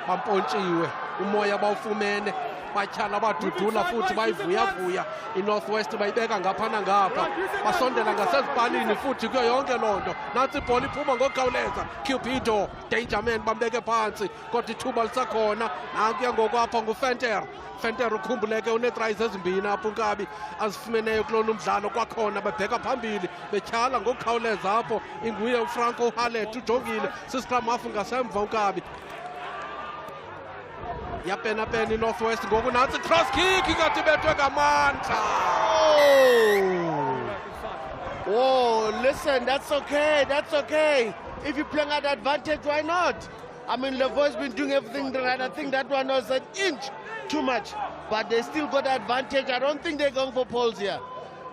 bampontshiwe umoya bawufumene batyhala badudula futhi bayivuyavuya iNorthwest bayibeka ngapha nangapha basondela ngasezipalini futhi kuyo yonke loo nto nantsi ibhola iphuma ngokukhawuleza Cupido Dangerman bambeke phansi kodwa ithuba lisakhona nankuya ngoku apha Fenter ukhumbuleke unetries ezimbini apho unkabi azifumeneyo kulona umdlalo kwakhona bebheka phambili betyhala ngokukhawuleza apho inguye uFranco Hallett ujongile siscrum half ngasemva unkabi yapenapena iNorthwest ngoku nantsi cross kick ingathi bethwe ngamandla. Oh, listen, that's okay. If you're playing at advantage, why not? I mean, Levo's been doing everything right. I think that one was an inch too much, but they still got the advantage. I don't think they're going for poles here.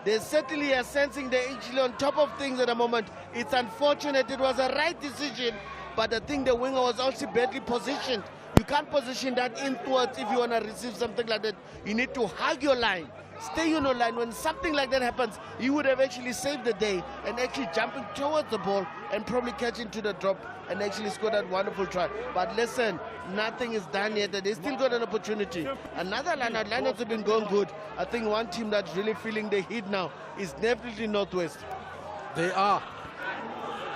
They certainly are sensing they're actually on top of things at the moment. It's unfortunate. It was a right decision, but I think the winger was also badly positioned. You can't position that inwards if you want to receive something like that. You need to hug your line. Stay on your line. When something like that happens, you would have actually saved the day and actually jumping towards the ball and probably catching to the drop and actually scored that wonderful try. But listen, nothing is done yet. They still got an opportunity. Another line-out. Line-outs have been going good. I think one team that's really feeling the heat now is definitely Northwest. They are.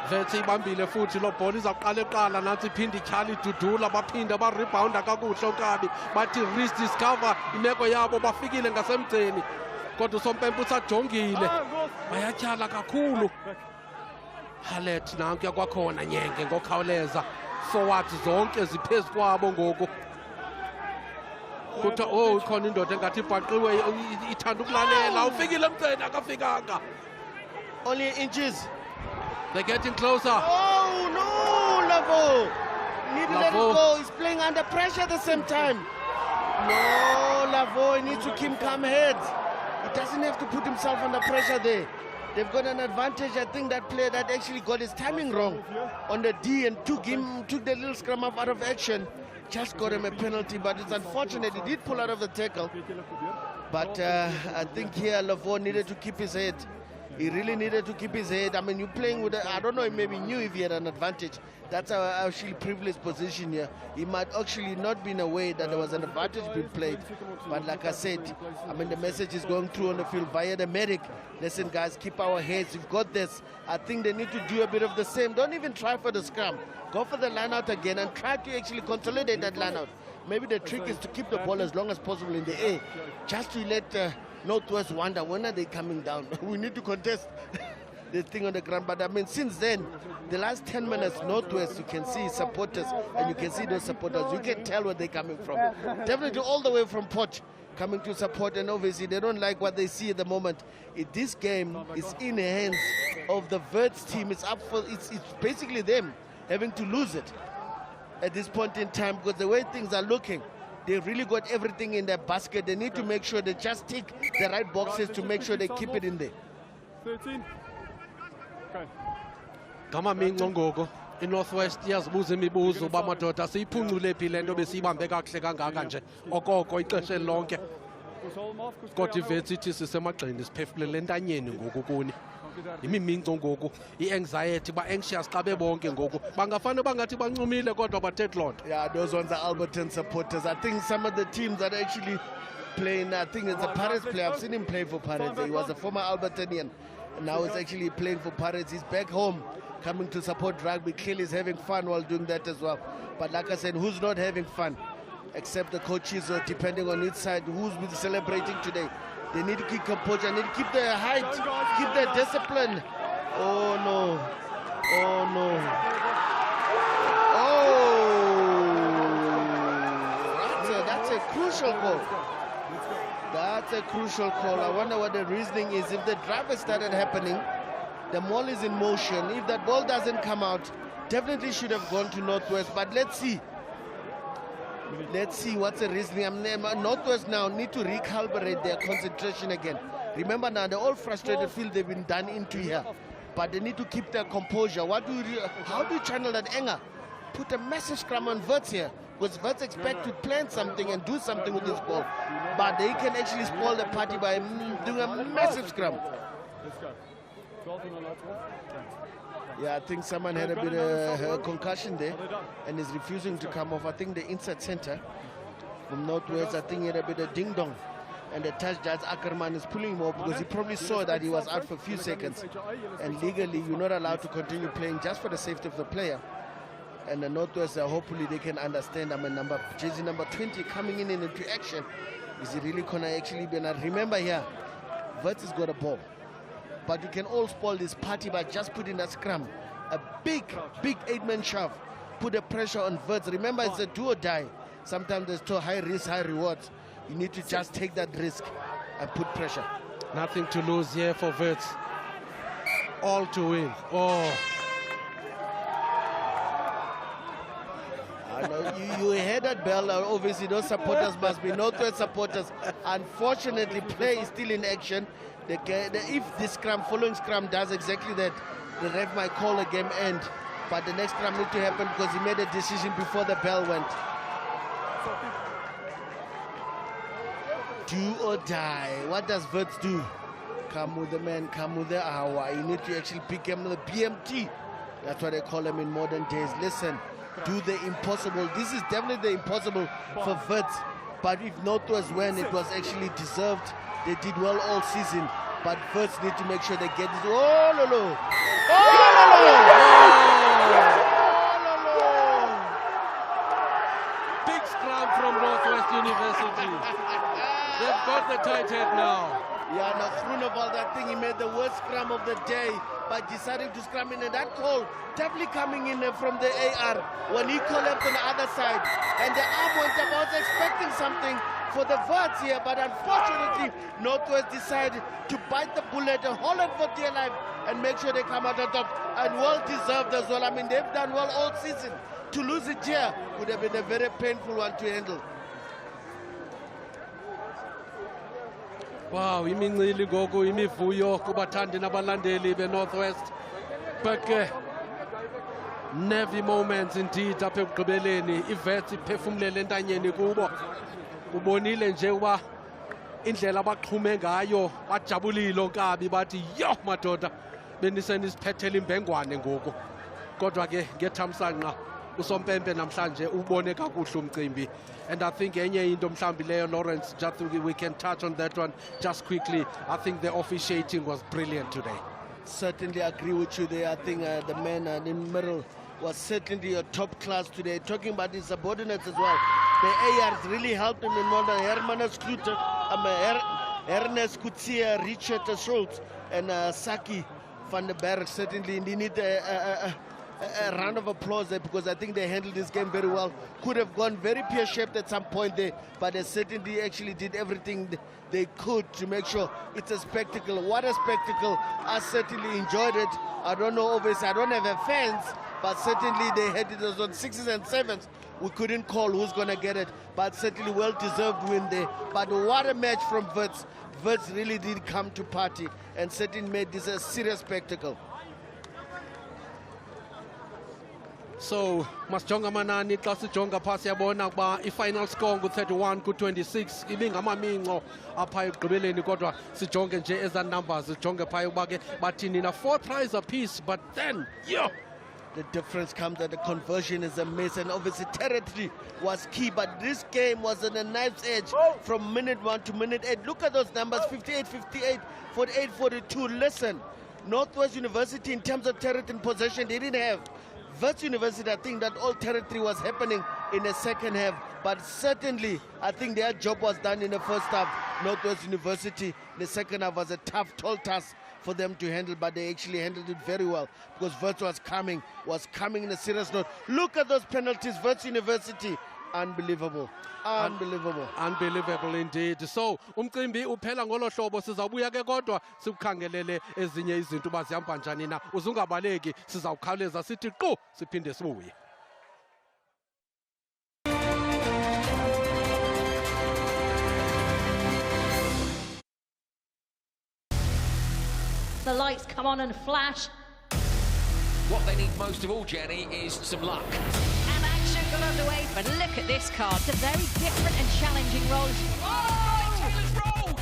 Vets ibambile futhi lo bhola izaqala eqala nansi iphinde ityhala idudula baphinda barebounda kakuhle onkabi bathi rediscover imeko yabo bafikile ngasemgceni kodwa usompempe usajongile bayatyhala kakhulu. Hallett nankuya kwakhona nyenge ngokhawuleza forward zonke ziphezu kwabo ngoku kuthiwa ikhona indoda engathi ibhaqiwe ithanda ukulalela ufikile emgceni akafikanga. Only inches. They're getting closer. Oh no, Lavo! Need to let it go. He's playing under pressure at the same time. No, Lavo, he needs to keep calm heads. He doesn't have to put himself under pressure there. They've got an advantage. I think that player that actually got his timing wrong on the D and took the little scrum up out of action. Just got him a penalty, but it's unfortunate. He did pull out of the tackle. But I think here Lavo needed to keep his head. He really needed to keep his head. I mean, you're playing with, I don't know, he maybe knew if he had an advantage. That's our actually privileged position here. He might actually not been aware that there was an advantage being played. But like I said, I mean, the message is going through on the field via the medic. Listen, guys, keep our heads. We've got this. I think they need to do a bit of the same. Don't even try for the scrum. Go for the line out again and try to actually consolidate that line out. Maybe the trick is to keep the ball as long as possible in the air, just to let Northwest wonder, when are they coming down? We need to contest this thing on the ground. But I mean, since then, the last 10 minutes, Northwest, you can see supporters, and you can see those supporters. You can tell where they're coming from. Definitely all the way from Potch coming to support, and obviously they don't like what they see at the moment. This game is in the hands of the Verts team. It's up for, it's basically them having to lose it at this point in time, because the way things are looking, they've really got everything in their basket. They need to make sure they just tick the right boxes to make sure they keep it in there. 13. Okay. Gama mingongogo iNorthwest yazibuza imibuzo uba madoda siyiphungule phi le nto besiyibambe kakuhle kangaka nje okoko ixesha lonke. Kodwa iVets ithi sisemagxeni siphefumlele entanyeni ngoku kuni. Imiminco ngoku i-anxiety ba-anxious xa bebonke ngoku bangafane bangathi bancumile kodwa bathethe loo nto. Yeah, those ones are Alberton supporters. I think some of the teams that are actually playing, I think it's a Pirates player. I've seen him play for Pirates. He was a former Albertonian. Now he's actually playing for Pirates. He's back home coming to support rugby. Clearly he's having fun while doing that as well. But like I said, who's not having fun? Except the coaches, or depending on each side, who's been celebrating today. They need to keep composure, need to keep their height, keep their discipline. Oh no, oh no. Oh, that's a crucial call. That's a crucial call. I wonder what the reasoning is. If the driver started happening, the ball is in motion. If that ball doesn't come out, definitely should have gone to Northwest. But let's see. Let's see what's the reasoning. Northwest now need to recalibrate their concentration again. Remember now, they're all frustrated, feel they've been done into here. But they need to keep their composure. How do you channel that anger? Put a massive scrum on Verts here. Because Verts expect to plan something and do something with this ball. But they can actually spoil the party by doing a massive scrum. Yeah, I think someone had a bit of a concussion there and is refusing to come off. I think the inside center from Northwest, I think he had a bit of ding-dong. And the touch judge Ackerman is pulling him off because he probably saw that he was out for a few seconds. And legally, you're not allowed to continue playing just for the safety of the player. And the Northwest, hopefully they can understand. I mean, jersey number 20 coming in into action. Is he really going to actually be? And remember here, Verts has got a ball. But you can all spoil this party by just putting that scrum. A big 8-man shove. Put the pressure on Verts. Remember, it's a do or die. Sometimes there's too high risk, high rewards. You need to just take that risk and put pressure. Nothing to lose here for Verts. All to win. Oh. I know you heard that bell. Obviously, those supporters must be Northwest supporters. Unfortunately, play is still in action. If this scrum, following scrum, does exactly that, the ref might call a game end. But the next scrum needs to happen because he made a decision before the bell went. Do or die. What does Verts do? Come with the man, come with the hour. You need to actually pick him the BMT. That's what they call him in modern days. Listen, do the impossible. This is definitely the impossible for Verts. But if Northwest win, it was actually deserved. They did well all season, but Verts need to make sure they get this. Oh, no, no. Oh, no, no. Big scrum from Northwest University. They've got the tight head now. Yeah, now Groenewald, I think he made the worst scrum of the day by deciding to scrum in, and that call definitely coming in from the AR when he collapsed on the other side, and the arm went up. I was expecting something for the Verts here, but unfortunately Northwest decided to bite the bullet and hold it for dear life and make sure they come out on top, and well deserved as well. I mean, they've done well all season. To lose it here would have been a very painful one to handle. Wow, imincili gogo imivuyo kubathandi nabalandeli beNorthwest. But nervy moments indeed apha ekugqibeleni. iVets iphefumlele entanyeni kubo. Ubonile nje uba indlela abaqhume ngayo bajabulile onkabi bathi yo madoda benisenisiphathela imbengwane ngoku kodwa ke ngethamsanqa usompempe namhlanje ubone kakuhle umcimbi. And I think enye into mhlambi leyo Lawrence, just we can touch on that one just quickly. I think the officiating was brilliant today. Certainly agree with you there. I think the man in the middle was certainly a top class today. Talking about his subordinates as well. The ARs really helped him in one. Hermanus Klute, Ernest Kutsia, Richard Schultz, and Saki van der Berg. Certainly they need a round of applause there because I think they handled this game very well. Could have gone very pear-shaped at some point there, but they certainly actually did everything they could to make sure it's a spectacle. What a spectacle. I certainly enjoyed it. I don't know, obviously, I don't have fans, but certainly they had it on 6s and 7s. We couldn't call who's going to get it, but certainly well-deserved win there. But what a match from Wits. Wits really did come to party and certainly made this a serious spectacle. So masijonga manani xa sijonga phaa siyabona ukuba i-final score ngu-31 ku-26 ibingamaminco apha ekugqibeleni kodwa sijonge nje eza numbers sijonge phaa ukuba ke bathini na 4 tries apiece, but then the difference comes that the conversion is a miss, and obviously territory was key, but this game was on a knife's edge from minute 1 to minute 8. Look at those numbers, 58, 58, 48, 42. Listen, Northwest University in terms of territory and possession, they didn't have. Wits University, I think that all territory was happening in the second half, but certainly I think their job was done in the first half. Northwest University, the second half was a tough, tall task for them to handle, but they actually handled it very well because Wits was coming in a serious note. Look at those penalties, Wits University. Unbelievable. Unbelievable indeed. So umcimbi uphela ngolo hlobo, sizawubuya ke kodwa sikukhangelele ezinye izinto uba zihamba njani na. Uzungabaleki, sizawukhawuleza sithi qu siphinde sibuye. The lights come on and flash. What they need most of all, Jenny, is some luck. And action got underway, but look at this card. It's a very different and challenging role. Oh, Taylor's roll!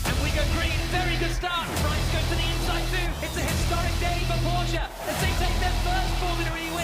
And we go green. Very good start. Price goes to the inside too. It's a historic day for Porsche as they take their first formulary win.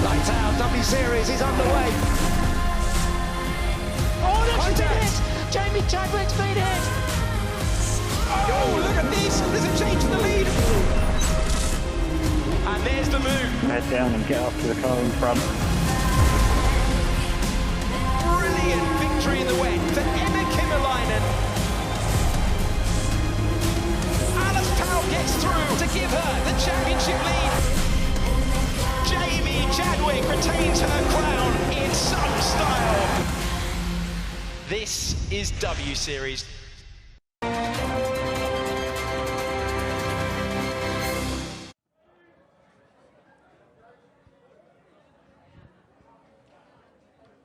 Lights out, W Series is underway. Oh, look at this! Jamie Chadwick's made it! Oh, look at this! There's a change in the lead! And there's the move. Head down and get up to the cone front. Brilliant victory victory in the wet for Emma Kimmelainen. Alice Powell gets through to give her the championship lead. Jamie Chadwick retains her crown in some style. This is W Series.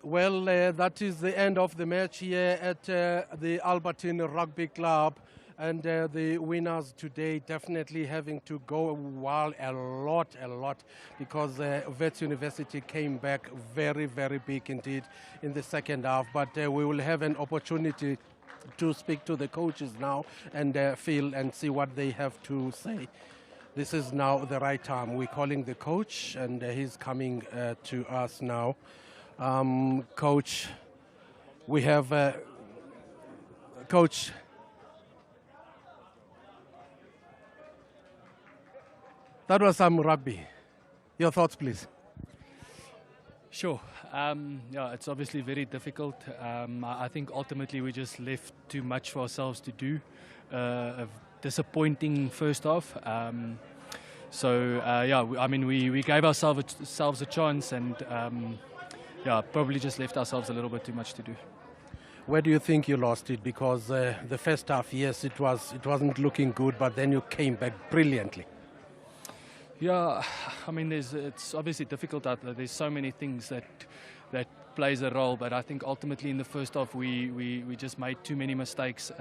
Well, that is the end of the match here at the Albertine Rugby Club. And the winners today definitely having to go a lot, because Wits University came back very, very big indeed in the second half. But we will have an opportunity to speak to the coaches now and feel and see what they have to say. This is now the right time. We're calling the coach, and he's coming to us now. Coach, we have Coach. That was some rugby. Your thoughts, please. Sure. Yeah, it's obviously very difficult. I think ultimately we just left too much for ourselves to do. A disappointing first half. Yeah, I mean, we gave ourselves a chance, and yeah, probably just left ourselves a little bit too much to do. Where do you think you lost it? Because the first half, yes, it wasn't looking good, but then you came back brilliantly. Yeah, I mean, it's obviously difficult out there. There's so many things that plays a role, but I think ultimately in the first half we just made too many mistakes.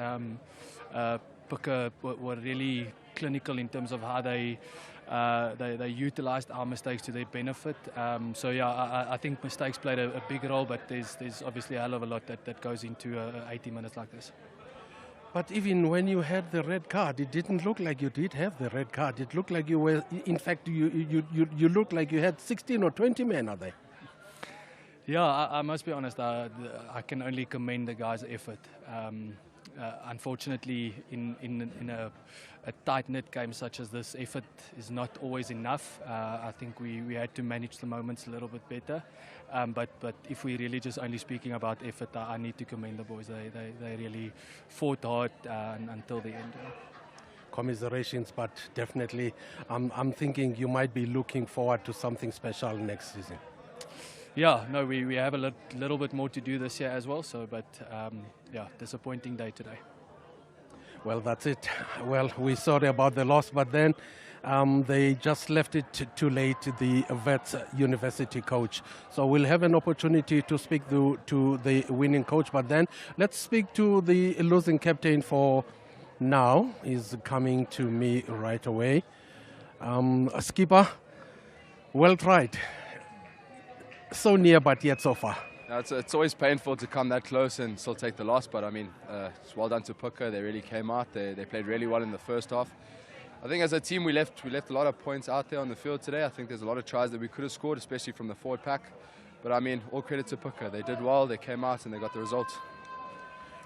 Puka were really clinical in terms of how they utilised our mistakes to their benefit. So yeah, I think mistakes played a big role, but there's obviously a hell of a lot that goes into 80 minutes like this. But even when you had the red card, it didn't look like you did have the red card. It looked like you were, in fact, you looked like you had 16 or 20 men out there. Yeah, I must be honest, I can only commend the guys' effort. Unfortunately, in a tight-knit game such as this, effort is not always enough. I think we had to manage the moments a little bit better. But if we're really just only speaking about effort, I need to commend the boys. They really fought hard until the end. Commiserations, but definitely I'm thinking you might be looking forward to something special next season. Yeah, no, we have a little bit more to do this year as well. So, but yeah, disappointing day today. Well, that's it. Well, we're sorry about the loss, but then they just left it too late, the Wits University coach. So we'll have an opportunity to speak to the winning coach, but then let's speak to the losing captain for now. He's coming to me right away. Skipper, well tried. So near, but yet so far. It's always painful to come that close and still take the loss, but I mean, it's well done to Puka. They really came out. They played really well in the first half. I think as a team we left a lot of points out there on the field today. I think there's a lot of tries that we could have scored, especially from the forward pack. But I mean, all credit to Puka. They did well, they came out and they got the results.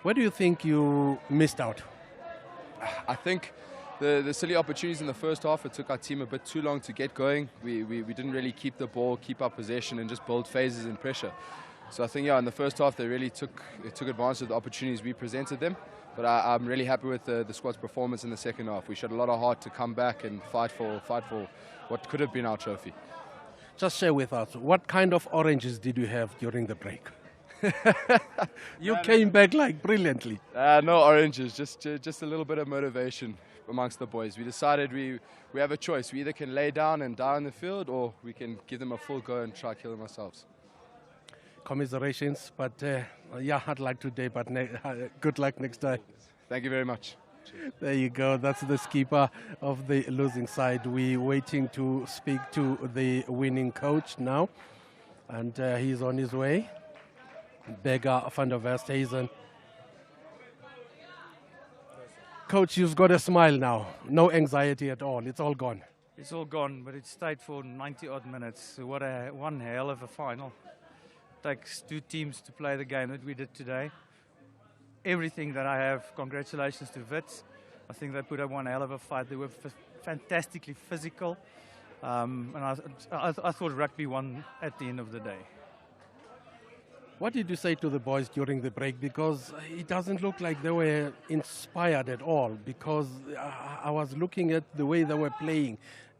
Where do you think you missed out? I think the silly opportunities in the first half, it took our team a bit too long to get going. We didn't really keep the ball, keep our possession and just build phases and pressure. So I think, yeah, in the first half they really took advantage of the opportunities we presented them. But I'm really happy with the squad's performance in the second half. We showed a lot of heart to come back and fight for what could have been our trophy. Just share with us, what kind of oranges did you have during the break? You came back like brilliantly. No oranges, just a little bit of motivation amongst the boys. We decided we have a choice. We either can lay down and die on the field, or we can give them a full go and try kill them ourselves. Commiserations, but yeah, hard luck today, but good luck next time. Thank you very much. There you go. That's the skipper of the losing side. We're waiting to speak to the winning coach now, and he's on his way. Beggar van der Westhuizen. Coach, you've got a smile now. No anxiety at all. It's all gone. It's all gone, but it stayed for 90-odd minutes. What one hell of a final. Takes two teams to play the game that we did today. Everything that I have, congratulations to Wits. I think they put up one hell of a fight. They were fantastically physical. And I thought rugby won at the end of the day. What did you say to the boys during the break? Because it doesn't look like they were inspired at all, because I was looking at the way they were playing.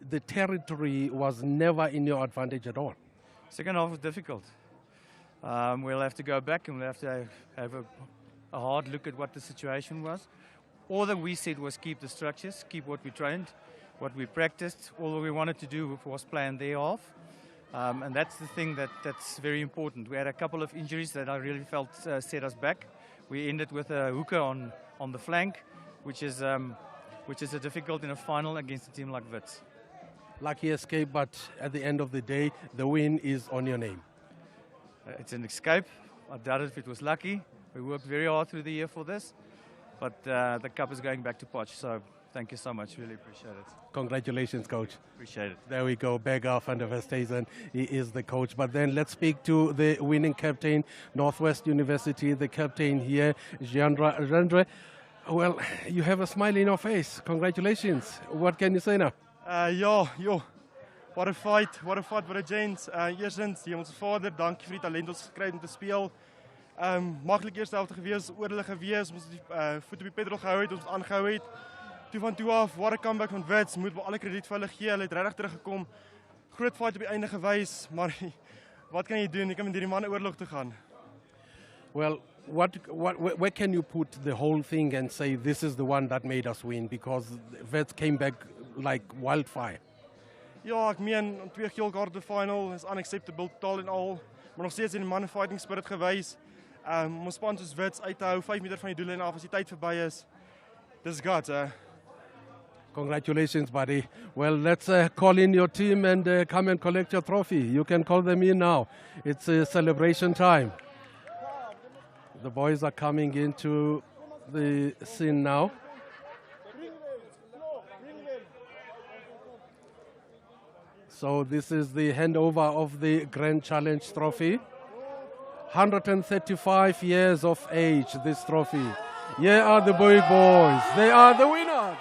The territory was never in your advantage at all. Second half was difficult. We'll have to go back and we'll have to have a hard look at what the situation was. All that we said was keep the structures, keep what we trained, what we practiced. All we wanted to do was play on their half. And that's the thing that's very important. We had a couple of injuries that I really felt set us back. We ended with a hooker on the flank, which is a difficult in a final against a team like Wits. Lucky escape, but at the end of the day, the win is on your name. It's an escape. I doubt if it was lucky. We worked very hard through the year for this, but the cup is going back to Potch. So thank you so much. Really appreciate it. Congratulations, Coach. Appreciate it. There we go. Beggar van der Westhuizen. He is the coach. But then let's speak to the winning captain, Northwest University, the captain here, Jandre. Well, you have a smile in your face. Congratulations. What can you say now? What a fight for the gents. Eerstens, Hemelse Vader, dankie vir die talent ons gekry het om te speel. Maklik eerste helfte gewees, oorlig gewees, ons die voet op die petrol gehou het, ons aangehou het. Toe van toe af, what a comeback van Wits, moet alle krediet vir hulle gee, hulle het regtig teruggekom. Groot fight op die einde gewys, maar wat kan jy doen? Jy kan met hierdie manne oorlog te gaan. Well, where can you put the whole thing and say this is the one that made us win? Because Wits came back like wildfire. Ja, ek meen, 2 geel kaarte final is unacceptable totaal en al, maar nog steeds in die manne fighting spirit gewys. Ons span soos Wits uit te hou, 5 meter van die doellyn af as die tyd verby is. Dis guts, Congratulations, buddy. Well, let's call in your team and come and collect your trophy. You can call them in now. It's celebration time. The boys are coming into the scene now. So this is the handover of the Grand Challenge trophy. 135 years of age, this trophy. Here are the big boys. They are the winners.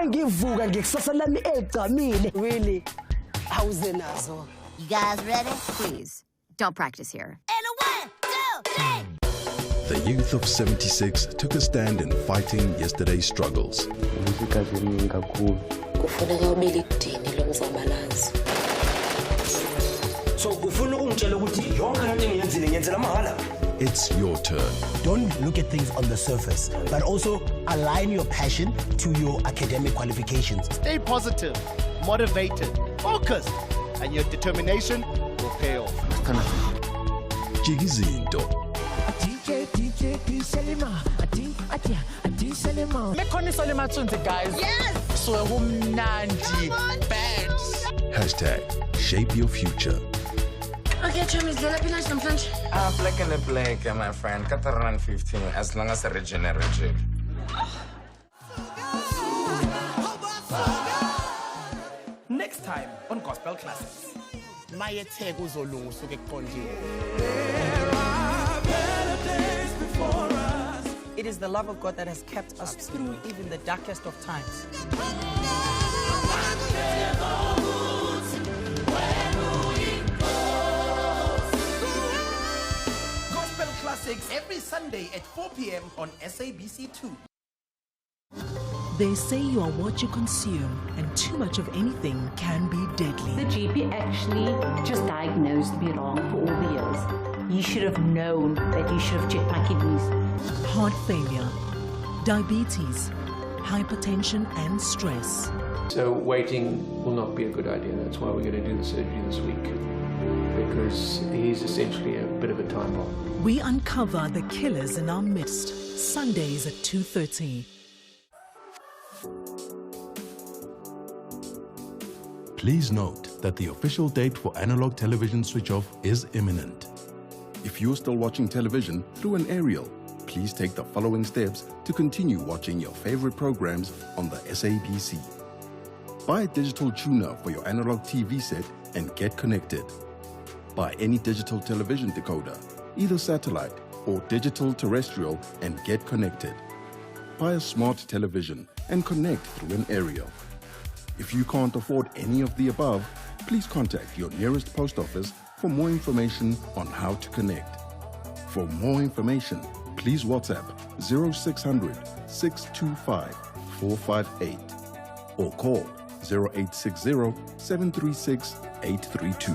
Ngivuka ngekusasa lami egqamile. Really? Awuze nazo. You guys ready? Please, don't practice here. And 1, 2, 3. The youth of 76 took a stand in fighting yesterday's struggles. Kufuneka ube lidini lomzabalazi. So kufuna ungitshela ukuthi yonke into engiyenzile ngiyenzela mahala. It's your turn. Don't look at things on the surface, but also align your passion to your academic qualifications. Stay positive, motivated, focused, and your determination will pay off. Jigizinto. Guys. Yes. So Hashtag shape your future. Okay, Chummies, let me lunch lunch. I'm flicking the blank, my friend. Cut around 15 as long as I regenerate. Next time on Gospel Classics. Mayetheka uzolunga usuke ekuqondile. It is the love of God that has kept us through even the darkest of times. Gospel Classics every Sunday at 4 p.m. on SABC2. They say you are what you consume, and too much of anything can be deadly. The GP actually just diagnosed me wrong for all the years. You should have known that you should have checked my kidneys. Heart failure, diabetes, hypertension and stress. So waiting will not be a good idea. That's why we're going to do the surgery this week, because he's essentially a bit of a time bomb. We uncover the killers in our midst. Sundays at 2:30. Please note that the official date for analog television switch-off is imminent. If you're still watching television through an aerial, please take the following steps to continue watching your favorite programs on the SABC. Buy a digital tuner for your analog TV set and get connected. Buy any digital television decoder, either satellite or digital terrestrial, and get connected. Buy a smart television and connect through an aerial. If you can't afford any of the above, please contact your nearest post office for more information on how to connect. For more information, please WhatsApp 0600 625 458 or call 0860 736 832.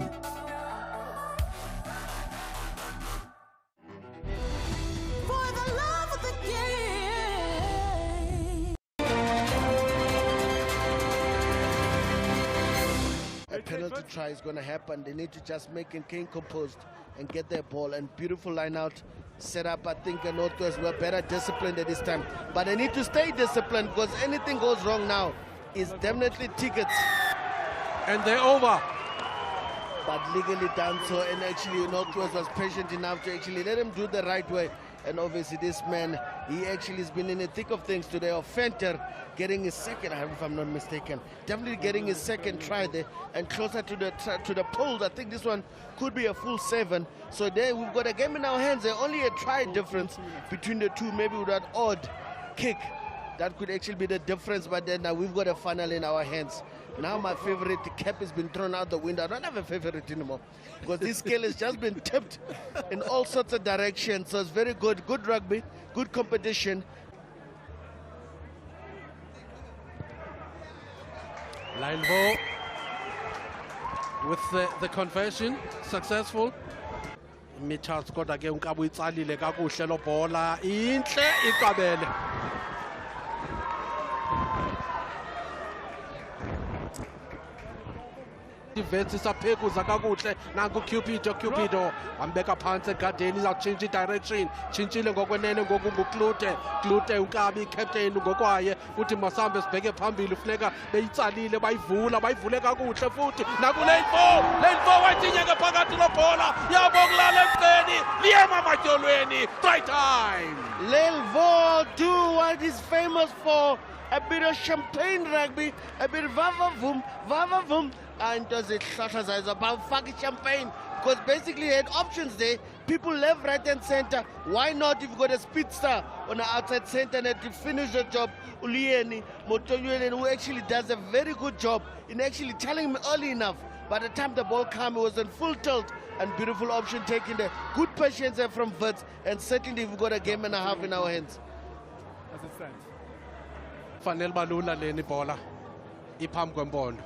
Penalty try is going to happen. They need to just make it game composed and get their ball. And beautiful line out set up. I think Northwest were better disciplined at this time. But they need to stay disciplined, because anything goes wrong now is definitely tickets. And they're over. But legally done so. And actually Northwest was patient enough to actually let him do the right way. And obviously this man, he actually has been in the thick of things today. Offender getting his second, if I'm not mistaken, definitely getting his second try there, and closer to the poles. I think this one could be a full 7. So there we've got a game in our hands. There's only a try difference between the two, maybe with that odd kick. That could actually be the difference, but then now we've got a final in our hands. Now my favorite cap has been thrown out the window. I don't have a favorite anymore, because this scale has just been tipped in all sorts of directions. So it's very good. Good rugby, good competition. Line ball with the conversion successful. Mitchell Scott again ukabu itsalile kakuhle lo bhola inhle iqabele. Ivets isaphekuza kakuhle nanku Cupido ambeka phansi egadeni izawutshintsha direction, tshintshile ngokwenene ngoku nguklute unkabi captain ngokwaye uthi masambe sibheke phambili, funeka beyitsalile bayivule kakuhle futhi naku lane 4 wayinyeke phakathi lo bhola yabokulala emceni liyema amatyolweni. Try time. Lane 4 do what is famous for, a bit of champagne rugby, a bit of vava vum. And does it is about fucking champagne, because basically you had options there. People left, right and center. Why not if you got a speedster on the outside center and to finish the job? Ulieni Motoyuelen, who actually does a very good job in actually telling him early enough. By the time the ball came, it was in full tilt, and beautiful option taken there. Good patience there from Wits, and certainly we've got a game and a half in our hands. As it stands. Fanele balula leni bhola iphambi kwempondo.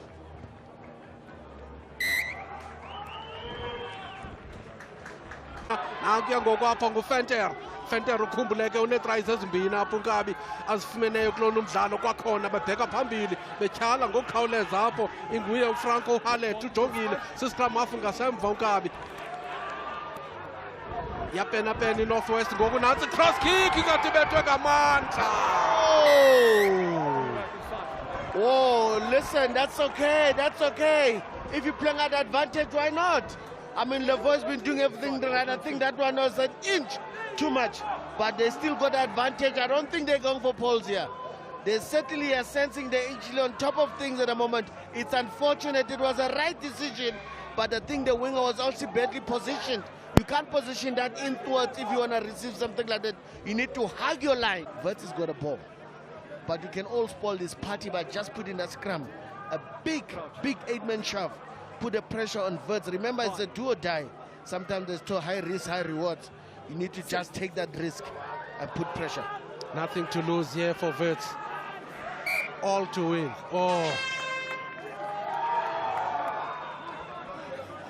Nankuya ngokwapha ngufenter ukhumbuleke unetries ezimbini apho unkabi azifumeneyo kulona umdlalo. Kwakhona bebheka phambili betyhala ngokukhawuleza apho inguye uFranco Hallet ujongile siscrum half ngasemva unkabi yapena iNorthwest ngoku nantsi cross kick ingathi bethwe ngamandla. Oh, listen, that's okay. If you're playing at advantage, why not? I mean, Levo's been doing everything right. I think that one was an inch too much, but they still got the advantage. I don't think they're going for poles here. They certainly are sensing they're actually on top of things at the moment. It's unfortunate. It was a right decision, but I think the winger was also badly positioned. You can't position that inwards if you want to receive something like that. You need to hug your line. Wits has got a ball, but you can all spoil this party by just putting a scrum. A big 8-man shove. Put the pressure on Wits. Remember, it's a do or die. Sometimes there's too high risk, high rewards. You need to just take that risk and put pressure. Nothing to lose here for Wits. All to win. Oh.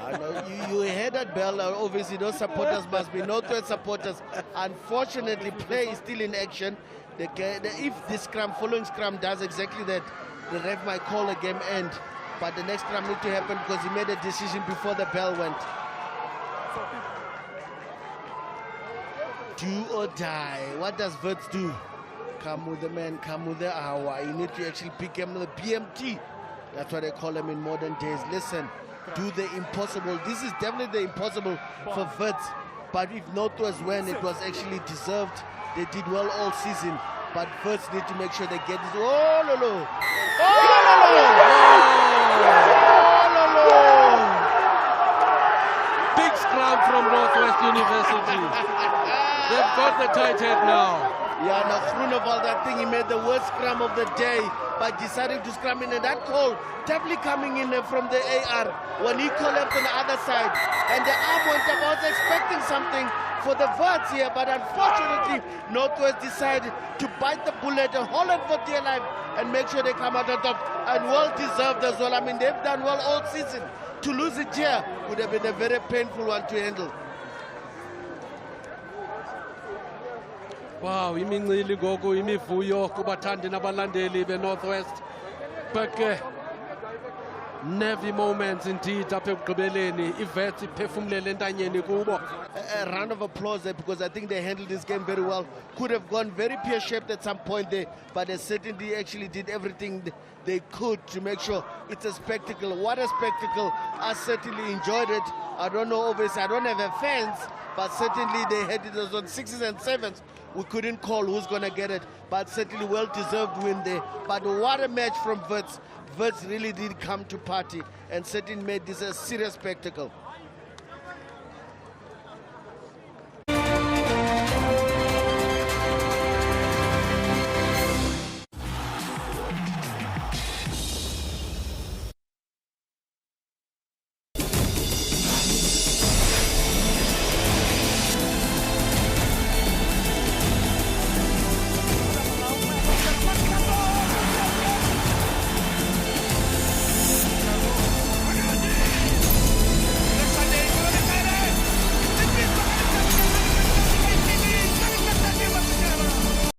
I know you heard that bell. Obviously, those supporters must be Northwest supporters. Unfortunately, play is still in action. If the scrum, following scrum, does exactly that, the ref might call a game end. But the next scrum need to happen because he made a decision before the bell went. Do or die. What does Wits do? Come with the man, come with the hour. You need to actually pick him the PMT. That's what they call him in modern days. Listen, do the impossible. This is definitely the impossible for Wits. But if Northwest win, it was actually deserved. They did well all season. But Wits need to make sure they get this. Oh, no, no. Big scrum from Northwest University. They've got the tight head now. Yeah, now Groenewald, I think he made the worst scrum of the day by deciding to scrum in, and that call definitely coming in from the AR when he collapsed on the other side. And the arm went up. I was expecting something for the Wits here, but unfortunately, Northwest decided to bite the bullet and hold it for dear life and make sure they come out on top. And well deserved as well. I mean, they've done well all season. To lose it here would have been a very painful one to handle. Wow, imincili goku imivuyo kubathandi nabalandeli beNorthwest. But nervy moments indeed apha ekugqibeleni. iVets iphefumlele entanyeni kubo. A round of applause there because I think they handled this game very well. Could have gone very pear-shaped at some point there, but they certainly actually did everything they could to make sure it's a spectacle. What a spectacle. I certainly enjoyed it. I don't know, obviously, I don't have a fans, but certainly they had it on 6s and 7s. We couldn't call who's going to get it, but certainly well-deserved win there. But what a match from Wits. Wits really did come to party and certainly made this a serious spectacle.